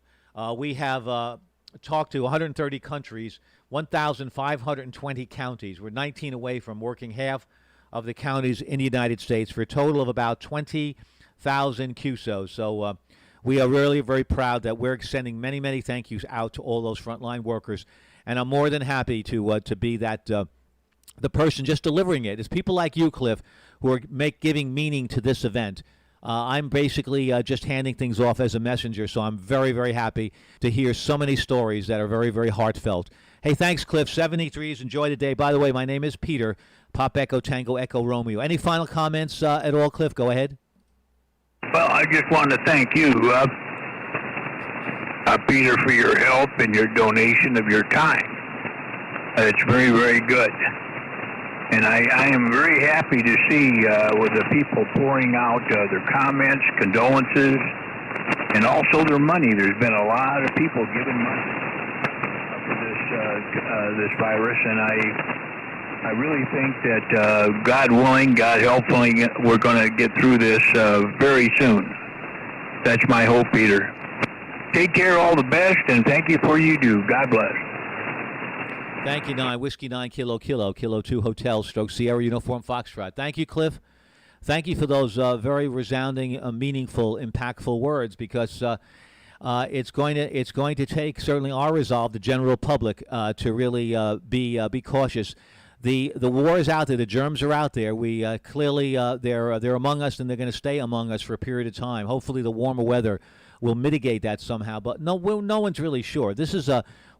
we have talked to 130 countries, 1,520 counties. We're 19 away from working half of the counties in the United States for a total of about 20,000 QSOs. So we are really very proud that we're sending many, many thank yous out to all those frontline workers. And I'm more than happy to be that the person just delivering it. It's people like you, Cliff, who are giving meaning to this event. I'm basically just handing things off as a messenger, so I'm very, very happy to hear so many stories that are very, very heartfelt. Hey, thanks, Cliff. 73s, enjoy the day. By the way, my name is Peter, Pop Echo Tango Echo Romeo. Any final comments at all, Cliff? Go ahead. Well, I just want to thank you, Peter, for your help and your donation of your time. It's very, very good. And I am very happy to see with the people pouring out their comments, condolences, and also their money. There's been a lot of people giving money for this virus, and I really think that God willing, God helping, we're going to get through this very soon. That's my hope, Peter. Take care, all the best, and thank you for you do. God bless. Thank you, 9. Whiskey 9 Kilo 2 Hotel stroke Sierra Uniform Foxtrot. Thank you, Cliff. Thank you for those very resounding, meaningful, impactful words, because it's going to take certainly our resolve, the general public, to really be cautious. The war is out there. The germs are out there. We clearly they're among us, and they're going to stay among us for a period of time. Hopefully, the warmer weather will mitigate that somehow. But no one's really sure.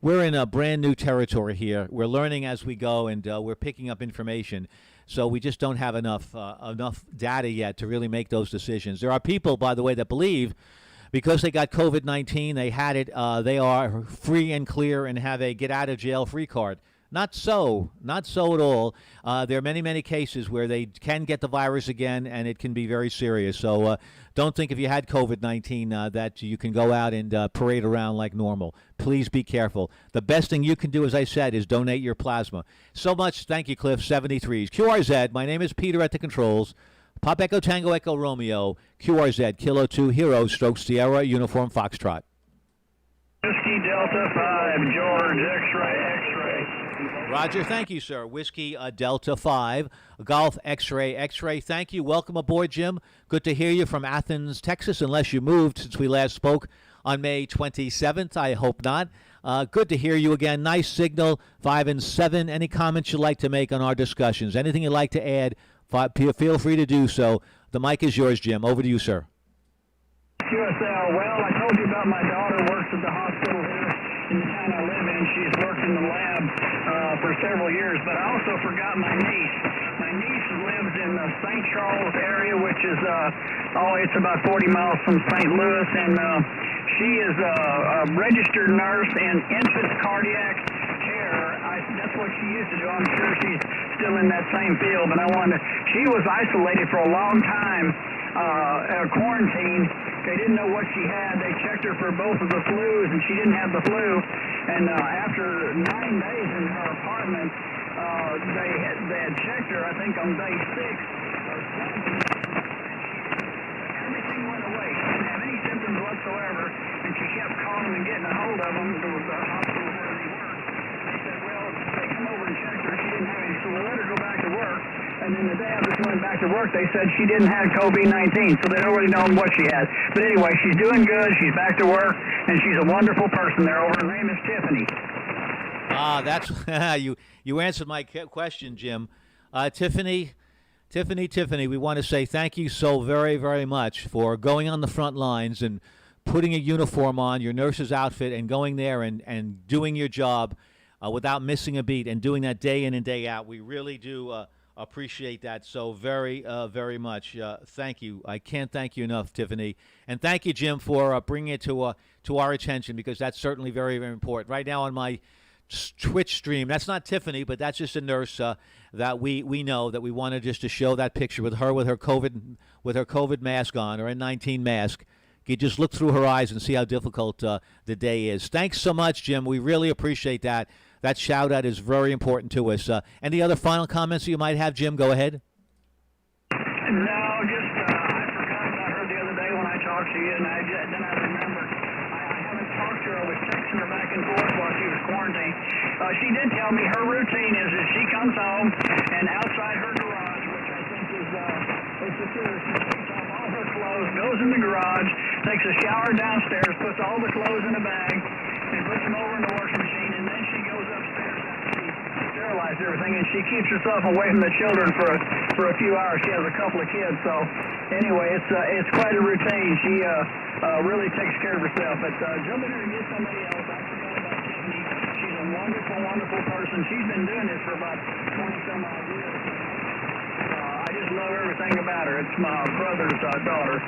We're in a brand new territory here. We're learning as we go, and we're picking up information. So we just don't have enough data yet to really make those decisions. There are people, by the way, that believe because they got COVID-19, they had it, they are free and clear and have a get-out-of-jail-free card. Not so at all. There are many, many cases where they can get the virus again, and it can be very serious. So don't think if you had COVID-19 that you can go out and parade around like normal. Please be careful. The best thing you can do, as I said, is donate your plasma. So much. Thank you, Cliff. 73s. QRZ, my name is Peter at the controls. Pop Echo Tango Echo Romeo. QRZ, Kilo 2, Hero, Stroke Sierra, Uniform Foxtrot. Whiskey Delta 5, George, X-ray, X-ray. Roger, thank you, sir. Whiskey Delta 5, Golf X-ray, X-ray. Thank you. Welcome aboard, Jim. Good to hear you from Athens, Texas, unless you moved since we last spoke on May 27th. I hope not. Good to hear you again. Nice signal, 5 and 7. Any comments you'd like to make on our discussions? Anything you'd like to add, feel free to do so. The mic is yours, Jim. Over to you, sir. QSL, well, I told you about my daughter works at the hospital here in the town I live in. She's worked in the lab for several years, but I also forgot my niece. My niece lives in the St. Charles area, which is, it's about 40 miles from St. Louis, and she is a registered nurse in infant cardiac care. That's what she used to do. I'm sure she's still in that same field, but she was isolated for a long time. Quarantine. They didn't know what she had. They checked her for both of the flus, and she didn't have the flu. And after 9 days in her apartment, they had checked her, I think, on day 6 or 7. Everything went away. She didn't have any symptoms whatsoever, and she kept calling and getting a hold of them. There was a hospital where they worked. They said, well, they come over and checked her. She didn't have any, so we'll let her go back to work. And then the day after she went back to work, they said she didn't have COVID-19, so they don't really know what she had. But anyway, she's doing good. She's back to work, and she's a wonderful person there over. Her name is Tiffany. That's you answered my question, Jim. Tiffany, we want to say thank you so very, very much for going on the front lines and putting a uniform on, your nurse's outfit, and going there and doing your job without missing a beat and doing that day in and day out. We really do appreciate that so very, very much. Thank you. I can't thank you enough, Tiffany. And thank you, Jim, for bringing it to our attention, because that's certainly very, very important. Right now on my Twitch stream, that's not Tiffany, but that's just a nurse that we know, that we wanted just to show that picture with her with her COVID mask on, or N19 mask. You just look through her eyes and see how difficult the day is. Thanks so much, Jim. We really appreciate that. That shout-out is very important to us. Any other final comments you might have, Jim? Go ahead. No, just I forgot about her the other day when I talked to you, and then I remembered. I haven't talked to her. I was texting her back and forth while she was quarantined. She did tell me her routine is that she comes home, and outside her garage, which I think is secure, she takes off all her clothes, goes in the garage, takes a shower downstairs, puts all the clothes in a bag, and puts them over in the washing machine, and then she goes upstairs after she sterilized everything, and she keeps herself away from the children for a few hours. She has a couple of kids, so anyway, it's quite a routine. She really takes care of herself. But jump in here and get somebody else. I forgot about Tiffany. She's a wonderful, wonderful person. She's been doing this for about 20-some odd years. I just love everything about her. It's my brother's daughter.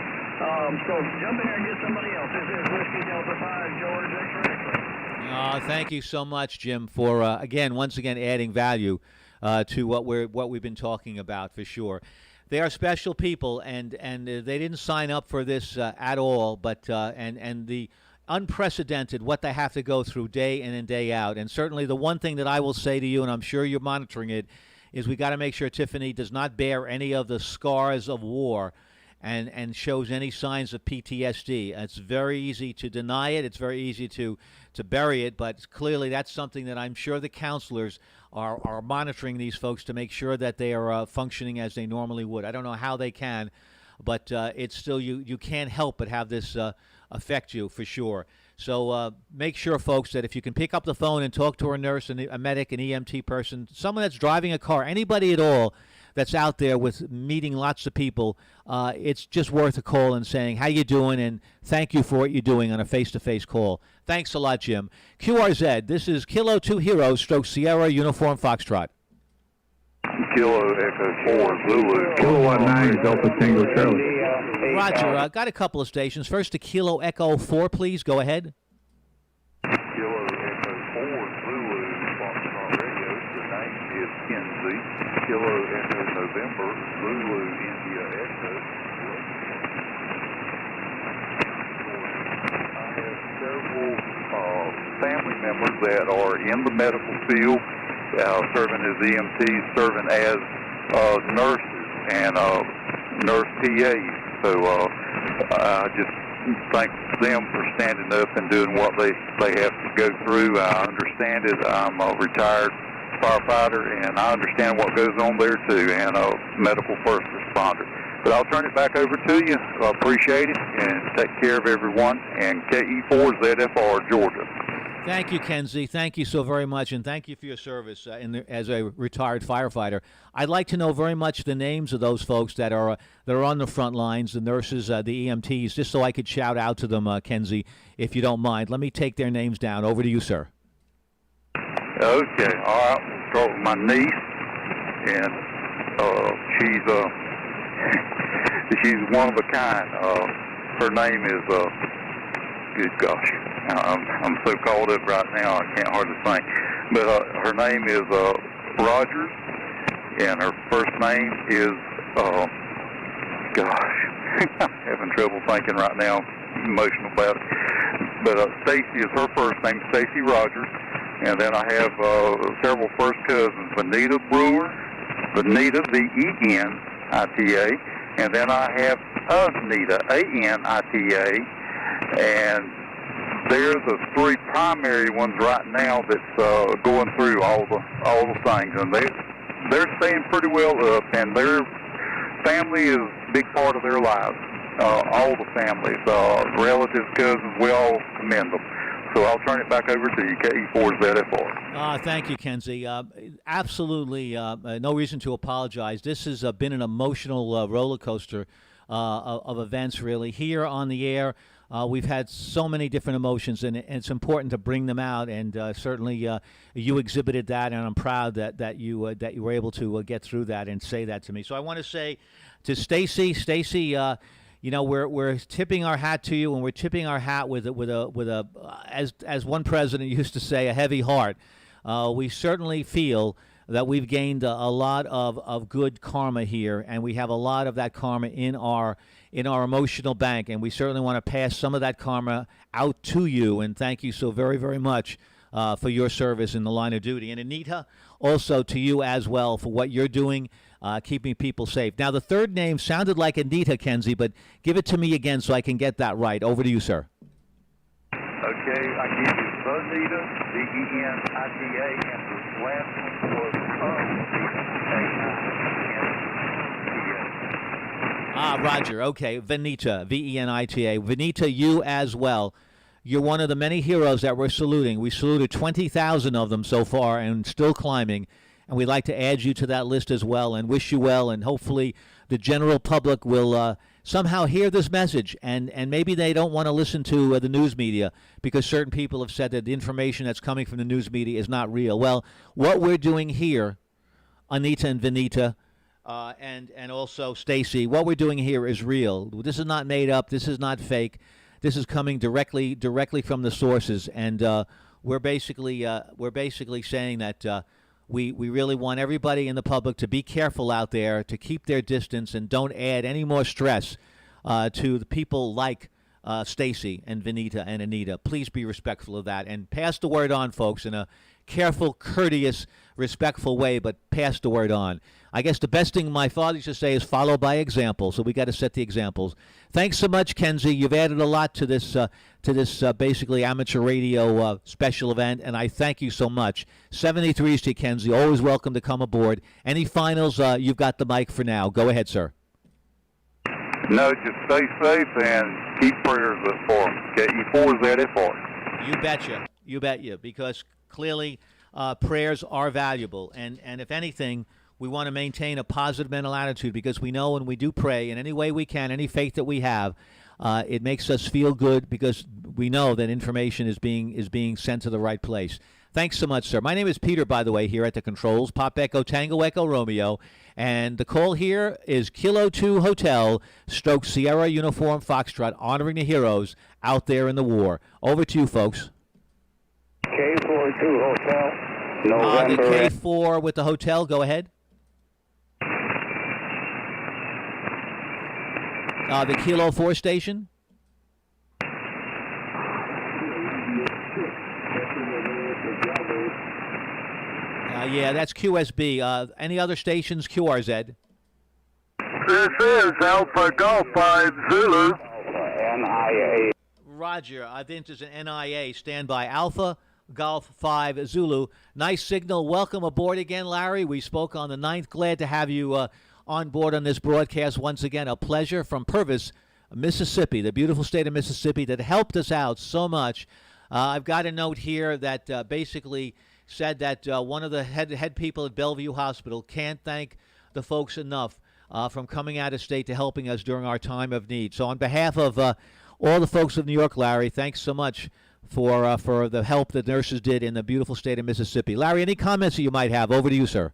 So jump in here and get somebody else. This is Whiskey Delta 5, George X-ray. Thank you so much, Jim, for once again adding value to what we've been talking about, for sure. They are special people, and they didn't sign up for this at all. But and the unprecedented what they have to go through day in and day out. And certainly the one thing that I will say to you, and I'm sure you're monitoring it, is we got to make sure Tiffany does not bear any of the scars of war and shows any signs of PTSD. It's very easy to deny it. It's very easy to bury it, but clearly that's something that I'm sure the counselors are monitoring these folks to make sure that they are functioning as they normally would. I don't know how they can, but it's still, you can't help but have this affect you, for sure. So make sure, folks, that if you can pick up the phone and talk to a nurse, and a medic, an EMT person, someone that's driving a car, anybody at all that's out there with meeting lots of people, it's just worth a call and saying, how you doing, and thank you for what you're doing on a face-to-face call. Thanks a lot, Jim. QRZ, this is Kilo 2 Hero, Stroke Sierra, Uniform Foxtrot. Kilo Echo 4 Zulu. Kilowatt 9 Delta Tango Charlie. Roger, got a couple of stations. First to Kilo Echo 4, please. Go ahead. Kilo Echo 4 Zulu, Foxtrot Radio. The name is Kenzie. Kilo Echo November, Zulu India Echo. I have several family members that are in the medical field, serving as EMTs, serving as nurses and nurse PAs. So I just thank them for standing up and doing what they have to go through. I understand it. I'm a retired firefighter, and I understand what goes on there too, and a medical first responder. But I'll turn it back over to you. I appreciate it, and take care of everyone. And KE4ZFR, Georgia. Thank you, Kenzie. Thank you so very much, and thank you for your service as a retired firefighter. I'd like to know very much the names of those folks that are on the front lines, the nurses, the EMTs, just so I could shout out to them, Kenzie, if you don't mind. Let me take their names down. Over to you, sir. Okay, all right. We'll start with my niece, and she's one of a kind. Her name is good gosh, I'm so caught up right now I can't hardly think. But her name is Rogers, and her first name is I'm having trouble thinking right now. I'm emotional about it. But Stacy is her first name, Stacy Rogers. And then I have several first cousins, Vanita Brewer, Vanita, V-E-N-I-T-A, and then I have Anita, A-N-I-T-A, and they're the three primary ones right now that's going through all the things, and they're staying pretty well up, and their family is a big part of their lives. All the families, relatives, cousins, we all commend them. So I'll turn it back over to you, KE4ZFR. Thank you, Kenzie. Absolutely no reason to apologize. This has been an emotional roller coaster of events, really. Here on the air, we've had so many different emotions, and it's important to bring them out. And certainly you exhibited that, and I'm proud that you were able to get through that and say that to me. So I want to say to Stacy, we're tipping our hat to you, and we're tipping our hat with a as one president used to say, a heavy heart. We certainly feel that we've gained a lot of good karma here, and we have a lot of that karma in our emotional bank, and we certainly want to pass some of that karma out to you. And thank you so very, very much for your service in the line of duty. And Anita, also to you as well for what you're doing. Keeping people safe. Now, the third name sounded like Anita, Kenzie, but give it to me again so I can get that right. Over to you, sir. Okay, I give you Anita, V-E-N-I-T-A, and the last one was Vanita. Roger. Okay, Vanita, V-E-N-I-T-A. Vanita, you as well. You're one of the many heroes that we're saluting. We saluted 20,000 of them so far and still climbing. And we'd like to add you to that list as well and wish you well. And hopefully the general public will somehow hear this message. And maybe they don't want to listen to the news media because certain people have said that the information that's coming from the news media is not real. Well, what we're doing here, Anita and Vanita, and also Stacy, what we're doing here is real. This is not made up. This is not fake. This is coming directly from the sources. And we're basically saying that We really want everybody in the public to be careful out there, to keep their distance, and don't add any more stress to the people like Stacy and Vanita and Anita. Please be respectful of that and pass the word on, folks, in a careful, courteous, respectful way, but pass the word on. I guess the best thing my father used to say is follow by example, so we got to set the examples. Thanks so much, Kenzie. You've added a lot to this basically amateur radio special event, and I thank you so much. 73s to Kenzie. Always welcome to come aboard. Any finals? You've got the mic for now. Go ahead, sir. No, just stay safe and keep prayers up for them. KE4ZFR. You betcha. You bet you, because clearly prayers are valuable, and if anything, we want to maintain a positive mental attitude, because we know when we do pray in any way we can, any faith that we have, it makes us feel good, because we know that information is being sent to the right place. Thanks so much, sir. My name is Peter, by the way, here at the controls. Pop Echo Tango Echo Romeo. And the call here is Kilo 2 Hotel, stroke Sierra Uniform Foxtrot, honoring the heroes out there in the war. Over to you, folks. K42 Hotel, The November. K4 with the hotel. Go ahead. The Kilo 4 station. Yeah, that's QSB. Any other stations? QRZ. This is Alpha Golf 5 Zulu. NIA. Roger. I think there's an NIA. Stand by. Alpha Golf 5 Zulu. Nice signal. Welcome aboard again, Larry. We spoke on the 9th. Glad to have you on board on this broadcast once again. A pleasure from Purvis, Mississippi, the beautiful state of Mississippi that helped us out so much. I've got a note here that basically said that one of the head people at Bellevue Hospital can't thank the folks enough from coming out of state to helping us during our time of need. So on behalf of all the folks of New York, Larry, thanks so much for the help that nurses did in the beautiful state of Mississippi. Larry, any comments that you might have? Over to you, sir.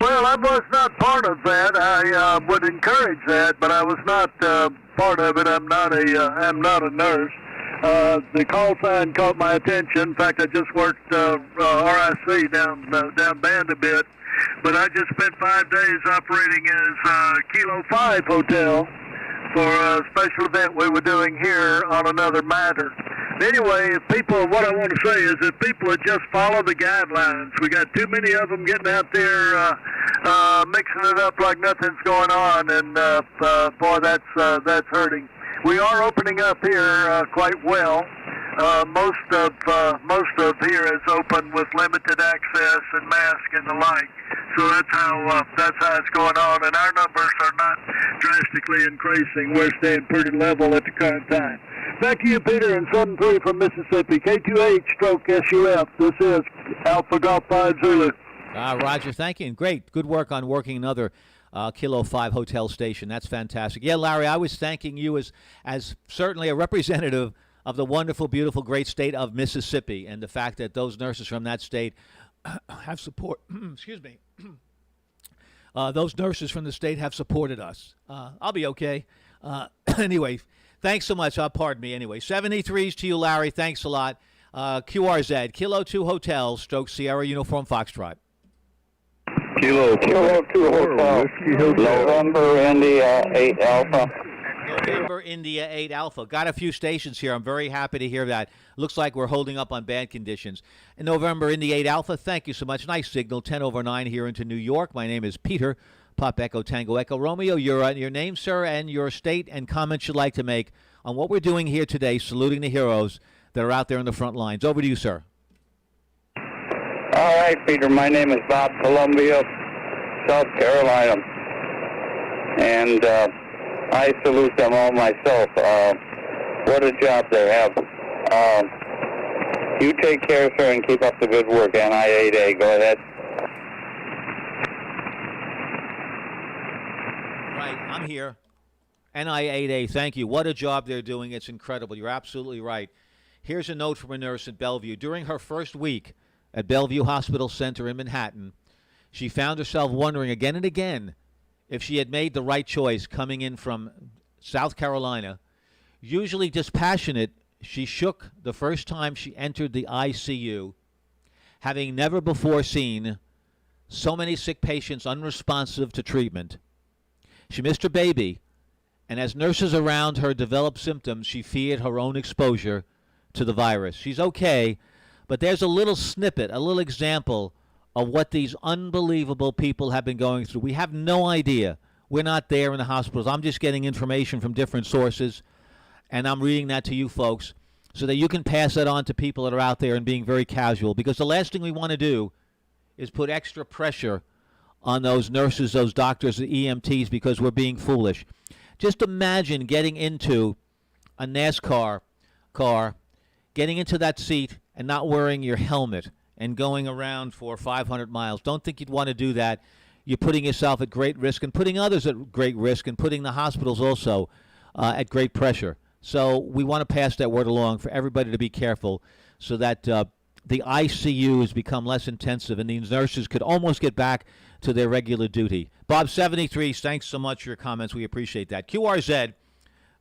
Well, I was not part of that. I would encourage that, but I was not part of it. I'm not a nurse. The call sign caught my attention. In fact, I just worked RIC down band a bit, but I just spent 5 days operating as Kilo 5 Hotel for a special event we were doing here on another matter. Anyway, what I want to say is that people would just follow the guidelines. We got too many of them getting out there mixing it up like nothing's going on, and boy, that's hurting. We are opening up here quite well. Most of here is open with limited access and mask and the like. So that's how it's going on, and our numbers are not drastically increasing. We're staying pretty level at the current time. Back to you, Peter, and 73 from Mississippi, K2H stroke SUF. This is Alpha Golf 5 Zulu. Roger, thank you, and great. Good work on working another Kilo 5 hotel station. That's fantastic. Yeah, Larry, I was thanking you as certainly a representative of the wonderful, beautiful, great state of Mississippi, and the fact that those nurses from that state have support. Excuse me. Those nurses from the state have supported us. I'll be okay. Anyway, thanks so much. Pardon me. Anyway, 73s to you, Larry. Thanks a lot. QRZ, Kilo 2 Hotel, stroke Sierra Uniform Foxtrot. Kilo 2 Hotel, November, India 8 Alpha. November, India 8 Alpha. Got a few stations here. I'm very happy to hear that. Looks like we're holding up on bad conditions. In November, India 8 Alpha, thank you so much. Nice signal, 10 over 9 here into New York. My name is Peter, Pop Echo Tango Echo Romeo. Your name, sir, and your state and comments you'd like to make on what we're doing here today, saluting the heroes that are out there in the front lines. Over to you, sir. All right, Peter. My name is Bob, Columbia, South Carolina, and I salute them all myself. What a job they have. You take care, sir, and keep up the good work. NI8A, go ahead. Right, I'm here. NI8A, thank you. What a job they're doing. It's incredible. You're absolutely right. Here's a note from a nurse at Bellevue. During her first week at Bellevue Hospital Center in Manhattan, she found herself wondering again and again if she had made the right choice coming in from South Carolina. Usually dispassionate, she shook the first time she entered the ICU, having never before seen so many sick patients unresponsive to treatment. She missed her baby, and as nurses around her developed symptoms, she feared her own exposure to the virus. She's okay, but there's a little snippet, a little example of what these unbelievable people have been going through. We have no idea. We're not there in the hospitals. I'm just getting information from different sources, and I'm reading that to you folks so that you can pass that on to people that are out there and being very casual, because the last thing we want to do is put extra pressure on those nurses, those doctors, the EMTs, because we're being foolish. Just imagine getting into a NASCAR car, getting into that seat and not wearing your helmet and going around for 500 miles. Don't think you'd want to do that. You're putting yourself at great risk and putting others at great risk and putting the hospitals also at great pressure. So we want to pass that word along for everybody to be careful so that the ICU has become less intensive, and these nurses could almost get back to their regular duty. Bob 73, thanks so much for your comments. We appreciate that. QRZ,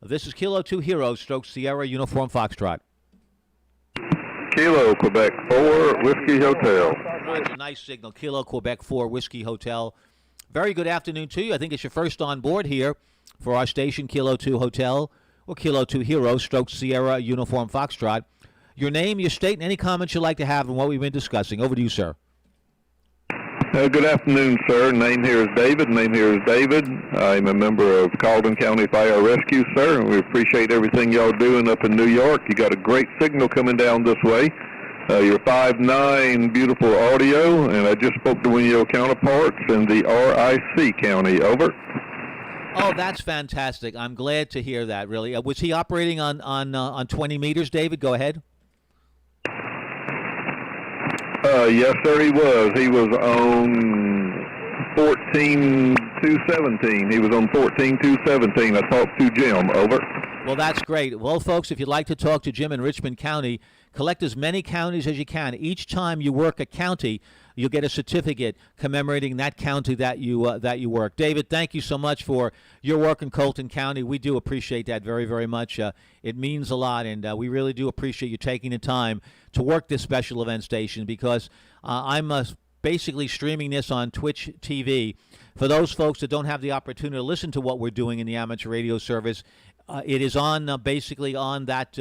this is Kilo 2 Hero, stroke Sierra, Uniform Foxtrot. Kilo, Quebec 4, Whiskey Hotel. Roger, nice signal. Kilo, Quebec 4, Whiskey Hotel. Very good afternoon to you. I think it's your first on board here for our station, Kilo 2 Hotel, or Kilo 2 Hero, stroke Sierra, Uniform Foxtrot. Your name, your state, and any comments you'd like to have on what we've been discussing. Over to you, sir. Good afternoon, sir. Name here is David. I'm a member of Calden County Fire Rescue, sir, and we appreciate everything y'all doing up in New York. You got a great signal coming down this way. You're 5'9", beautiful audio, and I just spoke to one of your counterparts in the RIC County. Over. Oh, that's fantastic. I'm glad to hear that, really. Was he operating on 20 meters, David? Go ahead. Yes, sir, he was. He was on 14-217. He was on 14-217. I talked to Jim. Over. Well, that's great. Well, folks, if you'd like to talk to Jim in Richmond County, collect as many counties as you can. Each time you work a county, you'll get a certificate commemorating that county that you work. David, thank you so much for your work in Colton County. We do appreciate that very, very much. It means a lot, and we really do appreciate you taking the time to work this special event station, because I'm basically streaming this on Twitch TV. For those folks that don't have the opportunity to listen to what we're doing in the amateur radio service, it is on basically on that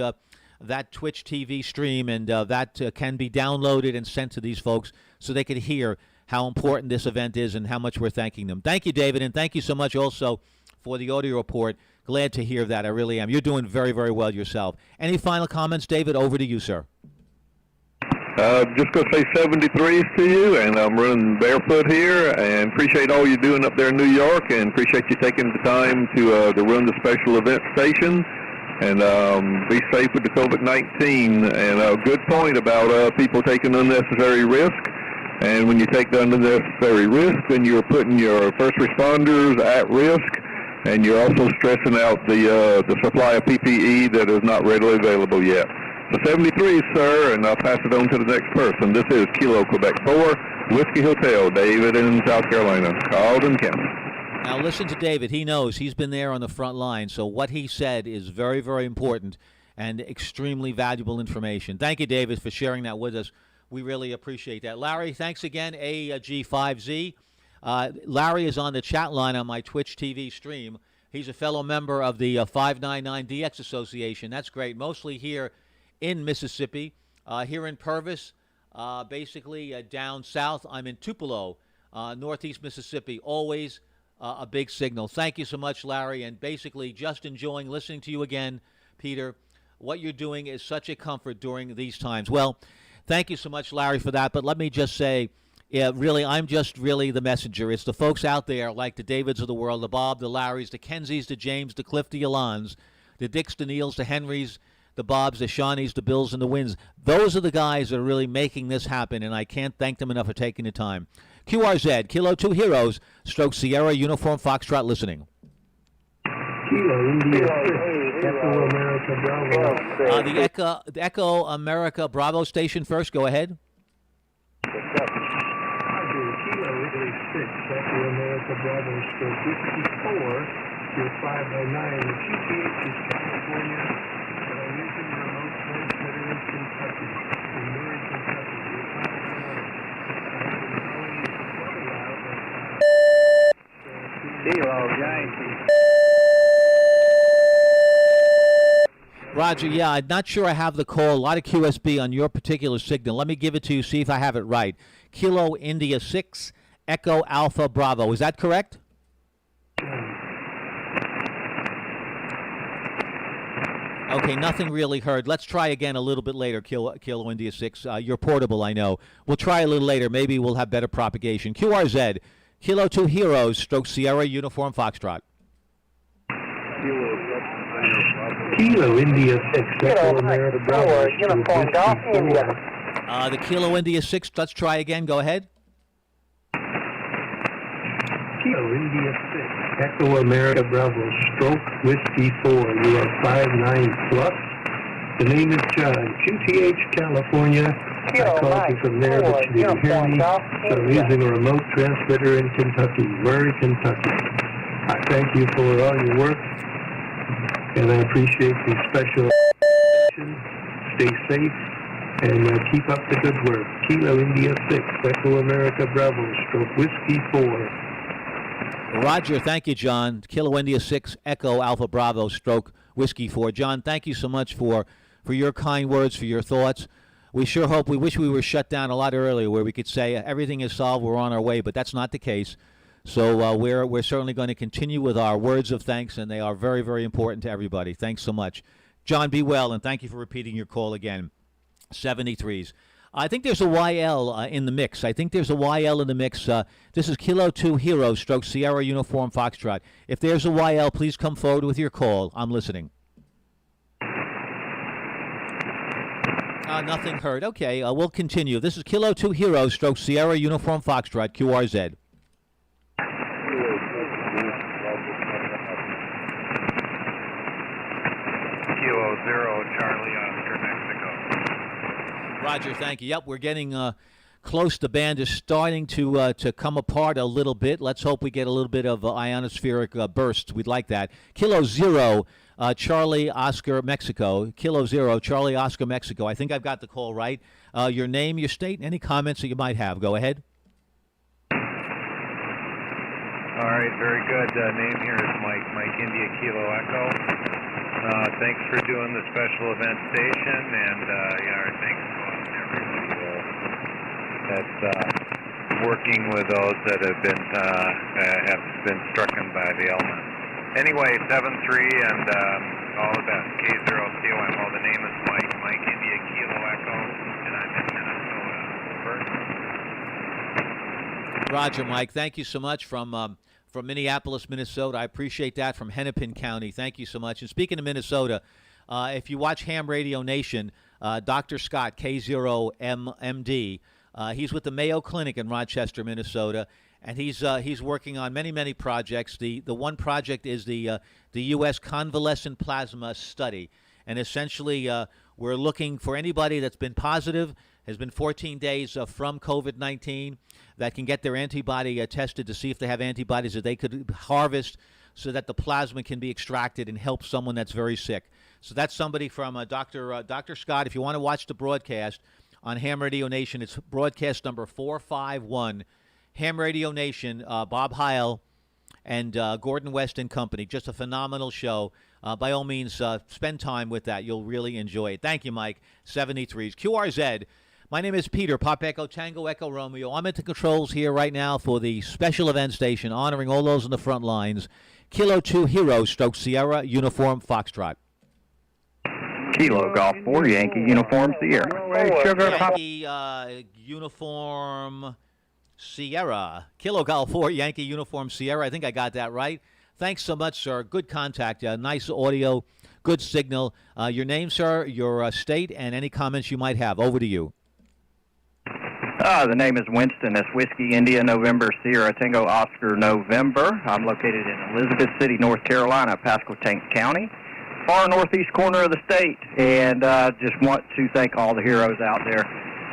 Twitch TV stream, and that can be downloaded and sent to these folks so they can hear how important this event is and how much we're thanking them. Thank you, David, and thank you so much also for the audio report. Glad to hear that. I really am. You're doing very, very well yourself. Any final comments, David? Over to you, sir. Just going to say 73s to you, and I'm running barefoot here, and appreciate all you're doing up there in New York, and appreciate you taking the time to run the special event station, and be safe with the COVID-19. And a good point about people taking unnecessary risk. And when you take the unnecessary risk, then you're putting your first responders at risk, and you're also stressing out the supply of PPE that is not readily available yet. So 73, sir, and I'll pass it on to the next person. This is Kilo, Quebec 4, Whiskey Hotel, David in South Carolina, Calden County. Now listen to David. He knows. He's been there on the front line. So what he said is very, very important and extremely valuable information. Thank you, David, for sharing that with us. We really appreciate that. Larry, thanks again, AG5Z. Larry is on the chat line on my Twitch TV stream. He's a fellow member of the 599DX Association. That's great. Mostly here in Mississippi, here in Purvis, basically down south. I'm in Tupelo, northeast Mississippi. Always a big signal. Thank you so much, Larry, and basically just enjoying listening to you again, Peter. What you're doing is such a comfort during these times. Well, thank you so much, Larry, for that. But let me just say, yeah, really, I'm just really the messenger. It's the folks out there like the Davids of the world, the Bob, the Larrys, the Kenzies, the James, the Cliff, the Alans, the Dicks, the Neils, the Henrys, the Bobs, the Shawnees, the Bills, and the Wins. Those are the guys that are really making this happen, and I can't thank them enough for taking the time. QRZ, Kilo 2 Heroes, stroke Sierra, Uniform Foxtrot listening. Kilo, India 6, Echo America Bravo. The Echo America Bravo station first. Go ahead. Kilo, Italy 6, Echo America Bravo, stroke 54, your 509. The QTH is California, but I'm using the remote transmitter in Kentucky, in Murray, Kentucky. Your 509. Kilo, Yankee. Roger, yeah, I'm not sure I have the call. A lot of QSB on your particular signal. Let me give it to you, see if I have it right. Kilo India 6, Echo Alpha Bravo. Is that correct? Okay, nothing really heard. Let's try again a little bit later, Kilo India 6. You're portable, I know. We'll try a little later. Maybe we'll have better propagation. QRZ, Kilo 2 Heroes, stroke Sierra, Uniform Foxtrot. Kilo India 6, Echo America Bravo, Uniform Golf India. The Kilo India 6, let's try again. Go ahead. Kilo India 6, Echo America Bravo, stroke Whiskey 4. You are 59 plus. The name is John, QTH California, I called you from there, but you didn't hear me, so I'm using a remote transmitter in Kentucky, Murray, Kentucky. I thank you for all your work, and I appreciate the special attention. Stay safe, and keep up the good work. Kilo India 6, Echo America Bravo, stroke Whiskey 4. Roger, thank you, John. Kilo India 6, Echo Alpha Bravo, stroke Whiskey 4. John, thank you so much for your kind words, for your thoughts. We sure hope, we wish we were shut down a lot earlier where we could say everything is solved, we're on our way, but that's not the case. So we're certainly going to continue with our words of thanks, and they are very, very important to everybody. Thanks so much. John, be well, and thank you for repeating your call again. 73s. I think there's a YL in the mix. This is Kilo 2 Hero, stroke Sierra Uniform Foxtrot. If there's a YL, please come forward with your call. I'm listening. Nothing heard. Okay, we'll continue. This is Kilo 2 Hero, stroke Sierra Uniform Foxtrot, QRZ. Kilo 0, Charlie, Oscar, Mexico. Roger, thank you. Yep, we're getting close. The band is starting to come apart a little bit. Let's hope we get a little bit of ionospheric bursts. We'd like that. Kilo 0, Charlie, Oscar, Mexico. Kilo 0, Charlie, Oscar, Mexico. I think I've got the call right. Your name, your state, and any comments that you might have. Go ahead. All right, very good. Name here is Mike India Kilo Echo. Thanks for doing the special event station, and our thanks to everybody that's working with those that have been stricken by the element. Anyway, 7-3, and all the best. K0COMO. The name is Mike India Kilo Echo, and I'm in Minnesota. Roger, Mike. Thank you so much from Minneapolis, Minnesota. I appreciate that, from Hennepin County. Thank you so much. And speaking of Minnesota, if you watch Ham Radio Nation, Dr. Scott, K0MD, he's with the Mayo Clinic in Rochester, Minnesota, and he's working on many projects. The one project is the U.S. convalescent plasma study, and essentially we're looking for anybody that's been positive, has been 14 days from COVID-19, that can get their antibody tested to see if they have antibodies that they could harvest so that the plasma can be extracted and help someone that's very sick. So that's somebody from Dr. Scott. If you want to watch the broadcast on Ham Radio Nation, it's broadcast number 451. Ham Radio Nation, Bob Heil and Gordon West and company. Just a phenomenal show. By all means, spend time with that. You'll really enjoy it. Thank you, Mike. 73s. QRZ. My name is Peter, Pop Echo, Tango Echo Romeo. I'm at the controls here right now for the special event station, honoring all those in the front lines. Kilo 2 Hero, stroke Sierra, Uniform Foxtrot. Kilo Golf 4, Yankee Uniform Sierra. Sugar Yankee Uniform Sierra. Kilo Golf 4, Yankee Uniform Sierra. I think I got that right. Thanks so much, sir. Good contact. Nice audio, good signal. Your name, sir, your state, and any comments you might have. Over to you. The name is Winston. That's Whiskey India November Sierra Tango Oscar November. I'm located in Elizabeth City, North Carolina, Pasquotank County, far northeast corner of the state. And just want to thank all the heroes out there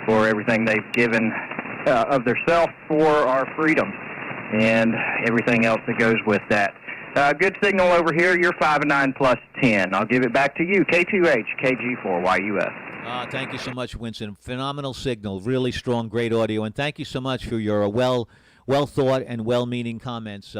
for everything they've given of themselves for our freedom and everything else that goes with that. Good signal over here. You're 5 and 9 plus 10. I'll give it back to you. K2H, KG4YUS. Thank you so much, Winston. Phenomenal signal, really strong, great audio, and thank you so much for your well thought and well-meaning comments.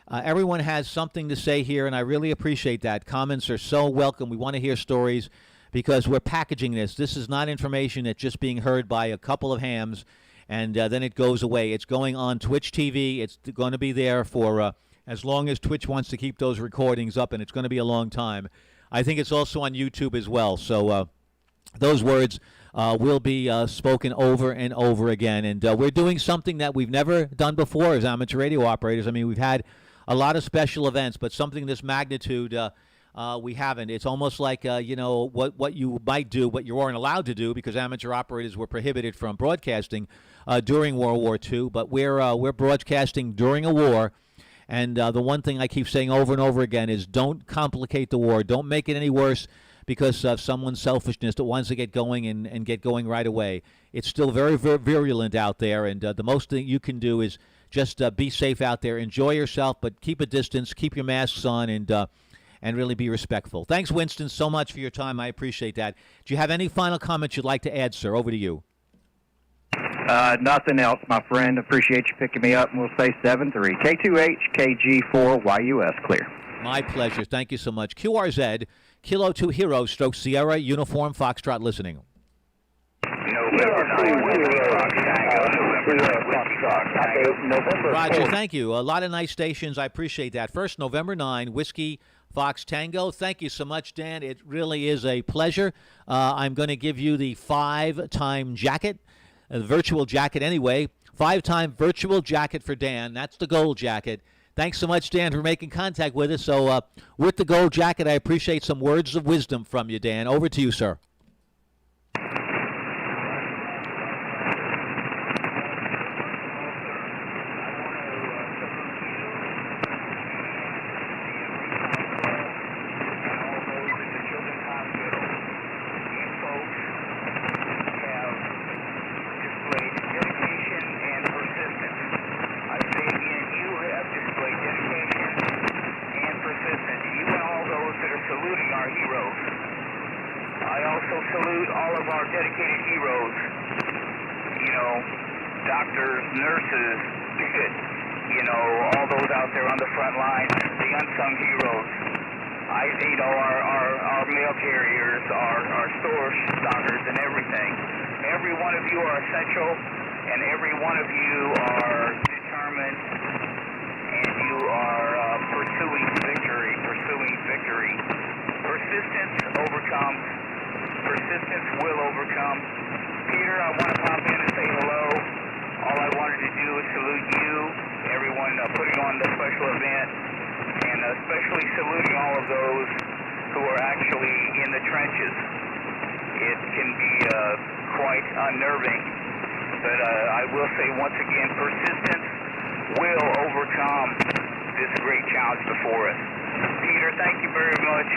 Everyone has something to say here, and I really appreciate that. Comments are so welcome. We want to hear stories because we're packaging this. This is not information that's just being heard by a couple of hams, and then it goes away. It's going on Twitch TV. It's going to be there for as long as Twitch wants to keep those recordings up, and it's going to be a long time. I think it's also on YouTube as well, so those words will be spoken over and over again. And we're doing something that we've never done before as amateur radio operators. I mean, we've had a lot of special events, but something this magnitude we haven't. It's almost like, what you might do, what you weren't allowed to do because amateur operators were prohibited from broadcasting during World War II. But we're broadcasting during a war. And the one thing I keep saying over and over again is don't complicate the war. Don't make it any worse, because of someone's selfishness that wants to get going and get going right away. It's still very, very virulent out there, and the most thing you can do is just be safe out there, enjoy yourself, but keep a distance, keep your masks on, and really be respectful. Thanks, Winston, so much for your time. I appreciate that. Do you have any final comments you'd like to add, sir? Over to you. Nothing else, my friend. Appreciate you picking me up, and we'll say 7-3. K2H, KG4, YUS, clear. My pleasure. Thank you so much. QRZ, Kilo 2 Hero, Stroke Sierra, Uniform Foxtrot listening. Roger, thank you. A lot of nice stations. I appreciate that. First, November 9, Whiskey Fox Tango. Thank you so much, Dan. It really is a pleasure. I'm going to give you the 5-time jacket, the virtual jacket anyway. 5-time virtual jacket for Dan. That's the gold jacket. Thanks so much, Dan, for making contact with us. So with the gold jacket, I appreciate some words of wisdom from you, Dan. Over to you, sir. Doctors, nurses, all those out there on the front lines, the unsung heroes. Our mail carriers, our store stockers, and everything. Every one of you are essential, and every one of you are determined, and you are pursuing victory. Persistence overcomes. Persistence will overcome. Peter, I want to pop in and say hello. All I wanted to do is salute you, everyone putting on the special event, and especially saluting all of those who are actually in the trenches. It can be quite unnerving, but I will say once again, persistence will overcome this great challenge before us. Peter, thank you very much.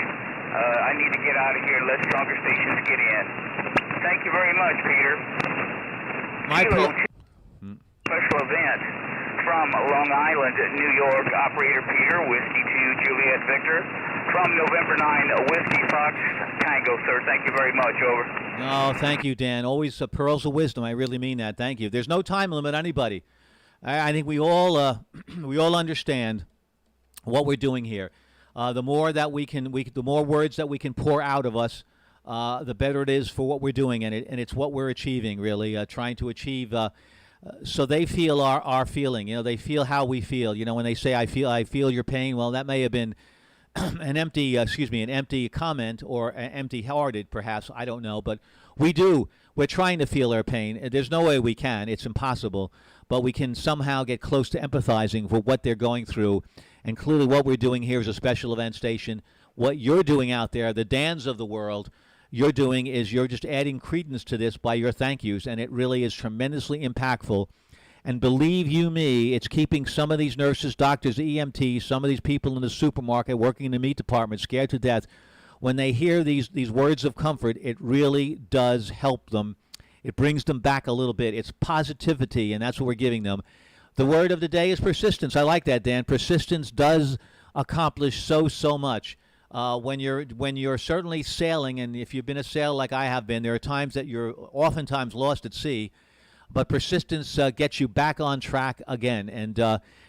I need to get out of here and let stronger stations get in. Thank you very much, Peter. Special event from Long Island, New York, operator Peter, Whiskey 2, Juliet Victor. From November 9, Whiskey Fox Tango, sir. Thank you very much. Over. Oh, thank you, Dan. Always pearls of wisdom. I really mean that. Thank you. There's no time limit on anybody. I think we all we all understand what we're doing here. The more that the more words that we can pour out of us, the better it is for what we're doing, and it's what we're achieving, really, trying to achieve. So they feel our feeling. They feel how we feel. When they say I feel your pain. Well, that may have been an empty comment, or empty-hearted, perhaps. I don't know, but we do. We're trying to feel their pain. There's no way we can. It's impossible. But we can somehow get close to empathizing for what they're going through. And clearly what we're doing here is a special event station. What you're doing out there, the Dans of the world, you're doing is you're just adding credence to this by your thank yous, and it really is tremendously impactful. And believe you me, it's keeping some of these nurses, doctors, EMTs, some of these people in the supermarket working in the meat department scared to death. When they hear these words of comfort, it really does help them. It brings them back a little bit. It's positivity, and that's what we're giving them. The word of the day is persistence. I like that, Dan. Persistence does accomplish so much. When you're certainly sailing, and if you've been a sailor like I have been, there are times that you're oftentimes lost at sea, but persistence gets you back on track again, and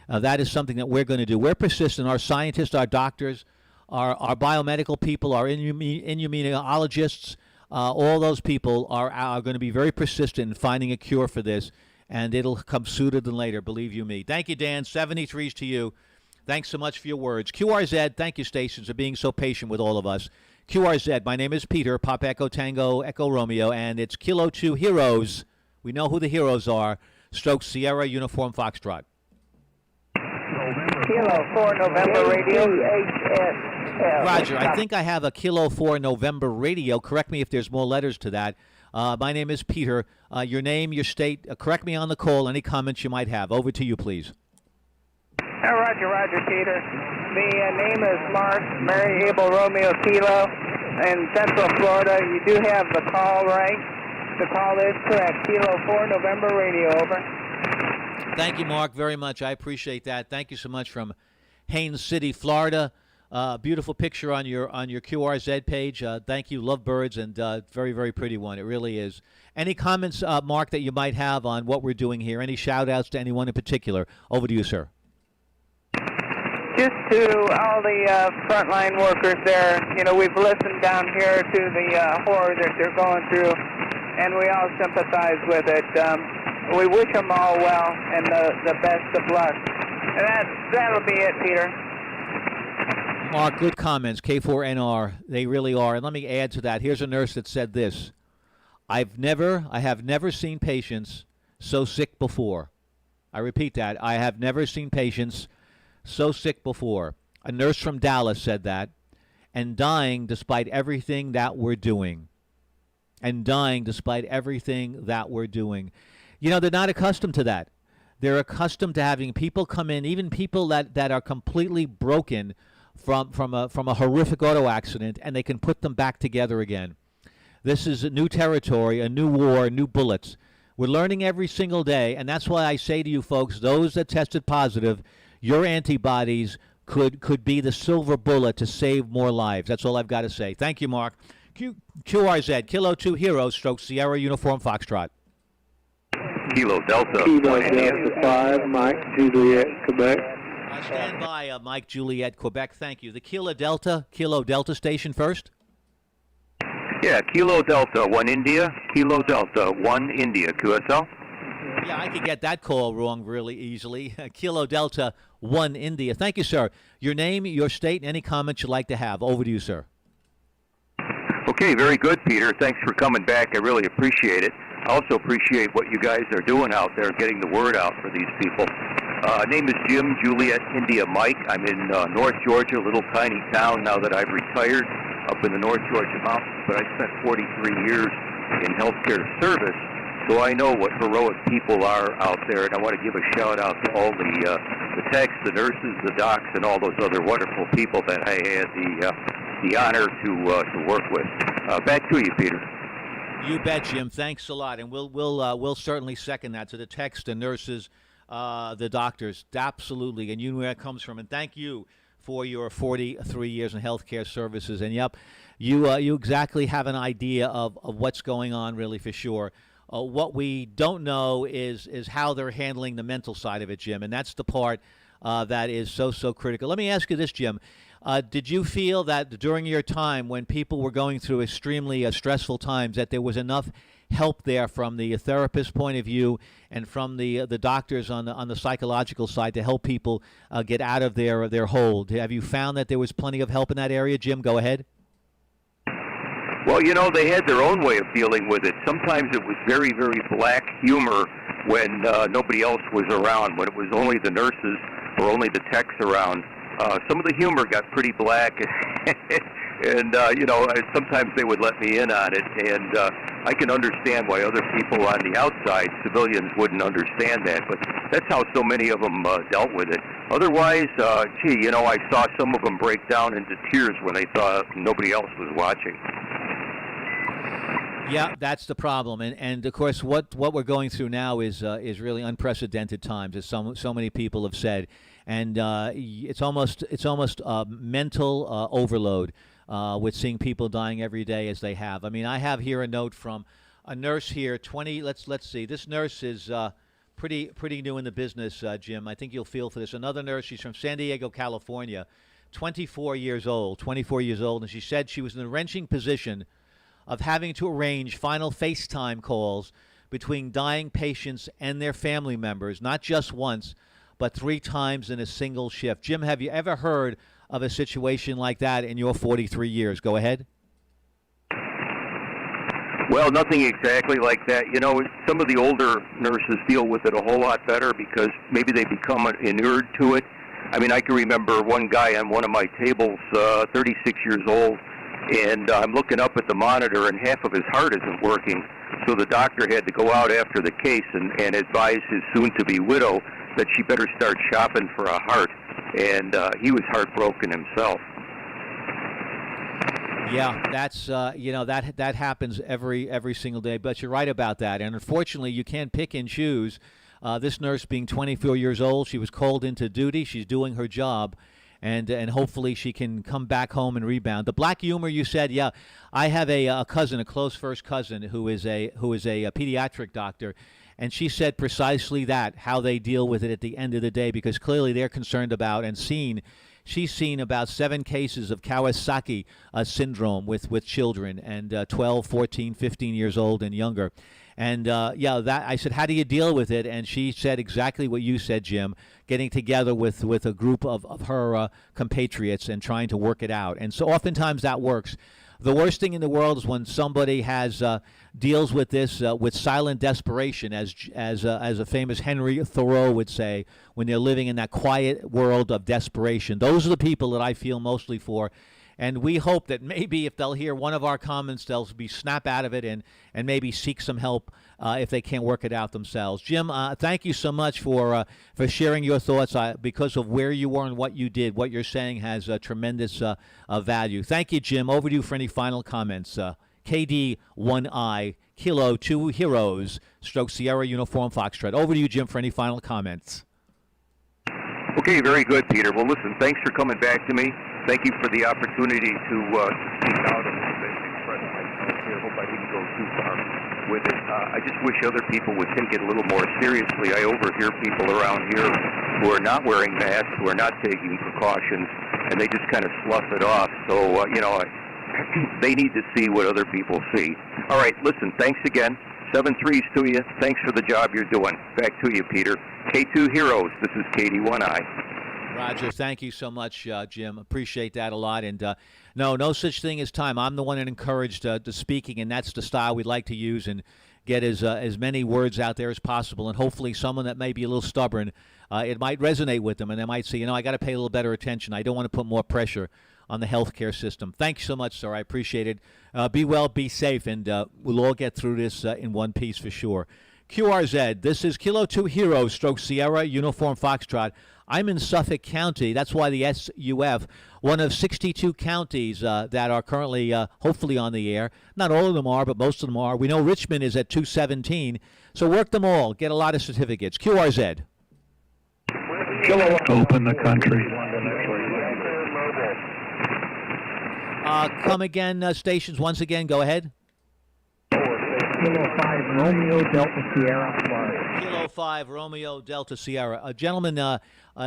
that is something that we're going to do. We're persistent. Our scientists, our doctors, our biomedical people, our immunologists, all those people are going to be very persistent in finding a cure for this, and it'll come sooner than later, believe you me. Thank you, Dan. 73s to you. Thanks so much for your words. QRZ, thank you, stations, for being so patient with all of us. QRZ, my name is Peter, Papa Echo Tango, Echo Romeo, and it's Kilo 2 Heroes. We know who the heroes are. Stroke Sierra, Uniform Foxtrot. Kilo 4 November Radio, HSL. Roger, I think I have a Kilo 4 November Radio. Correct me if there's more letters to that. My name is Peter. Your name, your state, correct me on the call, any comments you might have. Over to you, please. Roger, Peter. The name is Mark, Mary Abel Romeo Kilo. in Central Florida. You do have the call right. The call is correct. Kilo 4 November radio, over. Thank you, Mark, very much. I appreciate that. Thank you so much from Haines City, Florida. Beautiful picture on your QRZ page. Thank you. Love birds, and very, very pretty one. It really is. Any comments, Mark, that you might have on what we're doing here? Any shout-outs to anyone in particular? Over to you, sir. Just to all the frontline workers there, you know, we've listened down here to the horror that they're going through, and we all sympathize with it. We wish them all well and the best of luck. And that'll be it, Peter. Mark, good comments. K4NR, they really are. And let me add to that. Here's a nurse that said this. I have never seen patients so sick before. I repeat that. I have never seen patients so sick before. A nurse from Dallas said that. And dying despite everything that we're doing. And dying despite everything that we're doing. You know, they're not accustomed to that. They're accustomed to having people come in, even people that are completely broken from a horrific auto accident, and they can put them back together again. This is a new territory, a new war, new bullets. We're learning every single day, and that's why I say to you folks, those that tested positive, your antibodies could be the silver bullet to save more lives. That's all I've got to say. Thank you, Mark. QRZ, Kilo 2 Hero, stroke Sierra Uniform Foxtrot. Kilo Delta. Kilo Delta 5, Mike Juliet, Quebec. Stand by, Mike Juliet, Quebec. Thank you. The Kilo Delta station first. Yeah, Kilo Delta 1 India, Kilo Delta 1 India, QSL. Yeah, I could get that call wrong really easily. Kilo Delta 1 India. Thank you, sir. Your name, your state, and any comments you'd like to have. Over to you, sir. Okay, very good, Peter. Thanks for coming back. I really appreciate it. I also appreciate what you guys are doing out there, getting the word out for these people. Name is Jim, Juliet, India, Mike. I'm in North Georgia, a little tiny town now that I've retired up in the North Georgia mountains, but I spent 43 years in healthcare service, so I know what heroic people are out there, and I want to give a shout-out to all the techs, the nurses, the docs, and all those other wonderful people that I had the honor to work with. Back to you, Peter. You bet, Jim. Thanks a lot, and we'll certainly second that to the techs, the nurses, the doctors. Absolutely, and you know where it comes from. And thank you for your 43 years in healthcare services. And yep, you exactly have an idea of what's going on, really, for sure. What we don't know is how they're handling the mental side of it, Jim, and that's the part that is so critical. Let me ask you this, Jim. Did you feel that during your time when people were going through extremely stressful times that there was enough help there from the therapist point of view and from the doctors on the psychological side to help people get out of their hold? Have you found that there was plenty of help in that area, Jim? Go ahead. Well, you know, they had their own way of dealing with it. Sometimes it was very, very black humor when nobody else was around, when it was only the nurses or only the techs around. Some of the humor got pretty black, and you know, sometimes they would let me in on it, and I can understand why other people on the outside, civilians, wouldn't understand that, but that's how so many of them dealt with it. Otherwise, gee, you know, I saw some of them break down into tears when they thought nobody else was watching. Yeah, that's the problem, and of course, what we're going through now is really unprecedented times, as so many people have said, and it's almost mental overload with seeing people dying every day as they have. I mean, I have here a note from a nurse here. Let's see. This nurse is pretty new in the business, Jim. I think you'll feel for this. Another nurse. She's from San Diego, California, 24 years old, and she said she was in the wrenching position of having to arrange final FaceTime calls between dying patients and their family members, not just once, but 3 times in a single shift. Jim, have you ever heard of a situation like that in your 43 years? Go ahead. Well, nothing exactly like that. You know, some of the older nurses deal with it a whole lot better because maybe they become inured to it. I mean, I can remember one guy on one of my tables, 36 years old, and I'm looking up at the monitor, and half of his heart isn't working. So the doctor had to go out after the case and advise his soon-to-be widow that she better start shopping for a heart. And he was heartbroken himself. Yeah, that's that happens every single day. But you're right about that, and unfortunately, you can't pick and choose. This nurse, being 24 years old, she was called into duty. She's doing her job, and hopefully she can come back home and rebound. The black humor, you said, yeah. I have a cousin, a close first cousin, who is a pediatric doctor, and she said precisely that, how they deal with it at the end of the day, because clearly they're concerned about and she's seen about 7 cases of Kawasaki syndrome with children, and 12, 14, 15 years old and younger. And that I said, how do you deal with it? And she said exactly what you said, Jim, getting together with a group of her compatriots and trying to work it out. And so oftentimes that works. The worst thing in the world is when somebody deals with this with silent desperation, as a famous Henry Thoreau would say, when they're living in that quiet world of desperation. Those are the people that I feel mostly for. And we hope that maybe if they'll hear one of our comments, they'll be snap out of it and maybe seek some help if they can't work it out themselves. Jim, thank you so much for sharing your thoughts. Because of where you were and what you did, what you're saying has tremendous value. Thank you, Jim. Over to you for any final comments. KD1I, Kilo 2 Heroes, Stroke Sierra Uniform Foxtrot. Over to you, Jim, for any final comments. Okay, very good, Peter. Well, listen, thanks for coming back to me. Thank you for the opportunity to speak out a little bit, express myself here. Hope I didn't go too far with it. I just wish other people would take it a little more seriously. I overhear people around here who are not wearing masks, who are not taking precautions, and they just kind of slough it off. So, they need to see what other people see. All right, listen, thanks again. 7 3s to you. Thanks for the job you're doing. Back to you, Peter. K2 Heroes, this is KD1I. Roger, thank you so much, Jim. Appreciate that a lot. And no such thing as time. I'm the one that encouraged the speaking, and that's the style we'd like to use and get as many words out there as possible. And hopefully someone that may be a little stubborn, it might resonate with them, and they might say, I got to pay a little better attention. I don't want to put more pressure on the healthcare system. Thanks so much, sir. I appreciate it. Be well, be safe, and we'll all get through this in one piece for sure. QRZ, this is Kilo 2 Heroes, Stroke Sierra Uniform Foxtrot. I'm in Suffolk County. That's why the SUF, one of 62 counties that are currently hopefully on the air. Not all of them are, but most of them are. We know Richmond is at 217. So work them all. Get a lot of certificates. QRZ. Open the country. Come again, stations, once again. Go ahead. Kilo 5 Romeo Delta Sierra, Florida. Kilo 5 Romeo Delta Sierra. A gentleman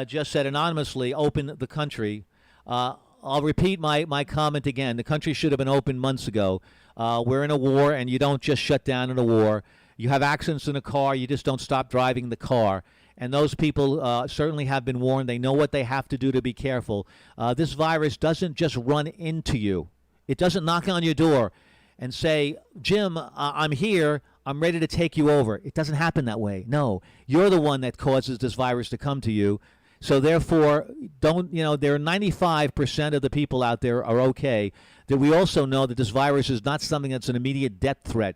just said anonymously, open the country. I'll repeat my comment again. The country should have been open months ago. We're in a war, and you don't just shut down in a war. You have accidents in a car, you just don't stop driving the car. And those people certainly have been warned. They know what they have to do to be careful. This virus doesn't just run into you. It doesn't knock on your door and say, Jim, I'm here, I'm ready to take you over. It doesn't happen that way. No, you're the one that causes this virus to come to you. So therefore, there are 95% of the people out there are okay. That we also know that this virus is not something that's an immediate death threat.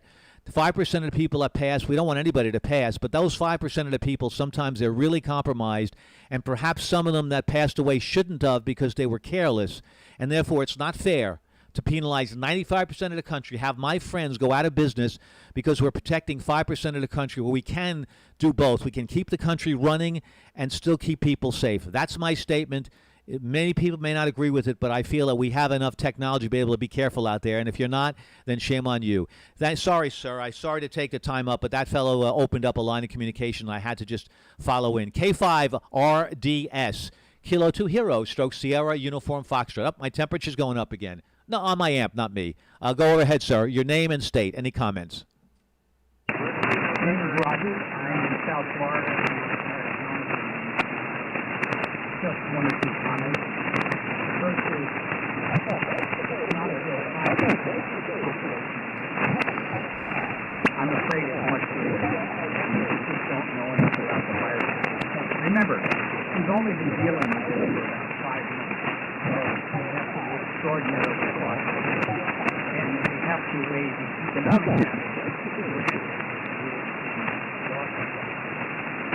5% of the people that pass, we don't want anybody to pass, but those 5% of the people, sometimes they're really compromised, and perhaps some of them that passed away shouldn't have because they were careless, and therefore it's not fair to penalize 95% of the country, have my friends go out of business because we're protecting 5% of the country, where we can do both. We can keep the country running and still keep people safe. That's my statement. Many people may not agree with it, but I feel that we have enough technology to be able to be careful out there. And if you're not, then shame on you. Sorry, sir. I'm sorry to take the time up, but that fellow opened up a line of communication, and I had to just follow in. K5RDS, Kilo 2 Hero, Stroke Sierra, Uniform Foxtrot. Up, my temperature's going up again. No, on my amp, not me. Go ahead, sir. Your name and state. Any comments? My name is Roger. I'm in South Florida. Just one or two comments. First is, not a real I'm afraid it's much later. We just don't know enough about the virus. Remember, we've only been dealing with it for about 5 months. So we have to be extraordinarily cautious. And we have to raise economic damage.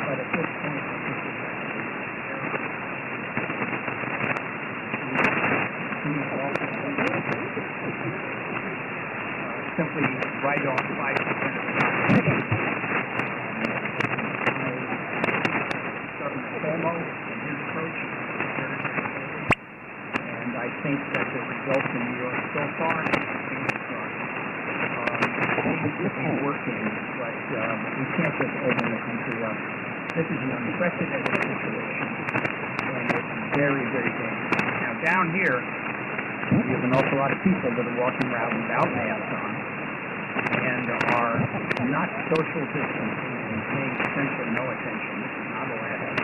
But at this point, I think it's simply write off 5% of the population. Governor Cuomo and his approach is very, very favored. And I think that the results in New York so far, fingers crossed, is working, but we can't just open the country up. This is an unprecedented situation, and it's very, very dangerous. Now, down here, we have an awful lot of people that are walking around without masks on and are not social distancing and paying essentially no attention. This is not a lab.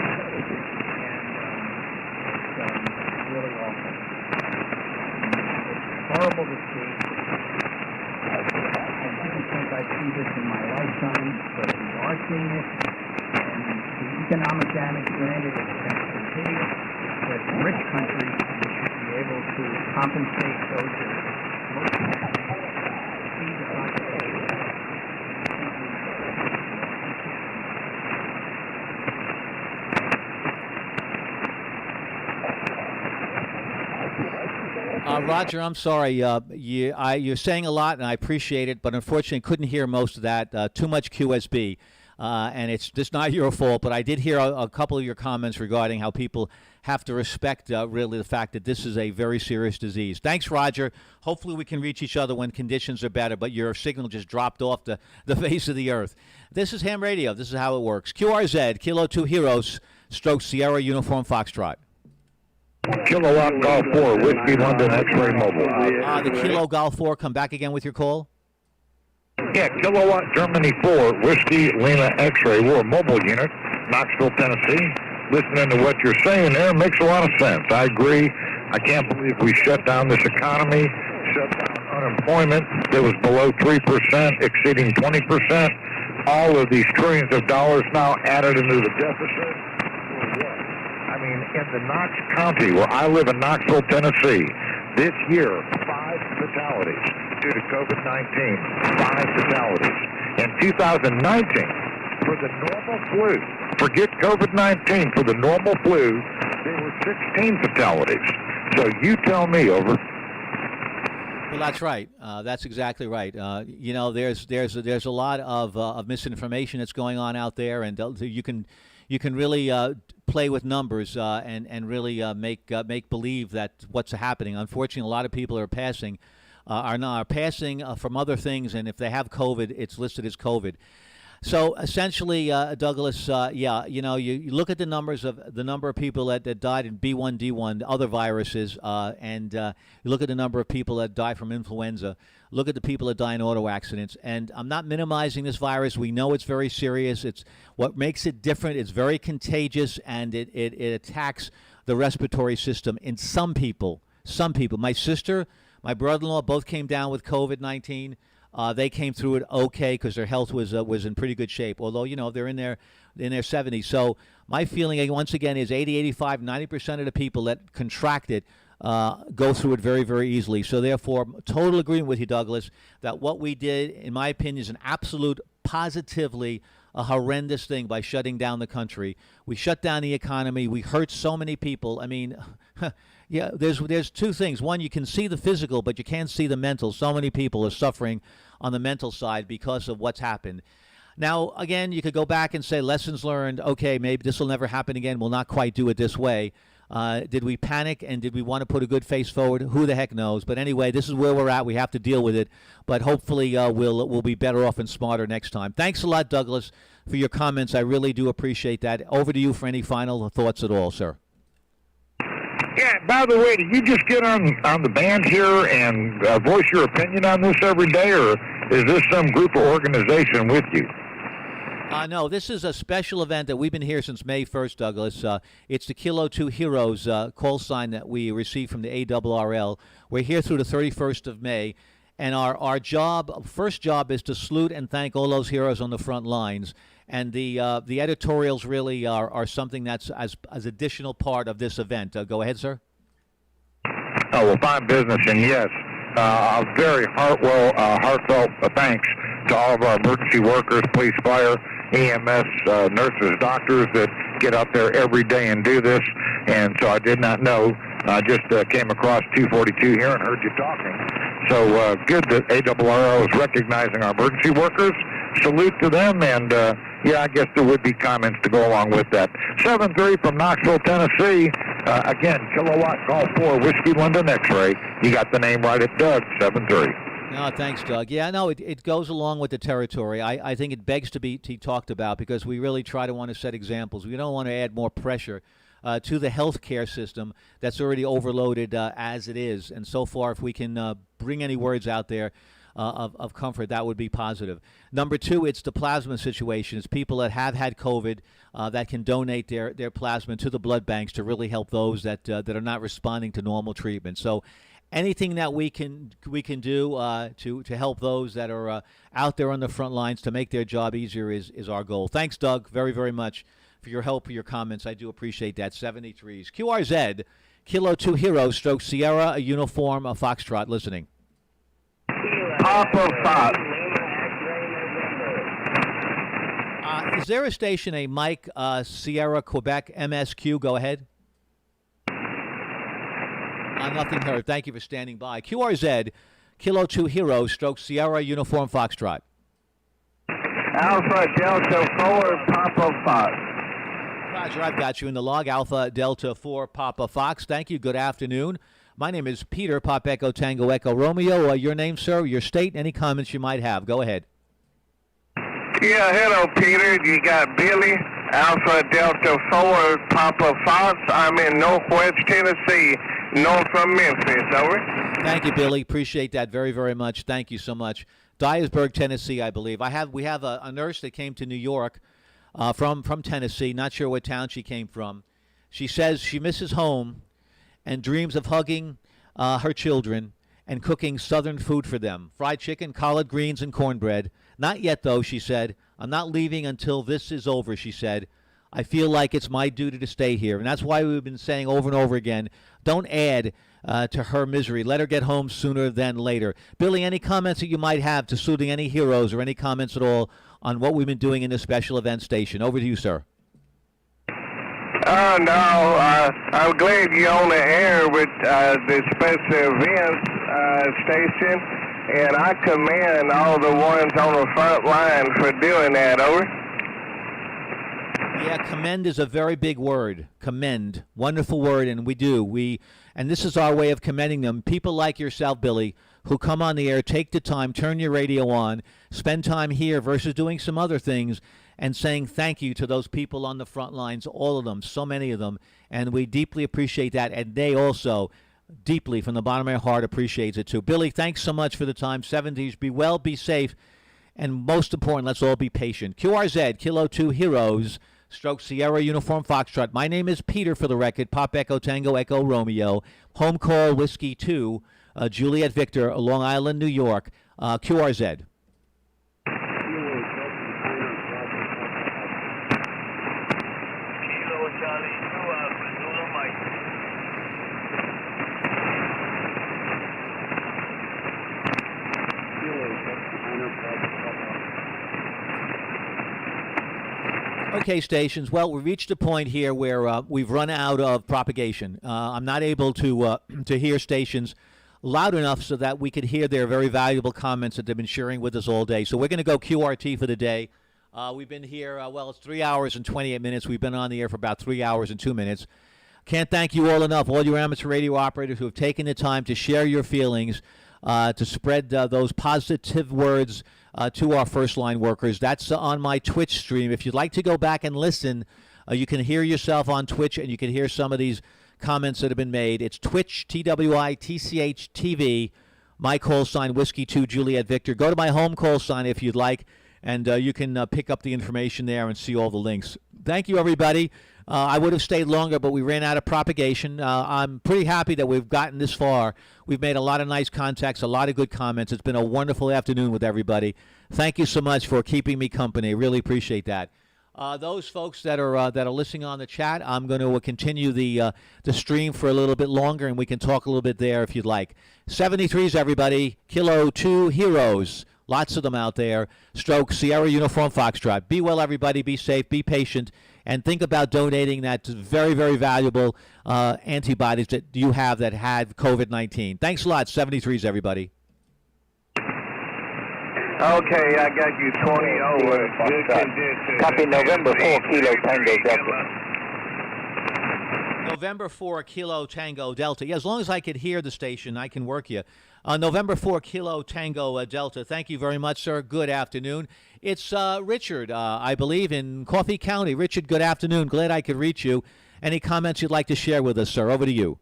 And it's really awful. It's horrible to see. I didn't think I'd see this in my lifetime, but we are seeing it. And the economic damage, granted, is potentially hideous, but rich countries should be able to compensate those that are most see the consequences. Roger, I'm sorry. You're saying a lot, and I appreciate it, but unfortunately couldn't hear most of that. Too much QSB. And it's just not your fault, but I did hear a couple of your comments regarding how people have to respect really the fact that this is a very serious disease. Thanks, Roger. Hopefully we can reach each other when conditions are better, but your signal just dropped off the face of the earth. This is Ham Radio. This is how it works. QRZ, Kilo 2 Heroes, stroke Sierra Uniform Foxtrot. Kilowatt Golf 4, Whiskey London X-Ray Mobile. The Kilo Golf 4, come back again with your call. Yeah, Kilowatt Germany 4, Whiskey Lima X-Ray. We're a mobile unit, Knoxville, Tennessee. Listening to what you're saying there makes a lot of sense. I agree. I can't believe we shut down this economy, shut down unemployment that was below 3%, exceeding 20%. All of these trillions of dollars now added into the deficit. I mean, in the Knox County, where I live in Knoxville, Tennessee, this year, 5 fatalities due to COVID-19. 5 fatalities. In 2019, for the normal flu, forget COVID-19, for the normal flu, there were 16 fatalities. So you tell me, over. Well, that's right. That's exactly right. You know, there's a lot of misinformation that's going on out there, and you can really play with numbers and really make believe that what's happening. Unfortunately, a lot of people are passing from other things, and if they have COVID, it's listed as COVID. So essentially, Douglas, you know, you look at the numbers of the number of people that died in B1D1, other viruses, and you look at the number of people that die from influenza. Look at the people that die in auto accidents. And I'm not minimizing this virus. We know it's very serious. It's what makes it different. It's very contagious, and it attacks the respiratory system in some people. Some people. My sister, my brother-in-law, both came down with COVID-19. They came through it okay because their health was in pretty good shape. Although, you know, they're in their 70s. So my feeling, once again, is 80, 85, 90% of the people that contract it go through it very, very easily. So therefore, total agreement with you, Douglas, that what we did, in my opinion, is an absolute, positively a horrendous thing by shutting down the country. We shut down the economy. We hurt so many people. I mean, yeah, there's two things. One, you can see the physical, but you can't see the mental. So many people are suffering on the mental side because of what's happened. Now, again, you could go back and say lessons learned. Okay, maybe this will never happen again. We'll not quite do it this way. Did we panic and did we want to put a good face forward? Who the heck knows? But anyway, this is where we're at. We have to deal with it. But hopefully we'll be better off and smarter next time. Thanks a lot, Douglas, for your comments. I really do appreciate that. Over to you for any final thoughts at all, sir. Yeah, by the way, do you just get on the band here and voice your opinion on this every day, or is this some group or organization with you? No, this is a special event that we've been here since May 1st, Douglas. It's the Kilo 2 Heroes call sign that we received from the ARRL. We're here through the 31st of May, and our first job is to salute and thank all those heroes on the front lines. And the editorials really are something that's as additional part of this event. Go ahead, sir. Oh, well, fine business, and yes, a very heartfelt thanks to all of our emergency workers, police, fire, EMS, nurses, doctors that get out there every day and do this. And so I did not know. I just came across 242 here and heard you talking. So good that ARRO is recognizing our emergency workers. Salute to them, and yeah, I guess there would be comments to go along with that. 7-3 from Knoxville, Tennessee. Again, Kilowatt Golf 4, Whiskey London X-Ray. You got the name right at Doug, 7-3. No, thanks, Doug. Yeah, no, it goes along with the territory. I think it begs to be talked about because we really want to set examples. We don't want to add more pressure to the healthcare system that's already overloaded as it is. And so far, if we can bring any words out there of comfort, that would be positive. Number two, it's the plasma situation. It's people that have had COVID that can donate their plasma to the blood banks to really help those that are not responding to normal treatment. So anything that we can do to help those that are out there on the front lines to make their job easier is our goal. Thanks, Doug, very, very much for your help, for your comments. I do appreciate that. 73s. QRZ, Kilo 2 Hero, stroke Sierra, a uniform, a Foxtrot, listening. Papa Fox. Is there a station, a Mike Sierra Quebec MSQ? Go ahead. Nothing heard. Thank you for standing by. QRZ, Kilo 2 Hero, stroke Sierra, uniform Foxtrot. Alpha Delta 4, Papa Fox. Roger, I've got you in the log. Alpha Delta 4, Papa Fox. Thank you. Good afternoon. My name is Peter, Pop Echo Tango Echo Romeo. Your name, sir, your state, any comments you might have. Go ahead. Yeah, hello, Peter. You got Billy, Alpha Delta 4, Papa Fox. I'm in Northwest Tennessee, north of Memphis. Over. Thank you, Billy. Appreciate that very, very much. Thank you so much. Dyersburg, Tennessee, I believe. We have a nurse that came to New York from Tennessee. Not sure what town she came from. She says she misses home and dreams of hugging her children and cooking Southern food for them. Fried chicken, collard greens, and cornbread. Not yet, though, she said. I'm not leaving until this is over, she said. I feel like it's my duty to stay here. And that's why we've been saying over and over again, don't add to her misery. Let her get home sooner than later. Billy, any comments that you might have to Soothing Any Heroes or any comments at all on what we've been doing in this special event station? Over to you, sir. No, I'm glad you're on the air with the special events station, and I commend all the ones on the front line for doing that. Over. Yeah, commend is a very big word. Commend, wonderful word, and we do. And this is our way of commending them. People like yourself, Billy, who come on the air, take the time, turn your radio on, spend time here versus doing some other things, and saying thank you to those people on the front lines, all of them, so many of them, and we deeply appreciate that, and they also deeply, from the bottom of their heart, appreciates it too. Billy, thanks so much for the time. 70s, be well, be safe, and most important, let's all be patient. QRZ, Kilo 2 Heroes, stroke Sierra Uniform Foxtrot. My name is Peter, for the record, Pop Echo Tango Echo Romeo, home call Whiskey 2, Juliet Victor, Long Island, New York, QRZ. Okay, stations. Well, we've reached a point here where we've run out of propagation. I'm not able to hear stations loud enough so that we could hear their very valuable comments that they've been sharing with us all day. So we're going to go QRT for the day. We've been here, it's 3 hours and 28 minutes. We've been on the air for about 3 hours and 2 minutes. Can't thank you all enough, all your amateur radio operators who have taken the time to share your feelings, to spread those positive words to our first-line workers. That's on my Twitch stream. If you'd like to go back and listen, you can hear yourself on Twitch, and you can hear some of these comments that have been made. It's Twitch, TWITCH TV, my call sign, Whiskey 2, Juliet Victor. Go to my home call sign if you'd like, and you can pick up the information there and see all the links. Thank you, everybody. I would have stayed longer, but we ran out of propagation. I'm pretty happy that we've gotten this far. We've made a lot of nice contacts, a lot of good comments. It's been a wonderful afternoon with everybody. Thank you so much for keeping me company. Really appreciate that. Those folks that are listening on the chat, I'm going to continue the stream for a little bit longer, and we can talk a little bit there if you'd like. 73s, everybody. Kilo 2 Heroes. Lots of them out there. Stroke Sierra Uniform Foxtrot. Be well, everybody. Be safe. Be patient. And think about donating that very, very valuable antibodies that you have that had COVID-19. Thanks a lot, 73s, everybody. Okay, I got you 20 over. Good condition. Copy November 4 Kilo Tango Delta. November 4 Kilo Tango Delta. Yeah, as long as I could hear the station, I can work you. November 4 Kilo Tango Delta. Thank you very much, sir. Good afternoon. It's Richard, I believe, in Coffee County. Richard, good afternoon. Glad I could reach you. Any comments you'd like to share with us, sir? Over to you.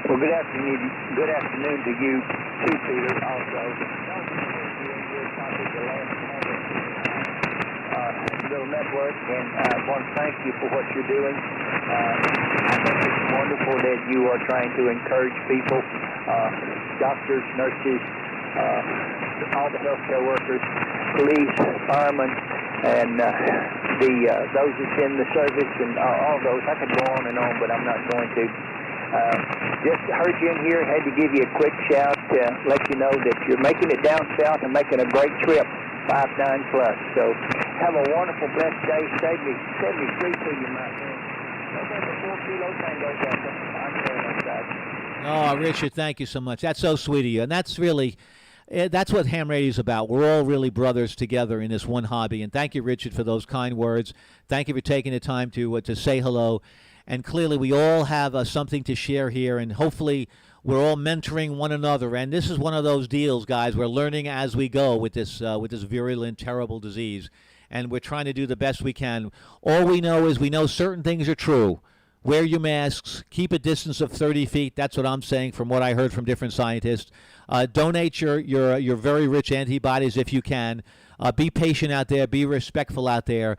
Well, good afternoon to you too, Peter, also. Little network, and I want to thank you for what you're doing. I think it's wonderful that you are trying to encourage people, doctors, nurses, all the healthcare workers, police, firemen, and those that's in the service, and all those. I could go on and on, but I'm not going to. Just heard you in here, had to give you a quick shout to let you know that you're making it down south and making a great trip, 5-9 plus. So have a wonderful, blessed day. Save me free to you, my friend. November 4 Kilo Tango Delta. I'm there, my side. Oh, Richard, thank you so much. That's so sweet of you. And that's really, that's what ham radio is about. We're all really brothers together in this one hobby. And thank you, Richard, for those kind words. Thank you for taking the time to say hello. And clearly, we all have something to share here, and hopefully, we're all mentoring one another. And this is one of those deals, guys. We're learning as we go with this virulent, terrible disease, and we're trying to do the best we can. All we know is we know certain things are true. Wear your masks. Keep a distance of 30 feet. That's what I'm saying from what I heard from different scientists. Donate your very rich antibodies if you can. Be patient out there. Be respectful out there.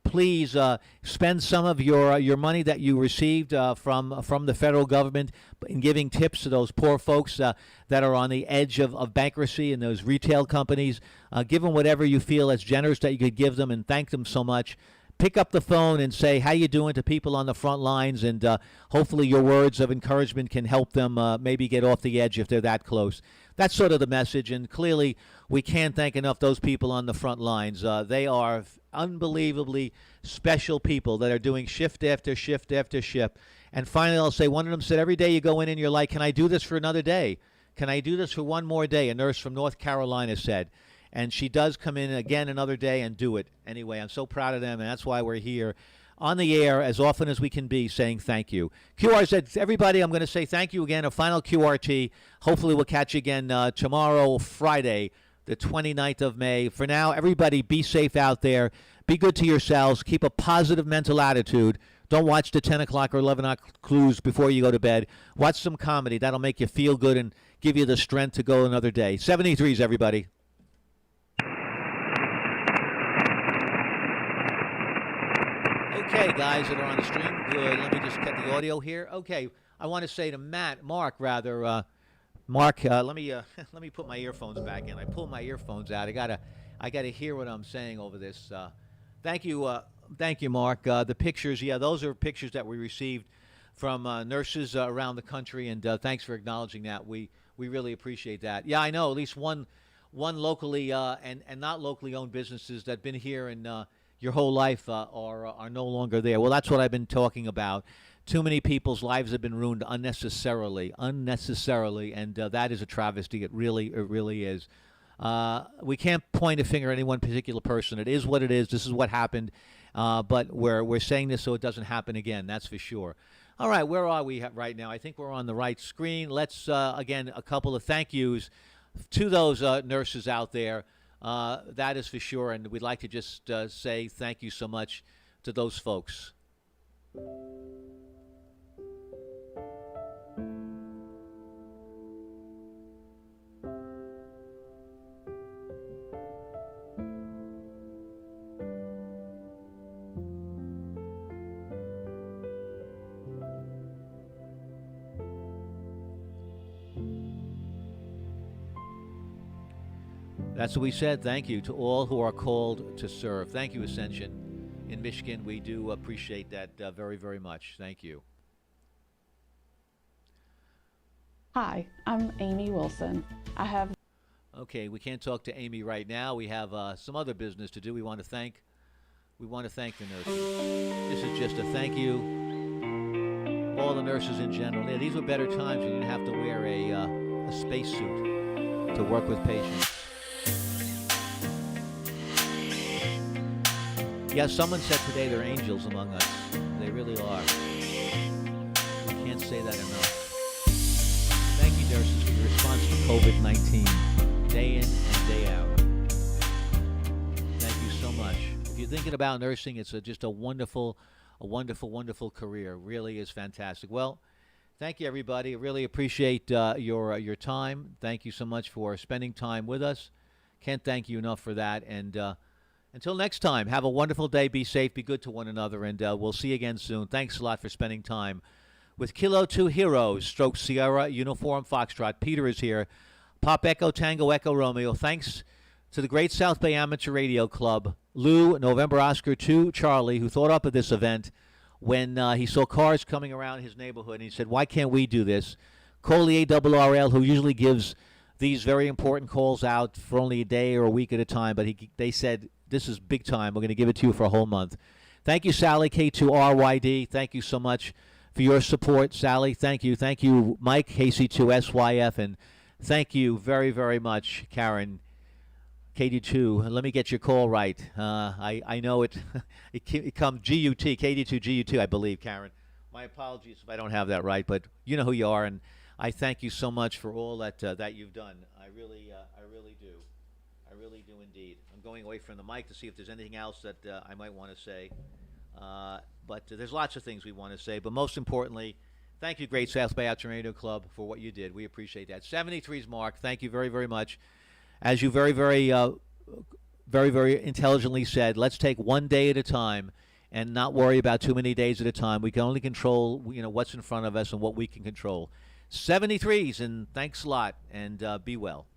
Please spend some of your money that you received from the federal government in giving tips to those poor folks that are on the edge of bankruptcy and those retail companies. Give them whatever you feel is generous that you could give them, and thank them so much. Pick up the phone and say, how you doing to people on the front lines, and hopefully your words of encouragement can help them maybe get off the edge if they're that close. That's sort of the message, and clearly we can't thank enough those people on the front lines. They are unbelievably special people that are doing shift after shift after shift. And finally, I'll say, one of them said, every day you go in and you're like, can I do this for another day? Can I do this for one more day? A nurse from North Carolina said. And she does come in again another day and do it. Anyway, I'm so proud of them, and that's why we're here on the air as often as we can be saying thank you. QRZ, everybody, I'm going to say thank you again. A final QRT. Hopefully we'll catch you again tomorrow, Friday, the 29th of May. For now, everybody be safe out there. Be good to yourselves. Keep a positive mental attitude. Don't watch the 10 o'clock or 11 o'clock clues before you go to bed. Watch some comedy. That'll make you feel good and give you the strength to go another day. 73s, everybody. Okay, guys that are on the stream, good. Let me just get the audio here. Okay, I want to say to Mark, let me put my earphones back in. I pulled my earphones out. I gotta hear what I'm saying over this. Thank you, Mark. The pictures, yeah, those are pictures that we received from nurses around the country, and thanks for acknowledging that. We really appreciate that. Yeah, I know at least one locally and not locally owned businesses that have been here and. Your whole life are no longer there. Well, that's what I've been talking about. Too many people's lives have been ruined unnecessarily, and that is a travesty. It really is. We can't point a finger at any one particular person. It is what it is. This is what happened, but we're saying this so it doesn't happen again. That's for sure. All right, where are we right now? I think we're on the right screen. Let's again a couple of thank yous to those nurses out there. That is for sure, and we'd like to just say thank you so much to those folks. That's what we said. Thank you to all who are called to serve. Thank you, Ascension. In Michigan, we do appreciate that very, very much. Thank you. Hi, I'm Amy Wilson. Okay, we can't talk to Amy right now. We have some other business to do. We want to thank the nurses. This is just a thank you. All the nurses in general. Yeah, these were better times when you didn't have to wear a spacesuit to work with patients. Yes, someone said today they're angels among us. They really are. We can't say that enough. Thank you, nurses, for your response to COVID-19, day in and day out. Thank you so much. If you're thinking about nursing, it's just a wonderful, wonderful career. Really is fantastic. Well, thank you, everybody. I really appreciate your time. Thank you so much for spending time with us. Can't thank you enough for that. And until next time, have a wonderful day. Be safe. Be good to one another. And we'll see you again soon. Thanks a lot for spending time with Kilo 2 Heroes, Stroke Sierra, Uniform Foxtrot. Peter is here. Pop Echo Tango Echo Romeo. Thanks to the Great South Bay Amateur Radio Club. Lou, November Oscar 2 Charlie, who thought up of this event when he saw cars coming around his neighborhood. And he said, why can't we do this? Call the ARRL, who usually gives these very important calls out for only a day or a week at a time. But they said, this is big time. We're going to give it to you for a whole month. Thank you, Sally, K2RYD. Thank you so much for your support, Sally. Thank you. Thank you, Mike, KC2SYF. And thank you very, very much, Karen, KD2. Let me get your call right. I know it comes GUT, KD2 GUT, I believe, Karen. My apologies if I don't have that right, but you know who you are, and I thank you so much for all that you've done. I really do. I really do indeed. I'm going away from the mic to see if there's anything else that I might want to say. But there's lots of things we want to say. But most importantly, thank you, Great South Bay Amateur Radio Club, for what you did. We appreciate that. 73's Mark, thank you very, very much. As you very, very intelligently said, let's take one day at a time and not worry about too many days at a time. We can only control, what's in front of us and what we can control. 73's, and thanks a lot, and be well.